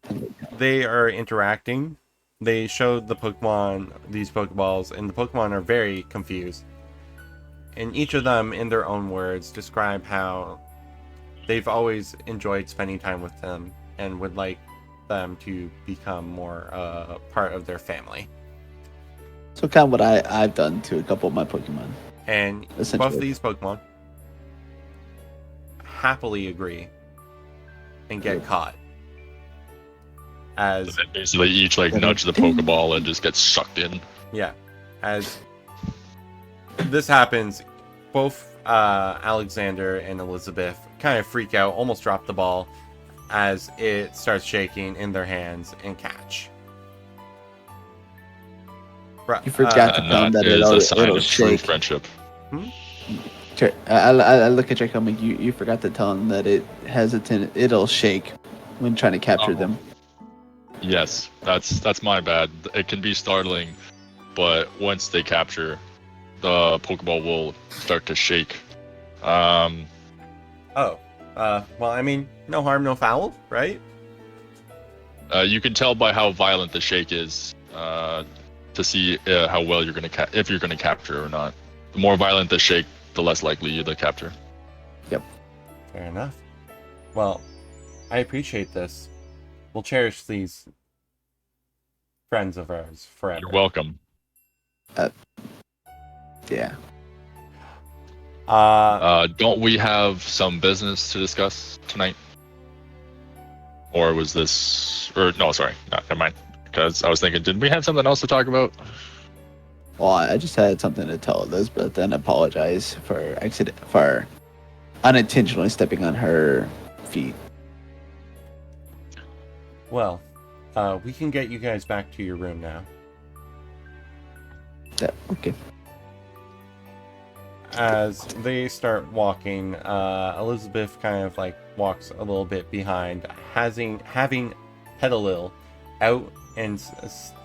they are interacting, they showed the Pokemon these Pokeballs, and the Pokemon are very confused. And each of them, in their own words, describe how they've always enjoyed spending time with them and would like them to become more part of their family. So kind of what I've done to a couple of my Pokemon. And Essentially. both of these Pokemon happily agree and get caught. As So they basically each like nudge the Pokeball and just get sucked in. yeah, as this happens, both Alexander and Elizabeth kind of freak out, almost drop the ball as it starts shaking in their hands and catch. You forgot to And tell them that that is a it'll sign of true shake. friendship. I look at Drake. I'm like, you forgot to tell them that it has it'll shake when trying to capture them. Yes, that's my bad. It can be startling, but once they capture, the Pokeball will start to shake. Well, I mean, no harm, no foul, right? You can tell by how violent the shake is to see how well you're gonna if you're gonna capture or not. The more violent the shake, the less likely you're to capture. Fair enough. Well, I appreciate this. We'll cherish these friends of ours forever. You're welcome. Yeah. Don't we have some business to discuss tonight? Or was this? Or no, sorry, no, never mind. Because I was thinking, did we have something else to talk about? Well, I just had something to tell Elizabeth and apologize for unintentionally stepping on her feet. Well, we can get you guys back to your room now. Yeah, okay. As they start walking, Elizabeth kind of like walks a little bit behind, having Pedalil out and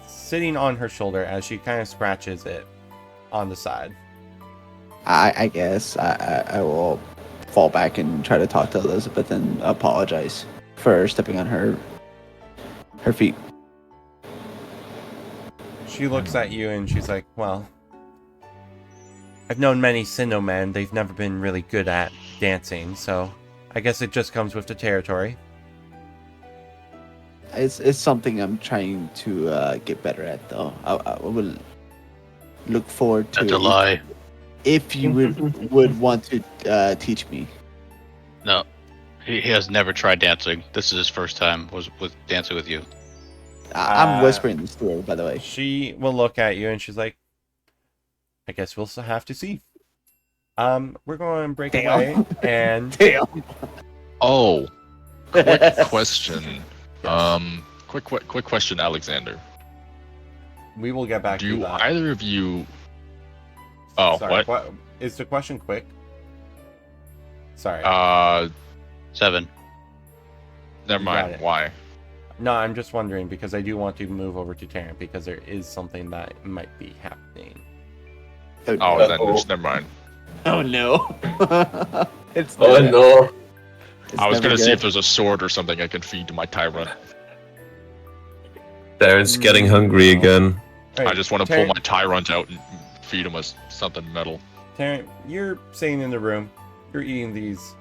sitting on her shoulder as she kind of scratches it on the side. I guess I will fall back and try to talk to Elizabeth and apologize for stepping on her feet. She looks at you and she's like, well, I've known many Sinnoh men. They've never been really good at dancing, so I guess it just comes with the territory. It's something I'm trying to get better at, though. I will look forward to That's a lie. if you would want to teach me. No, he has never tried dancing. This is his first time was with dancing with you. I'm whispering this to her, by the way. She will look at you and she's like, I guess we'll have to see. We're going to break away and... Damn. Oh, quick question. Quick question, Alexander. We will get back to Do that. either of you? Oh, Sorry, what? Is the question quick? Sorry. 7. Never You got mind. it. Why? No, I'm just wondering because I do want to move over to Tarrant because there is something that might be happening. Oh, then just never mind. Oh no. It's Oh never- no! it's I was never gonna see good. if there's a sword or something I could feed to my tyrant. Darren's getting hungry again. All I right, just want to pull Tarrant, my tyrant out and feed him with something metal. Tarrant, you're sitting in the room. You're eating these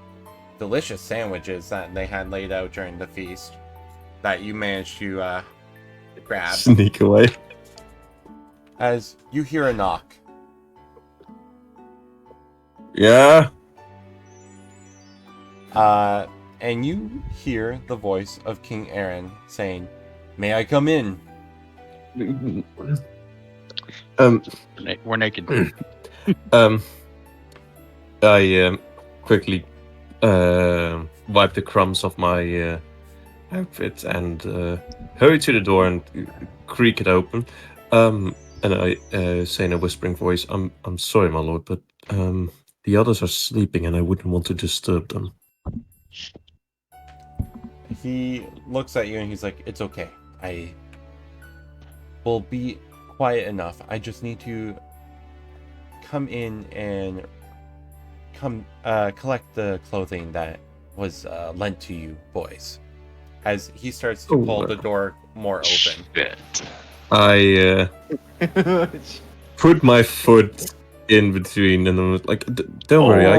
delicious sandwiches that they had laid out during the feast that you managed to grab. Sneak away. As you hear a knock. Yeah. And you hear the voice of King Aaron saying, "May I come in?" We're naked. I quickly wipe the crumbs off my outfit and hurry to the door and creak it open. And I say in a whispering voice, "I'm sorry, my lord, but the others are sleeping, and I wouldn't want to disturb them." He looks at you and he's like, "It's okay. I will be quiet enough. I just need to come in and collect the clothing that was lent to you boys." As he starts to pull the door more open. Shit. I put my foot in between, and I'm like, "Don't worry, I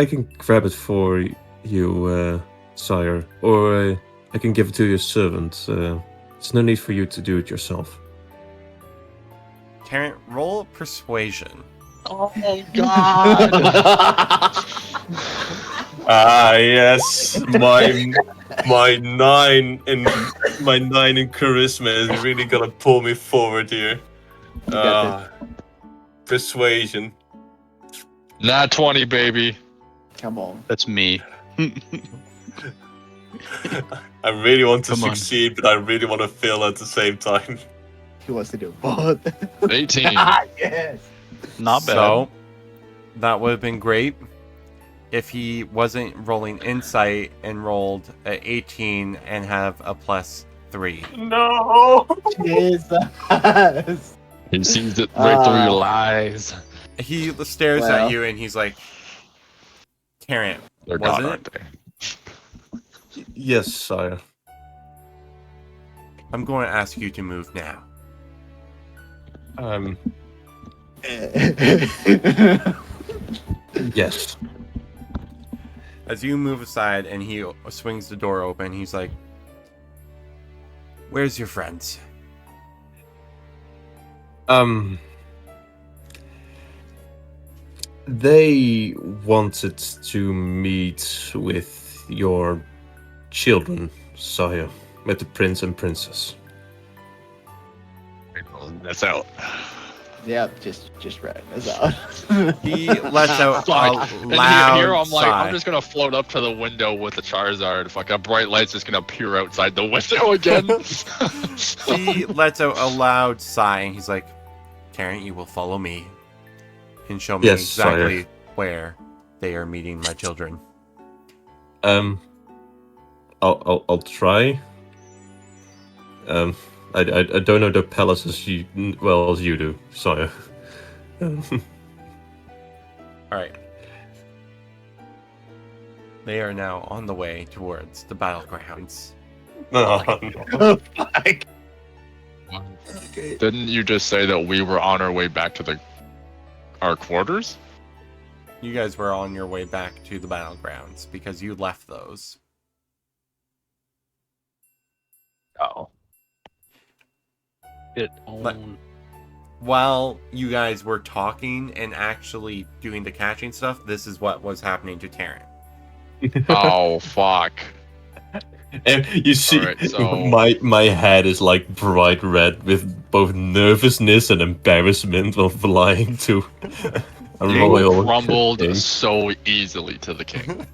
can grab it for you, sire, or I can give it to your servant. There's no need for you to do it yourself." Tarrant, roll persuasion. Oh God! Ah, yes, my 9 in charisma is really gonna pull me forward here. got Persuasion. Not 20, baby. Come on. That's me. I really want to Come on. succeed, but I really want to fail at the same time. He wants to do both. 18. Yes. Not bad. So, that would have been great if he wasn't rolling insight and rolled a 18 and have a +3. No. Jesus. He sees it right through your lies. He stares Well. at you and he's like, "Tarrant, They're wasn't gone, it? aren't they? Yes, sire. I'm going to ask you to move now." Yes. As you move aside and he swings the door open, he's like, "Where's your friends?" They wanted to meet with your children, sire, with the prince and princess. That's out. Yep, just rat us out. He lets out Fuck. a And loud here I'm like, sigh. I'm just gonna float up to the window with the Charizard. Fuck, a bright light's just gonna appear outside the window again. He lets out a loud sigh, and he's like, Tarrant, you will follow me and show me Yes, exactly sire. where they are meeting my children. I'll try. I don't know the palace as well as you do, sire. Alright. They are now on the way towards the battlegrounds. Oh, fuck. Okay. Didn't you just say that we were on our way back to our quarters? You guys were on your way back to the battlegrounds because you left those. Oh. It But- on. While you guys were talking and actually doing the catching stuff, this is what was happening to Tarrant. Oh, fuck. And you see, Alright, so- my head is like bright red with both nervousness and embarrassment of flying to a You royal crumbled king. so easily to the king.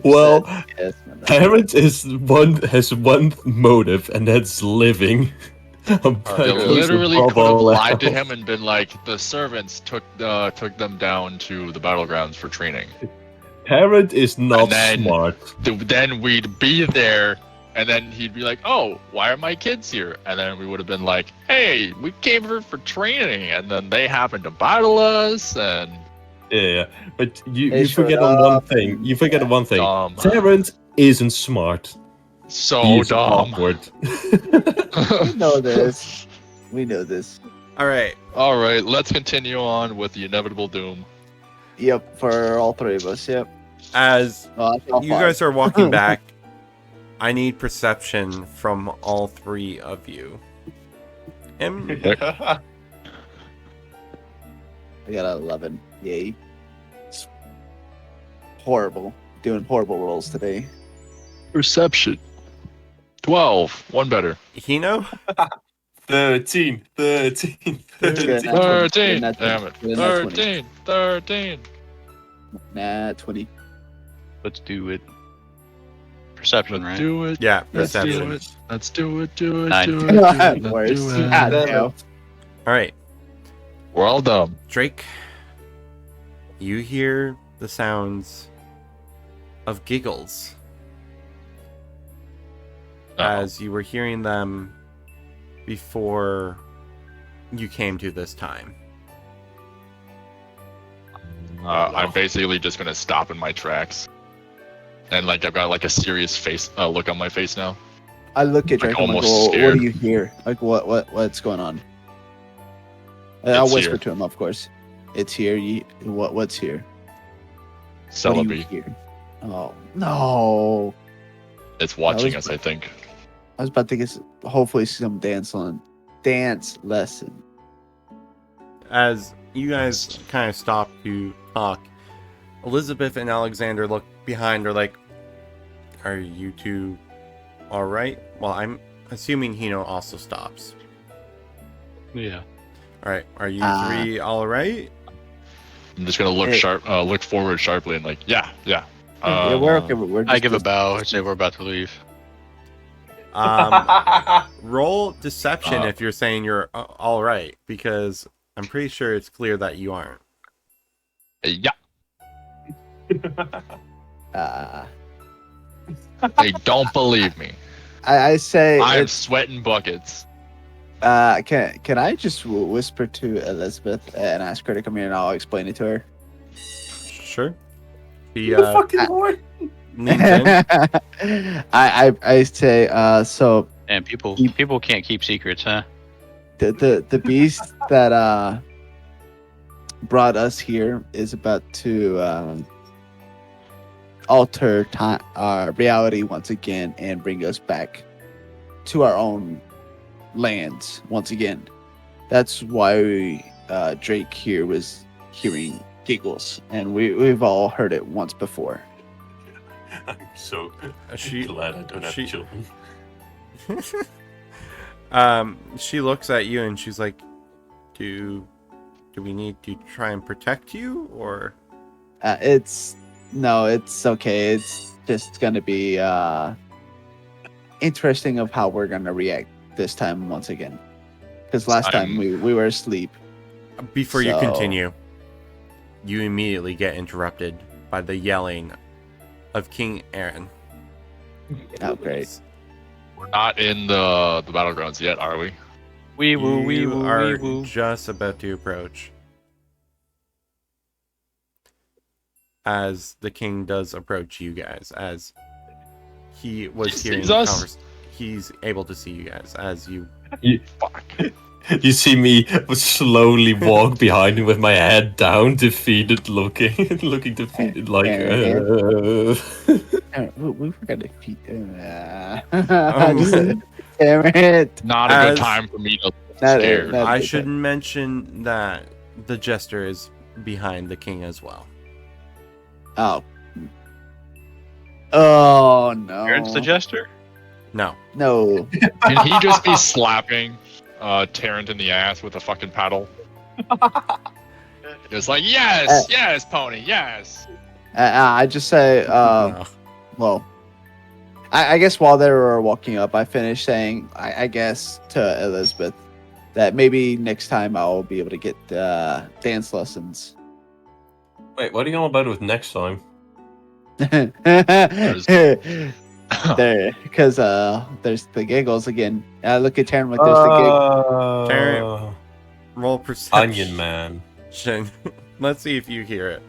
Well, Yes, man. parent has one motive, and that's living. You literally could have lied to him and been like, the servants took them down to the battlegrounds for training. Parent is not And then- smart. Then we'd be there, and then he'd be like, "Oh, why are my kids here?" And then we would have been like, "Hey, we came here for training," and then they happened to battle us, and Yeah, but you They forget showed on one up thing. and- You forget on one thing. dumb, Parent isn't smart. so He is dumb. awkward. We know this. We know this. Alright, All right, let's continue on with the inevitable doom. Yep, for all three of us. Yep. as Oh, that's all you five. guys are walking back, I need perception from all three of you. And I got an 11. Yay. It's horrible. Doing horrible rolls today. Perception. 12. One better. Hino? 13. Good. 13. Not 20. Damn it. Good, not 20. 13. 13. Nah, 20. Let's do it. Perception, right? Let's do it. Yeah, Let's do perception. it. Let's do it. Do it. Nine. Do it. Do it. Worse. Let's do it. God damn. Alright, Well done. Drake, you hear the sounds of giggles as you were hearing them before you came to this time. I'm basically just gonna stop in my tracks, and like I've got like a serious face look on my face now. I look at Like, Drake. I'm like, almost well, what scared. do you hear? Like, what's going on? And I'll It's whisper here. to him, of course. It's here. What's here? What do Celebi. you hear? Oh no! It's watching was- us, I think. I was about to get hopefully some dance lesson. As you guys kind of stop to talk, Elizabeth and Alexander look behind her like, are you two alright? Well, I'm assuming Hino also stops. Yeah. Alright, are you Ah. three alright? I'm just gonna look Hey. look forward sharply, and like, yeah. Yeah, we're okay. We're just, I give a bow. I say we're about to leave. Roll deception Uh. if you're saying you're alright, because I'm pretty sure it's clear that you aren't. Yeah. They don't believe me. I say I'm it's, sweating buckets. can I just whisper to Elizabeth and ask her to come here and I'll explain it to her? Sure. He You fucking I- lord. leans in. I say so And people You- people can't keep secrets, huh? the beast that brought us here is about to alter time our reality once again and bring us back to our own lands once again. That's why Drake here was hearing giggles, and we've all heard it once before. I'm so She- glad I don't have she- children. She looks at you and she's like, do we need to try and protect you, or? It's okay. It's just gonna be interesting of how we're gonna react this time once again. Because last time we were asleep. Before you continue, you immediately get interrupted by the yelling of King Aaron. Oh, great. We're not in the battlegrounds yet, are we? You are just about to approach. As the king does approach you guys, as he was hearing the conversation, he's able to see you guys as you. Fuck. You see me slowly walk behind him with my head down, defeated, looking defeated, like. We forgot to defeat him. Damn it! Not a good time for me to be scared. I should mention that the jester is behind the king as well. Oh. Oh no. Aaron's the jester? No. Can he just be slapping Tarrant in the ass with a fucking paddle? It's like, yes, pony, yes. I just say, No. well, I guess while they were walking up, I finished saying, I guess to Elizabeth that maybe next time I'll be able to get dance lessons. Wait, what are you on about with next time? There, because there's the giggles again. Look at Taryn with there's the giggles. Taryn, roll perception. Onion man. Let's see if you hear it.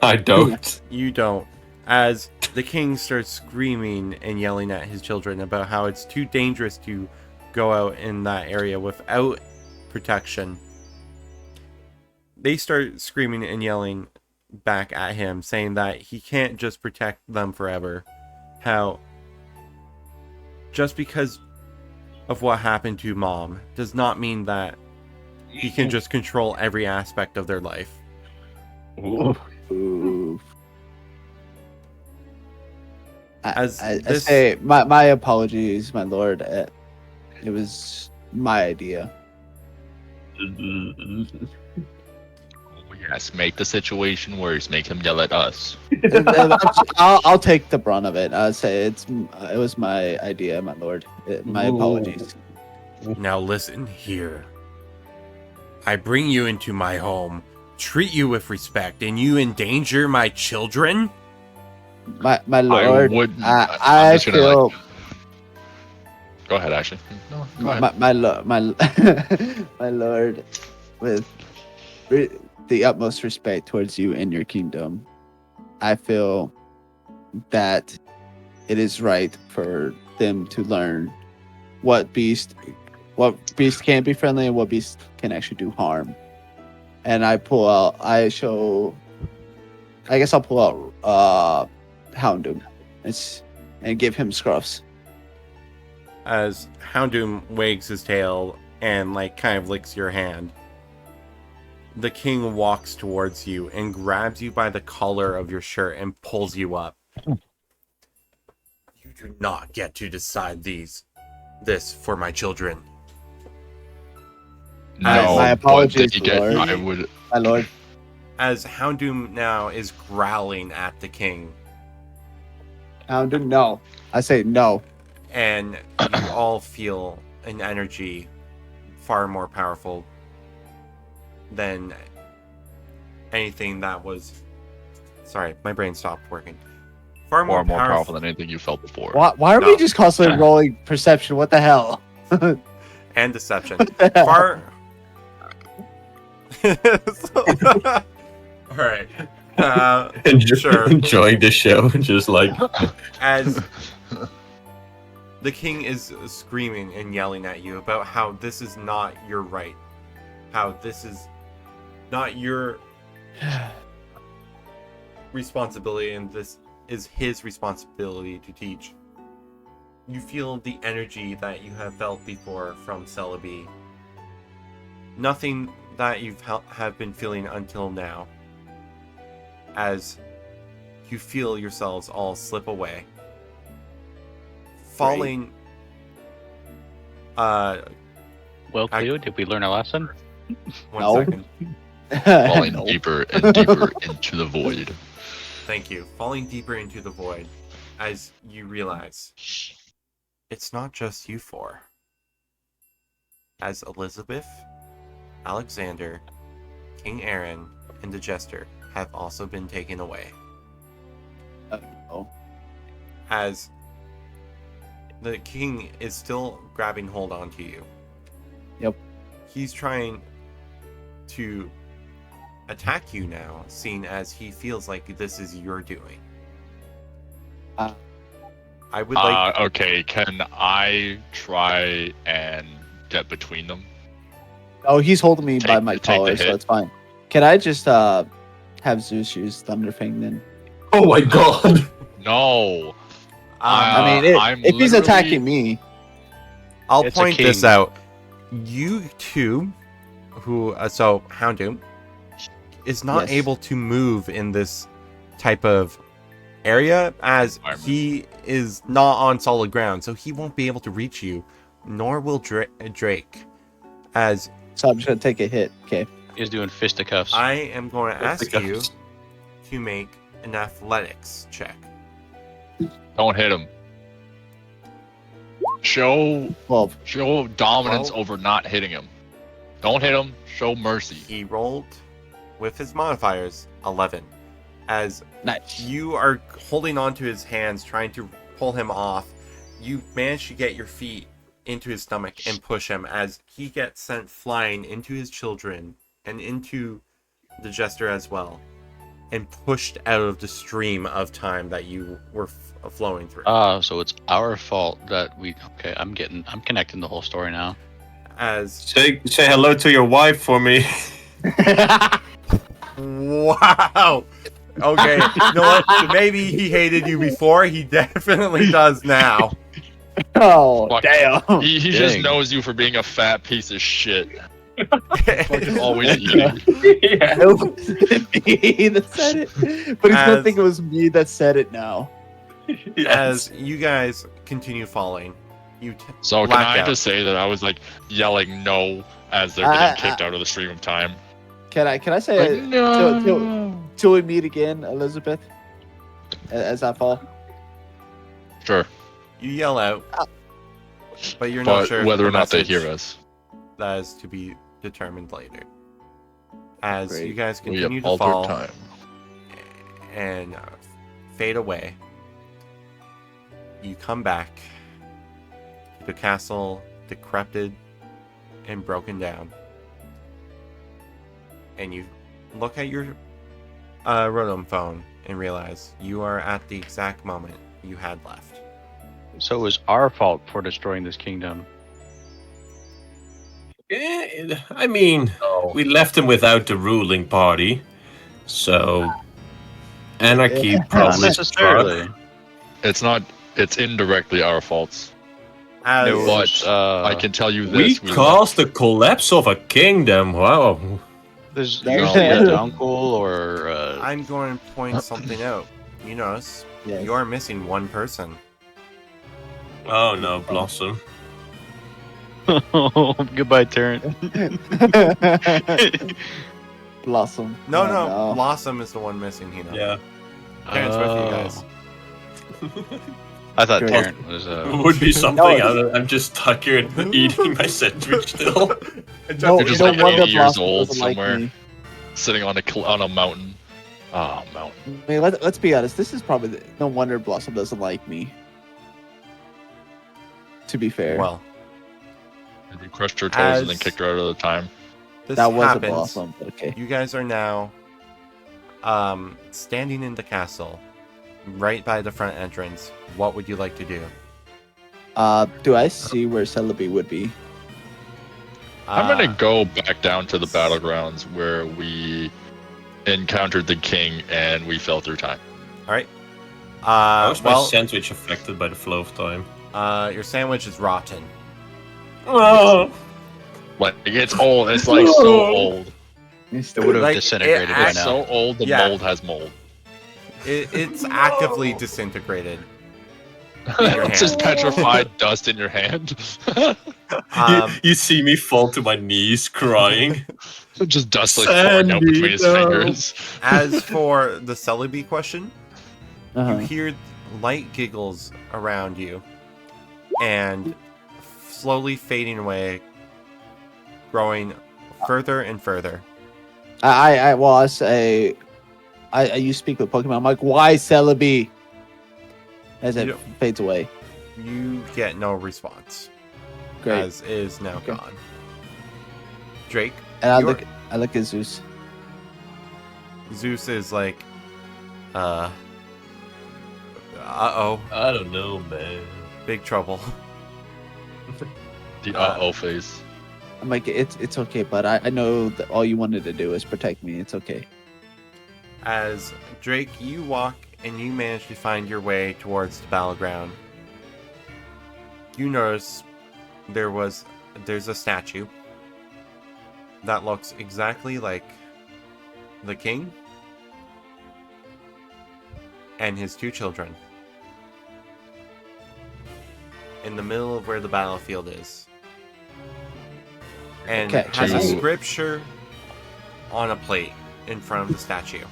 I don't. You don't. As the king starts screaming and yelling at his children about how it's too dangerous to go out in that area without protection. They start screaming and yelling back at him, saying that he can't just protect them forever. How just because of what happened to Mom does not mean that he can just control every aspect of their life. Ooh. I this- say my apologies, my lord. It was my idea. Yes, make the situation worse. Make him yell at us. I'll take the brunt of it. I'll say it was my idea, my lord. My apologies. Now listen here. I bring you into my home, treat you with respect, and you endanger my children? My lord. I wouldn't. I just gonna, feel. Go ahead, Ashley. No, go ahead. My lord, with the utmost respect towards you and your kingdom, I feel that it is right for them to learn what beast can be friendly and what beast can actually do harm. And I pull out. I guess I'll pull out Houndoom and give him scruffs. As Houndoom wags his tail and kind of licks your hand, the king walks towards you and grabs you by the collar of your shirt and pulls you up. You do not get to decide this for my children. No, my apologies, Lord. I would. My lord. As Houndoom now is growling at the king. Houndoom, no. I say no. And you all feel an energy far more powerful than anything that was... Sorry, my brain stopped working. Far more powerful than anything you felt before. Why are we just constantly rolling perception? What the hell? And deception. Far... Alright. Sure. Enjoying the show, just as the king is screaming and yelling at you about how this is not your right, how this is not your responsibility, and this is his responsibility to teach. You feel the energy that you have felt before from Celebi. Nothing that you have been feeling until now. As you feel yourselves all slip away. falling. Well, Cleo, did we learn a lesson? One second. Falling deeper and deeper into the void. Thank you. Falling deeper into the void as you realize it's not just you four. As Elizabeth, Alexander, King Aaron, and the Jester have also been taken away. Oh. As the king is still grabbing hold onto you. Yep. He's trying to attack you now, seeing as he feels like this is your doing. I would like. Okay, can I try and get between them? Oh, he's holding me by my take the collar, so hit. that's fine. Can I just have Zeus use Thunderfang then? Oh my god! No. I mean, I'm if he's literally- attacking me, I'll It's a point this king. out. You two, who so Houndoom, is not Yes. able to move in this type of area as Environment. he is not on solid ground, so he won't be able to reach you, nor will Drake. As so I'm just gonna take a hit. Okay. He's doing fisticuffs. I am going to ask you Fisticuffs. to make an athletics check. Don't hit him. Show 12. dominance Well- over not hitting him. Don't hit him. Show mercy. He rolled with his modifiers 11. As Nice. you are holding onto his hands, trying to pull him off, you manage to get your feet into his stomach and push him as he gets sent flying into his children and into the Jester as well, and pushed out of the stream of time that you were flowing through. So it's our fault that we. Okay, I'm connecting the whole story now. As Say hello to your wife for me. wow. Okay, you know what? Maybe he hated you before. He definitely does now. Oh, Fuck. damn. He just Dang. knows you for being a fat piece of shit. Fucking always eating. Yeah. It wasn't me that said it, but he's gonna As- think it was me that said it now. As you guys continue falling, you So can black I out. just say that I was like yelling no as they're getting kicked out of the stream of time? Can I say Like, no. till we meet again, Elizabeth? As I fall. Sure, You yell out, but you're not but sure if whether the or not they message hear us, That is to be determined later. As Great. you guys we continue have to altered fall time. and fade away, you come back to the castle, decrepit and broken down, and you look at your Rotom phone and realize you are at the exact moment you had left. So it was our fault for destroying this kingdom. I mean, we left him without the ruling party, so anarchy Yeah. Not probably necessarily. struck. It's not. It's indirectly our faults. As It was, But I can tell you We this: caused the collapse of a kingdom. Wow. There's That- usually an uncle or I'm going to point something out. You notice Yes. you are missing one person. Oh no, Blossom. goodbye, Terrence. Blossom. No, Oh, no, Blossom is the one missing. Hino. Yeah. Parents with you guys. I thought Great. Terrence was It would be something. I'm just stuck here eating my sandwich still. No, You're just no like wonder 80 years Blossom old doesn't like somewhere. me. sitting on a mountain. Oh, mountain. I mean, let's be honest. This is probably no wonder Blossom doesn't like me. To be fair, Well, You crushed her toes and then As- kicked her out of the time. this that was a happens. Blossom. But okay. You guys are now standing in the castle, right by the front entrance. What would you like to do? Do I see where Celebi would be? I'm gonna go back down to the battlegrounds where we encountered the king and we fell through time. All right. How was my Well, sandwich affected by the flow of time? your sandwich is rotten. Oh. Like it's old. It's like so old. It would have Like, disintegrated it by It's now. so old. The Yeah. mold has mold. It's actively disintegrated. in your It's just hand. petrified dust in your hand. You see me fall to my knees crying. Just dust like pouring out between his fingers. As for the Celebi question, you Uh-huh. hear light giggles around you, and slowly fading away, growing further and further. I say, you speak with Pokemon. I'm like, why Celebi? As it You- fades away. You get no response, Great. as is now Okay. gone. Drake, And I you're- look at Zeus. Zeus is like, uh-oh, I don't know, man. big trouble. The uh-oh face. I'm like, it's okay, but I know that all you wanted to do is protect me. It's okay. As Drake, you walk and you manage to find your way towards the battleground. You notice there's a statue that looks exactly like the king and his two children in the middle of where the battlefield is. And Okay. has a Ooh. scripture on a plate in front of the statue.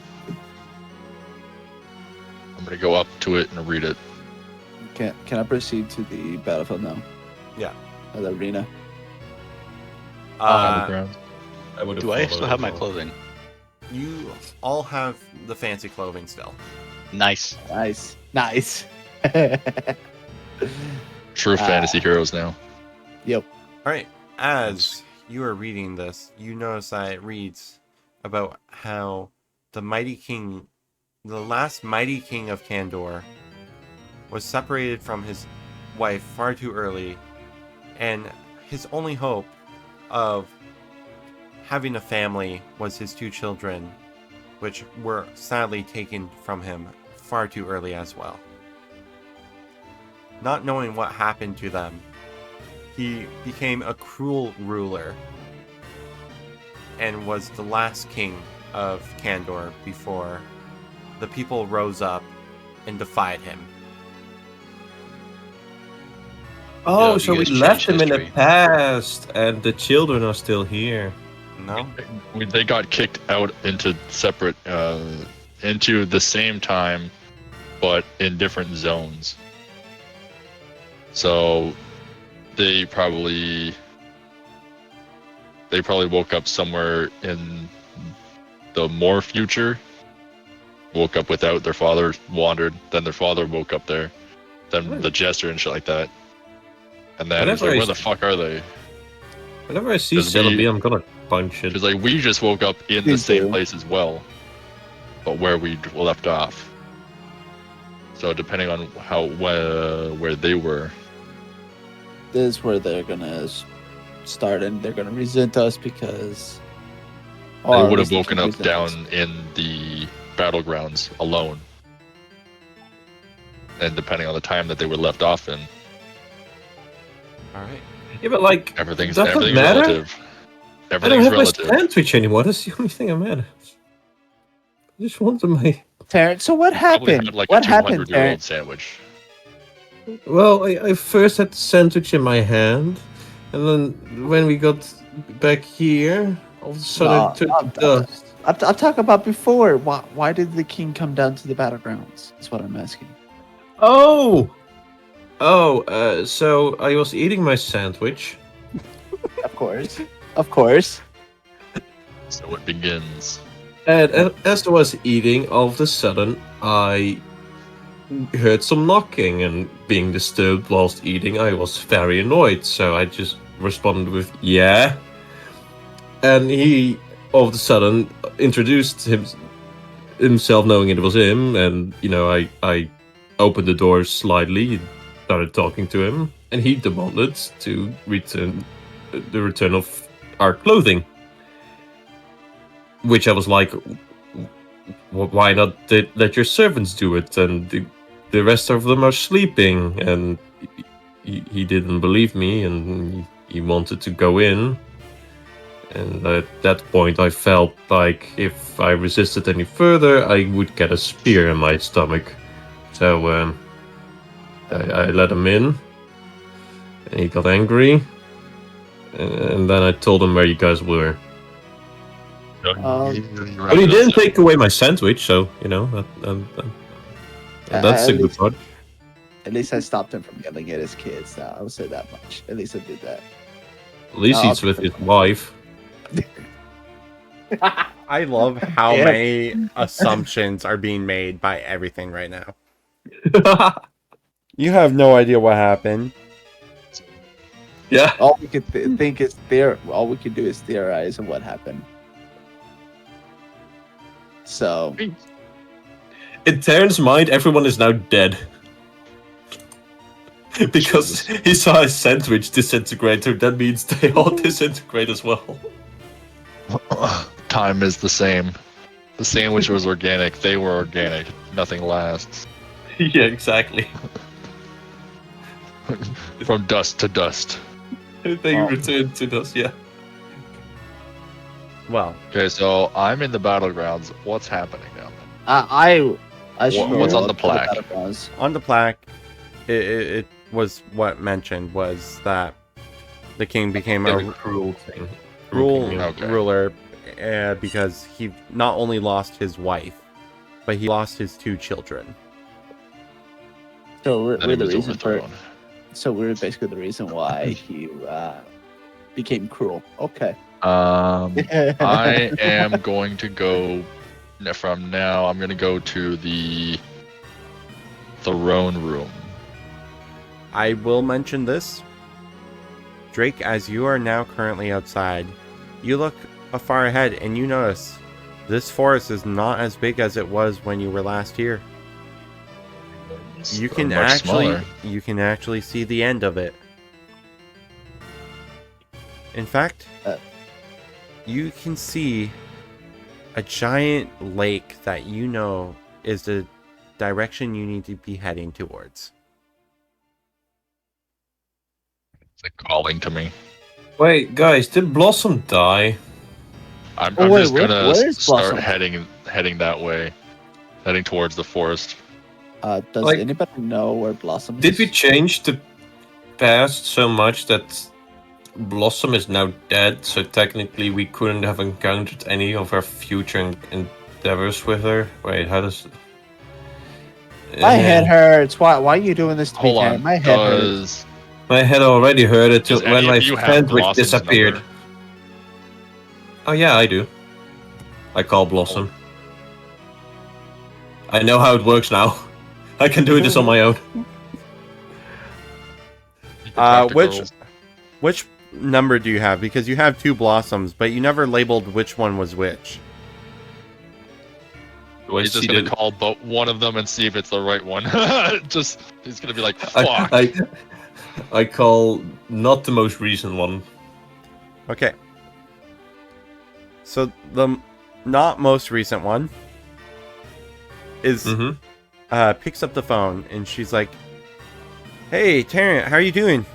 I'm gonna go up to it and read it. Can I proceed to the battlefield now? Yeah. Or the arena. On the ground. Do I still have my clothing? You all have the fancy clothing still. Nice. Nice. True fantasy heroes now. Yep. Alright, as you are reading this, you notice that it reads about how the last mighty king of Candor, was separated from his wife far too early, and his only hope of having a family was his two children, which were sadly taken from him far too early as well. Not knowing what happened to them, he became a cruel ruler and was the last king of Candor before the people rose up and defied him. Oh, Yeah, so you we guys left changed him in the history. past, and the children are still here. No? They got kicked out into separate, into the same time, but in different zones. So they probably woke up somewhere in the more future. Woke up without their father, wandered. Then their father woke up there. Then the jester and shit like that. And then it's like, where the fuck are they? Whenever I see 'Cause we- Celebi, I'm gonna punch it. Because like we just woke up in the Please same do. place as well, but where we left off. So depending on where they were, This is where they're gonna start, and they're gonna resent us because they or at would have least woken can up resent down us. in the battlegrounds alone. And depending on the time that they were left off in, Alright. Yeah, but like, everything's does that matter? relative. I don't Everything's have relative. my sandwich anymore. That's the only thing I'm mad at. I just wanted my. Terrence, so what Probably happened? had like What a happened, 200-year-old Terrence? sandwich. Well, I first had the sandwich in my hand, and then when we got back here, all of a sudden No, it turned I'm- to dust. I'm talking about before. Why did the king come down to the battlegrounds? That's what I'm asking. Oh! So I was eating my sandwich. Of course. So it begins. And as I was eating, all of a sudden, I heard some knocking and being disturbed whilst eating. I was very annoyed, so I just responded with, yeah. And he, all of a sudden, introduced himself knowing it was him, and, I opened the door slightly, started talking to him, and he demanded to return the return of our clothing. Which I was like, why not let your servants do it? And the rest of them are sleeping. And he didn't believe me, and he wanted to go in. And at that point, I felt like if I resisted any further, I would get a spear in my stomach. So I let him in, and he got angry, and then I told him where you guys were. But he didn't take away my sandwich, so you know that's a good part. At least I stopped him from yelling at his kids. I would say that much. At least I did that. At least he's with his wife. I love how many assumptions are being made by everything right now. You have no idea what happened. Yeah. All we could think is all we could do is theorize on what happened. So, in Terran's mind, everyone is now dead. Because he saw his sandwich disintegrate, so that means they all disintegrate as well. Time is the same. The sandwich was organic. They were organic. Nothing lasts. Yeah, exactly. From dust to dust. They return to dust, yeah. Well, okay, so I'm in the battlegrounds. What's happening now? What's on the plaque? On the plaque, it was what mentioned was that the king became a cruel thing. ruler because he not only lost his wife, but he lost his 2 children. So we're the reason for. So we're basically the reason why he became cruel. Okay. I am going to go from now. I'm going to go to the throne room. I will mention this. Drake, as you are now currently outside, you look far ahead and you notice this forest is not as big as it was when you were last here. You can actually see the end of it. In fact, you can see a giant lake that you know is the direction you need to be heading towards. It's like calling to me. Wait, guys, did Blossom die? I'm just gonna start heading that way, heading towards the forest. Does anybody know where Blossom is? Did we change the past so much that Blossom is now dead, so technically we couldn't have encountered any of our future endeavors with her? Wait, how does... My head hurts. Why are you doing this to me? Hold on. My head hurts. My head already hurt it when my sandwich disappeared. Number? Oh yeah, I do. I call Blossom. I know how it works now. I can do this on my own. Which number do you have? Because you have 2 Blossoms, but you never labeled which one was which. He's just gonna call one of them and see if it's the right one. He's gonna be like, fuck. I call not the most recent one. Okay. So the not most recent one is picks up the phone and she's like, "Hey, Terrence, how are you doing?"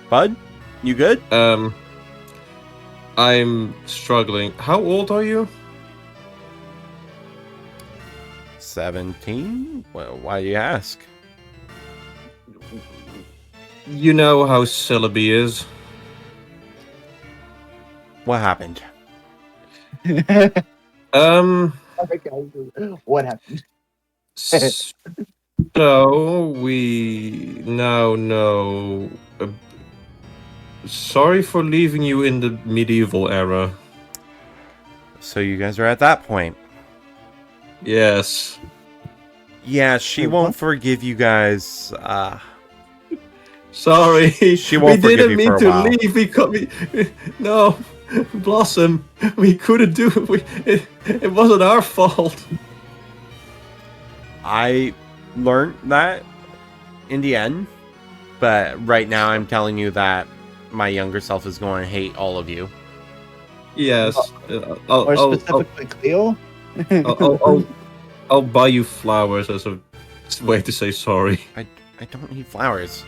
Bud, you good? I'm struggling. How old are you? 17? Well, why do you ask? You know how Celebi is. What happened? What happened? So we now know. Sorry for leaving you in the medieval era. So you guys are at that point. Yes. Yeah, she won't forgive you guys. Sorry, she won't forgive you for a while. We didn't mean to leave. No, Blossom, we couldn't do it. It wasn't our fault. I learned that in the end, but right now I'm telling you that my younger self is going to hate all of you. Yes. Or specifically Cleo? I'll buy you flowers as a way to say sorry. I don't need flowers.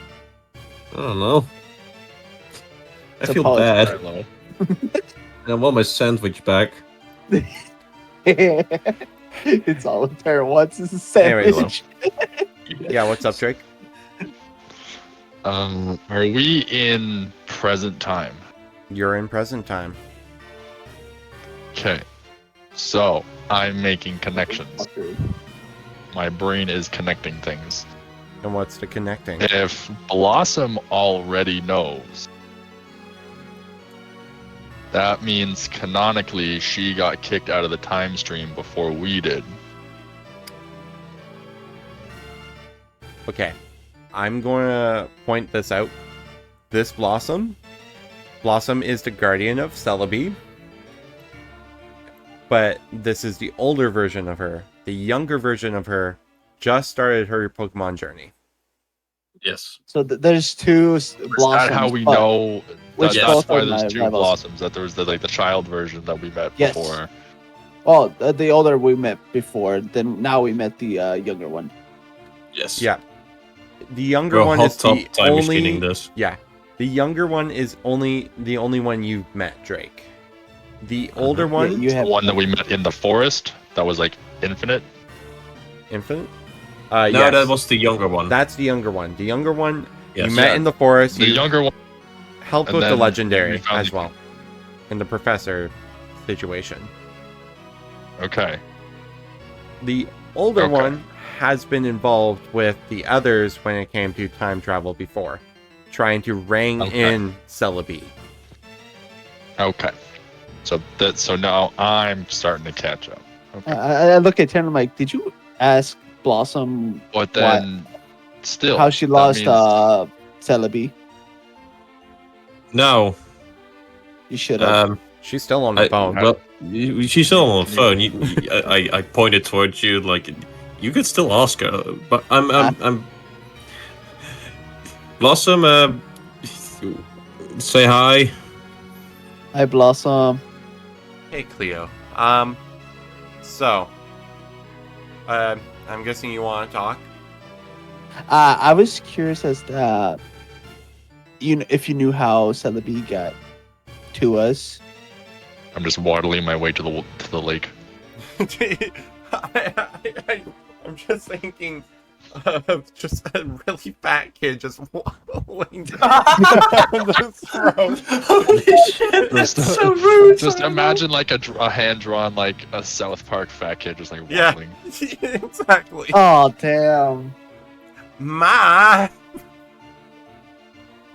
I don't know. I feel bad. I want my sandwich back. It's all a pair of what's this is Anyways, sandwich. Yeah, what's up, Drake? Are we in present time? You're in present time. Okay. So I'm making connections. My brain is connecting things. And what's the connecting? If Blossom already knows, that means canonically she got kicked out of the time stream before we did. Okay. I'm going to point this out. This Blossom is the guardian of Celebi. But this is the older version of her. The younger version of her just started her Pokemon journey. Yes. So there's two blossoms. Is that how we but know? which That's both why are there's my two rivals. Blossoms. That there was the child version that we met Yes. before. Well, the older we met before, then now we met the younger one. Yes. Yeah. The younger We're one hot is top the time only... machining this. Yeah. The younger one is the only one you've met, Drake. The older one... Yeah, you The have one that we met in the forest that was like infinite. Infinite? No, yes. that was the younger one. That's the younger one. The younger one Yes. you met Yeah. in the forest. The You younger one. helped and with the then legendary we found as the- well. In the professor situation. Okay. The older Okay. one has been involved with the others when it came to time travel before. Trying to rein Okay. in Celebi. Okay. So now I'm starting to catch up. Okay. I look at him. I'm like, did you ask Blossom But then, still, how she that lost means- Celebi? No. You should have. She's still on the phone. Well, she's still on the phone. I pointed towards you, like you could still ask her, but I'm Blossom. Say hi. Hi, Blossom. Hey, Cleo. So, I'm guessing you want to talk? I was curious as to if you knew how Celebi got to us. I'm just waddling my way to the lake. I'm just thinking of just a really fat kid just waddling down the road. Holy shit! That's so rude. Just imagine like a hand drawn like a South Park fat kid just like Yeah. waddling. Exactly. Oh, damn. Ma.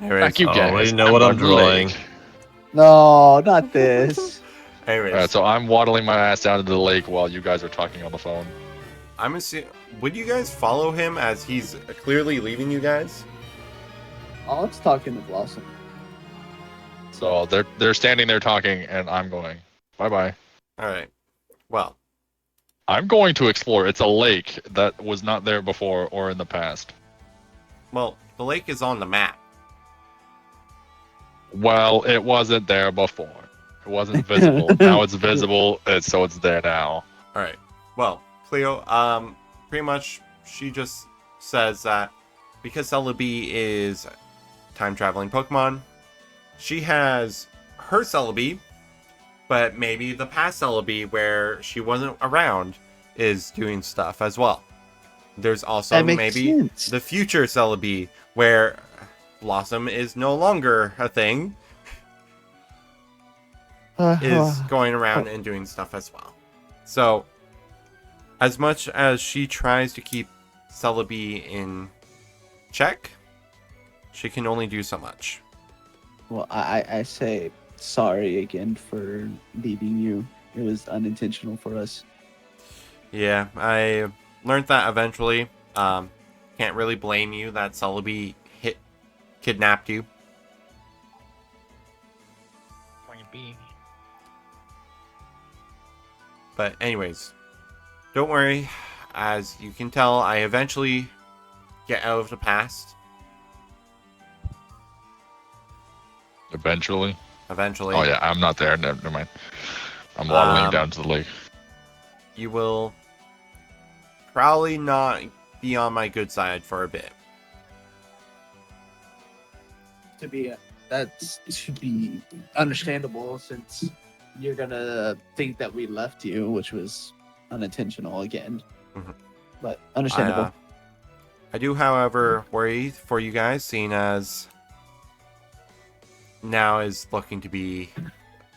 Thank you Oh, guys. you know what I'm on the drawing. lake. No, not this. Anyways, Alright, so I'm waddling my ass down to the lake while you guys are talking on the phone. I'm assuming. Would you guys follow him as he's clearly leaving you guys? Oh, let's talk to Blossom. So they're standing there talking, and I'm going, bye bye. All right. Well, I'm going to explore. It's a lake that was not there before or in the past. the lake is on the map. Well, it wasn't there before. It wasn't visible. Now it's visible, so it's there now. All right. Well, Cleo, pretty much she just says that because Celebi is time traveling Pokemon, she has her Celebi, but maybe the past Celebi where she wasn't around is doing stuff as well. There's also That makes maybe sense. the future Celebi where Blossom is no longer a thing, is going around and doing stuff as well. So, as much as she tries to keep Celebi in check, she can only do so much. Well, I say sorry again for leaving you. It was unintentional for us. Yeah, I learned that eventually. Can't really blame you that Celebi kidnapped you. But anyways, don't worry. As you can tell, I eventually get out of the past. Eventually. Eventually. Oh yeah, I'm not there. Never mind. I'm waddling down to the lake. You will probably not be on my good side for a bit. That should be understandable since you're gonna think that we left you, which was unintentional again. Mhm. But understandable. I do, however, worry for you guys, seeing as now is looking to be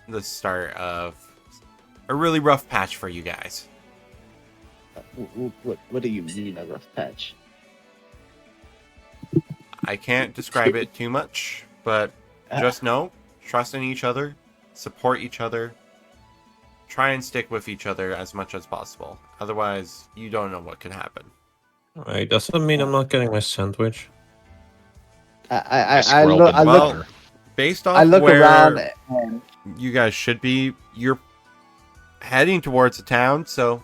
the start of a really rough patch for you guys. What do you mean a rough patch? I can't describe it too much, but just know, trust in each other, support each other, try and stick with each other as much as possible. Otherwise, you don't know what could happen. Right, does that mean I'm not getting my sandwich? I look. I look. Well, based off I look where around and you guys should be, you're heading towards the town, so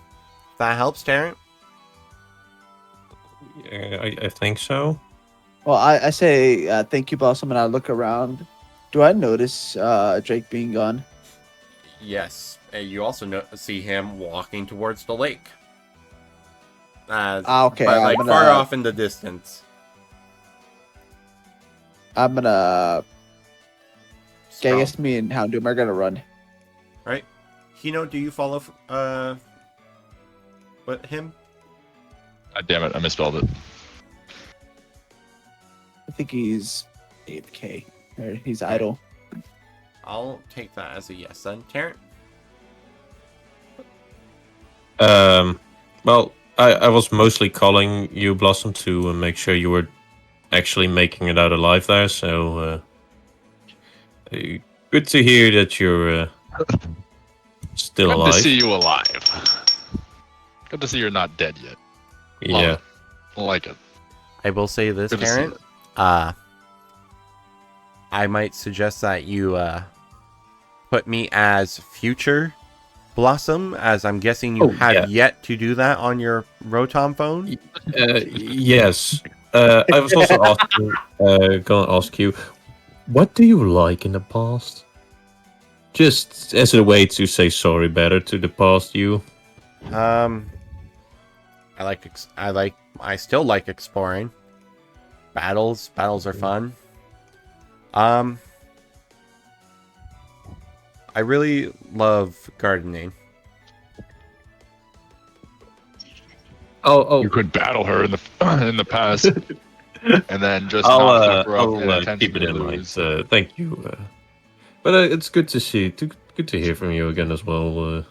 if that helps, Tarrant. Yeah, I think so. well, I say thank you, Blossom, and I look around. Do I notice Drake being gone? Yes, and you also see him walking towards the lake. Okay, but I'm like gonna- far off in the distance. I'm gonna. Okay, I Strong. guess me and Houndoom are gonna run. Right, Hino, do you follow? What him? God damn it, I misspelled it. I think he's 8K. Or he's idle. I'll take that as a yes then. Tarrant? Well, I was mostly calling you, Blossom, to make sure you were actually making it out alive there. So good to hear that you're still Good alive. to see you alive. Good to see you're not dead yet. Yeah. I like it. I will say this, Good to see Tarrant. it. I might suggest that you put me as future Blossom, as I'm guessing you have yet to do that on your Rotom phone. Yes. I was also gonna ask you, what do you like in the past? Just as a way to say sorry better to the past you. I still like exploring. Battles are fun. I really love gardening. Oh, You could battle her in the in the past, and then just not flip her up and I'll keep it in mind. lose. Thank you. But it's good to see, good to hear from you again as well.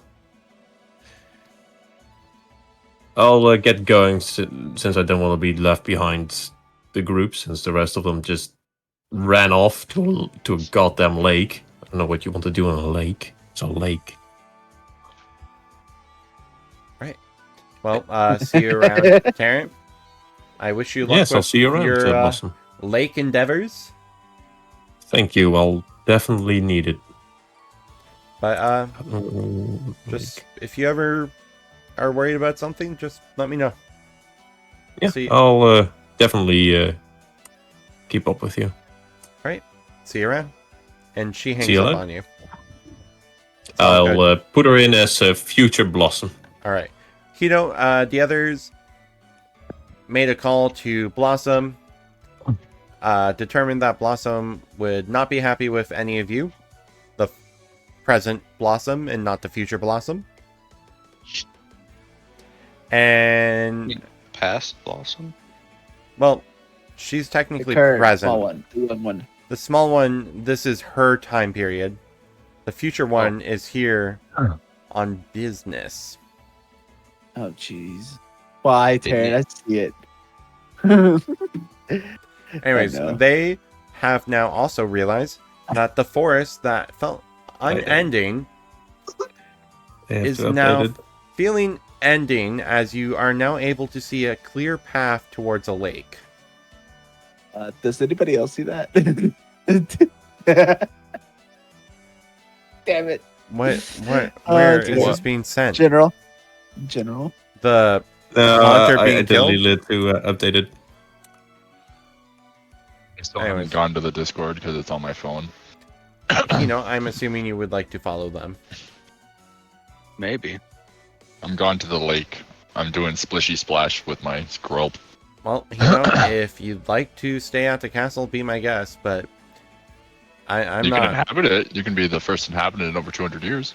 I'll get going since I don't want to be left behind the group, since the rest of them just ran off to a goddamn lake. I don't know what you want to do on a lake. It's a lake. Right. Well, see you around, Tarrant. I wish you luck Yes, with I'll see you around, your Blossom. lake endeavors. Thank you. I'll definitely need it. But just if you ever are worried about something, just let me know. Yeah, See- I'll definitely keep up with you. Right. See you around. And she hangs See you up later. on you. Sounds I'll put her in as a future Blossom. All right. Hito, the others made a call to Blossom, determined that Blossom would not be happy with any of you, the present Blossom and not the future Blossom. And, Past Blossom? well, she's technically The current present. small one, the young one. The small one, this is her time period. The future one is here on business. Oh, jeez. Why, Taryn? I see it. Anyways, I know. they have now also realized that the forest that felt unending They have is to now update it. feeling ending, as you are now able to see a clear path towards a lake. Does anybody else see that? Damn it. What? Where is dear. this being sent? General. The I Hunter being deleted killed? it to update it. I still Anyways. haven't gone to the Discord because it's on my phone. I'm assuming you would like to follow them. Maybe. I'm gone to the lake. I'm doing splishy splash with my squirrel. Well, if you'd like to stay at the castle, be my guest. But I'm you can not. inhabit it. You can be the first inhabitant in over 200 years.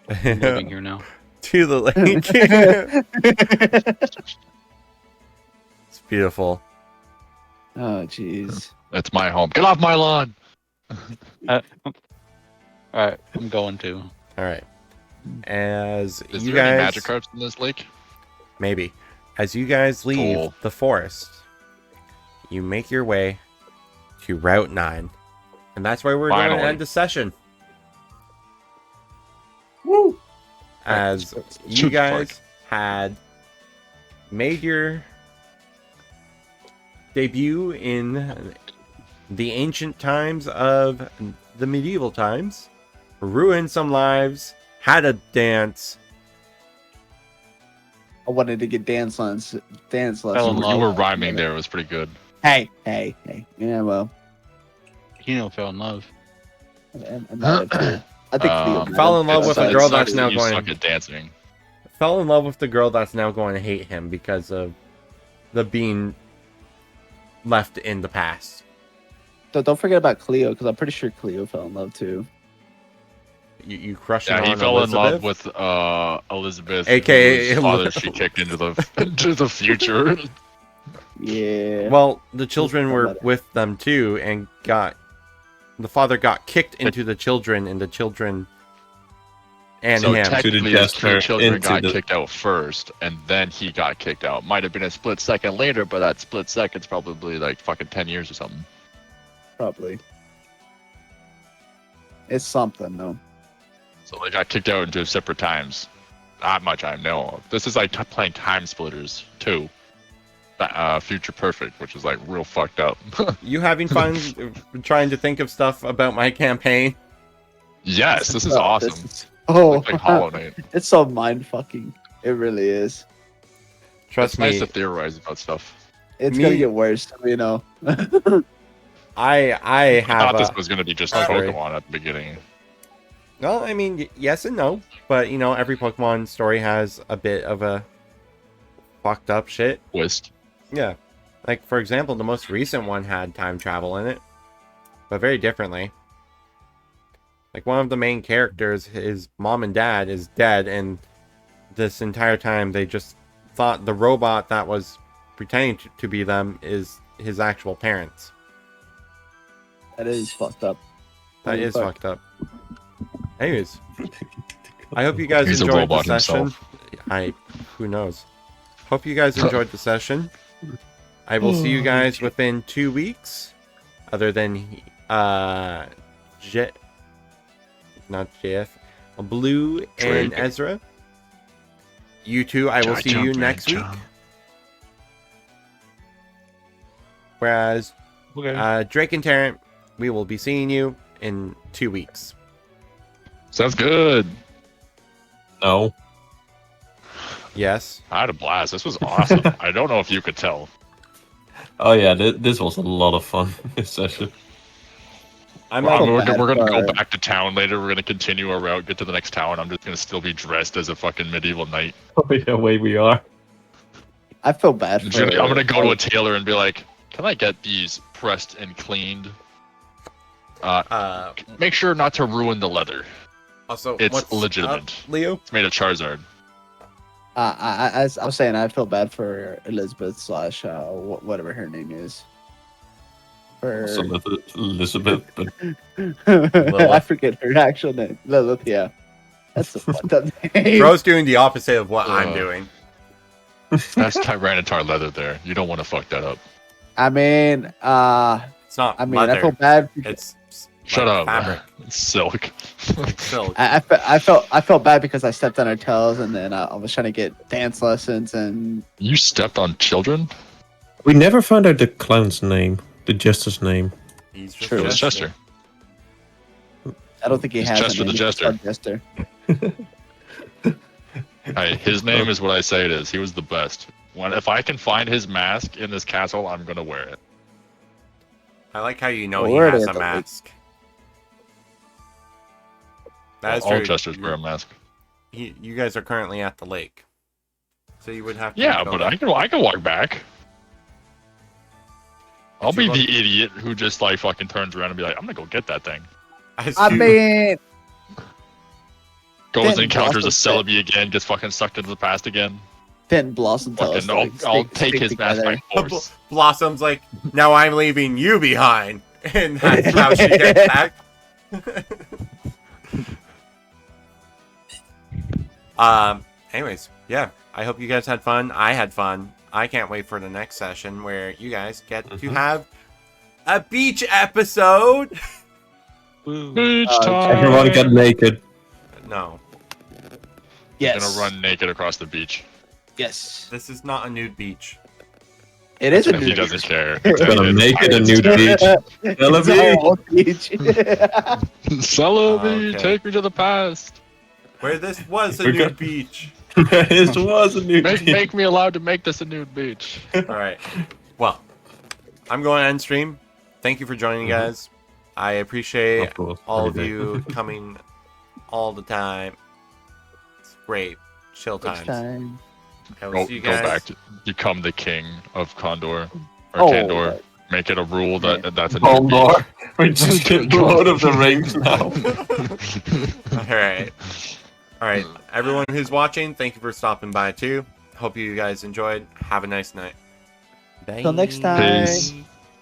I'm living here now. To the lake. It's beautiful. Oh, jeez. That's my home. Get off my lawn. All right, I'm going to. All right. As Is you there any guys magic cards in this lake? maybe as you guys leave Cool. the forest, you make your way to Route 9, and that's where we're going to Finally. end the session. Woo! As you guys had made your debut in the ancient times of the medieval times, ruined some lives, had a dance. I wanted to get dance lessons. Fell in You love. were rhyming there. It was pretty good. Hey. Yeah, well, Fell in love. and that too. I think Cleo might Fell have. in love with a It girl sucks that's that now you going. suck at dancing. Fell in love with the girl that's now going to hate him because of the being left in the past. Don't forget about Cleo, because I'm pretty sure Cleo fell in love too. You crushing Yeah, he on fell Elizabeth? in love with Elizabeth, AKA whose father she kicked into the future. Yeah. Well, the children were About it. with them too, and the father got kicked into the children, and the children and So him. technically, To the the two jester, children into got the- kicked out first, and then he got kicked out. Might have been a split second later, but that split second's probably like fucking 10 years or something. Probably. It's something though. So they got kicked out into separate times. Not much I know of. This is like playing Time Splitters 2. Future Perfect, which is like real fucked up. You having fun trying to think of stuff about my campaign? Yes, this is Oh, awesome. Oh, Like Hollow Knight. it's so mind fucking. It really is. Trust It's me, nice to theorize about stuff. It's Me- gonna get worse, you know. I I have thought this a. was gonna be just Oh, sorry. Pokemon at the beginning. Well, I mean, yes and no, but every Pokemon story has a bit of a fucked up shit. Twist. Yeah. Like, for example, the most recent one had time travel in it, but very differently. Like, one of the main characters, his mom and dad, is dead, and this entire time they just thought the robot that was pretending to be them is his actual parents. That is fucked up. That Holy is fuck. fucked up. Anyways, I hope you guys He's a enjoyed the robot session. himself. Who knows? Hope you guys enjoyed the session. I will see you guys within 2 weeks. Other than not JF, Blue and Drake. Ezra. You two, I will see you next week. Whereas Drake and Tarrant, we will be seeing you in 2 weeks. Sounds good. No. Yes. I had a blast. This was awesome. I don't know if you could tell. Oh yeah, this was a lot of fun. This session. I'm We're not. gonna go for- back to town later. We're gonna continue our route, get to the next town. I'm just gonna still be dressed as a fucking medieval knight. Oh yeah, way we are. I feel bad I'm for. gonna go to a tailor and be like, "Can I get these pressed and cleaned? Make sure not to ruin the leather. Also, It's what's legitimate. up, Leo? It's made of Charizard." As I was saying, I feel bad for Elizabeth slash whatever her name is. For So Elizabeth, but I forget her actual name. Lilith, yeah. That's a fucked up name. Bro's doing the opposite of what I'm Uh, doing. That's Tyranitar leather there. You don't want to fuck that up. I mean, It's not I leather. feel bad. It's Shut like up. fabric. It's silk. Like silk. I felt bad because I stepped on her toes, and then I was trying to get dance lessons, and You stepped on children? we never found out the clown's name, the jester's name. He's just True. It was Chester. I don't think he It's has. Chester a name. the He's Jester. called Jester. Hey, his name is what I say it is. He was the best. If I can find his mask in this castle, I'm gonna wear it. I like how you know Well, he where has did a the- mask. That is All true. Chesters wear a mask. You guys are currently at the lake, so you would have to. Yeah, go but there. I can walk back. I'll be the idiot who just like fucking turns around and be like, I'm gonna go get that thing. I mean, Goes and encounters a Blossom Celebi again, gets fucking sucked into the past again. Then Blossom tell us Fucking, to, I'll like, take stick his mask together. by force. Blossom's like, now I'm leaving you behind. And that's how she gets back. Anyways, yeah. I hope you guys had fun. I had fun. I can't wait for the next session where you guys get to have a beach episode. Beach time. Everyone got naked. No, Yes. Gonna run naked across the beach. Yes. this is not a nude beach. It is a If he new doesn't care. Gonna make it a nude beach. It's our own beach. Celebi, Okay. take me to the past. Where this was a We nude got- beach. It was a nude Make, beach. make me allowed to make this a nude beach. Alright. Well, I'm going to end stream. Thank you for joining, guys. I appreciate Of course, all of every day. you coming all the time. It's great. Chill Next times. time. I will Go, see you go guys. back to become the king of Condor. Or Oh, Candor. right. Make it a rule that that's a nude Candor. We're just getting Lord of the Rings now. Alright, everyone who's watching, thank you for stopping by too. Hope you guys enjoyed. Have a nice night. Bye. Till next time. Peace.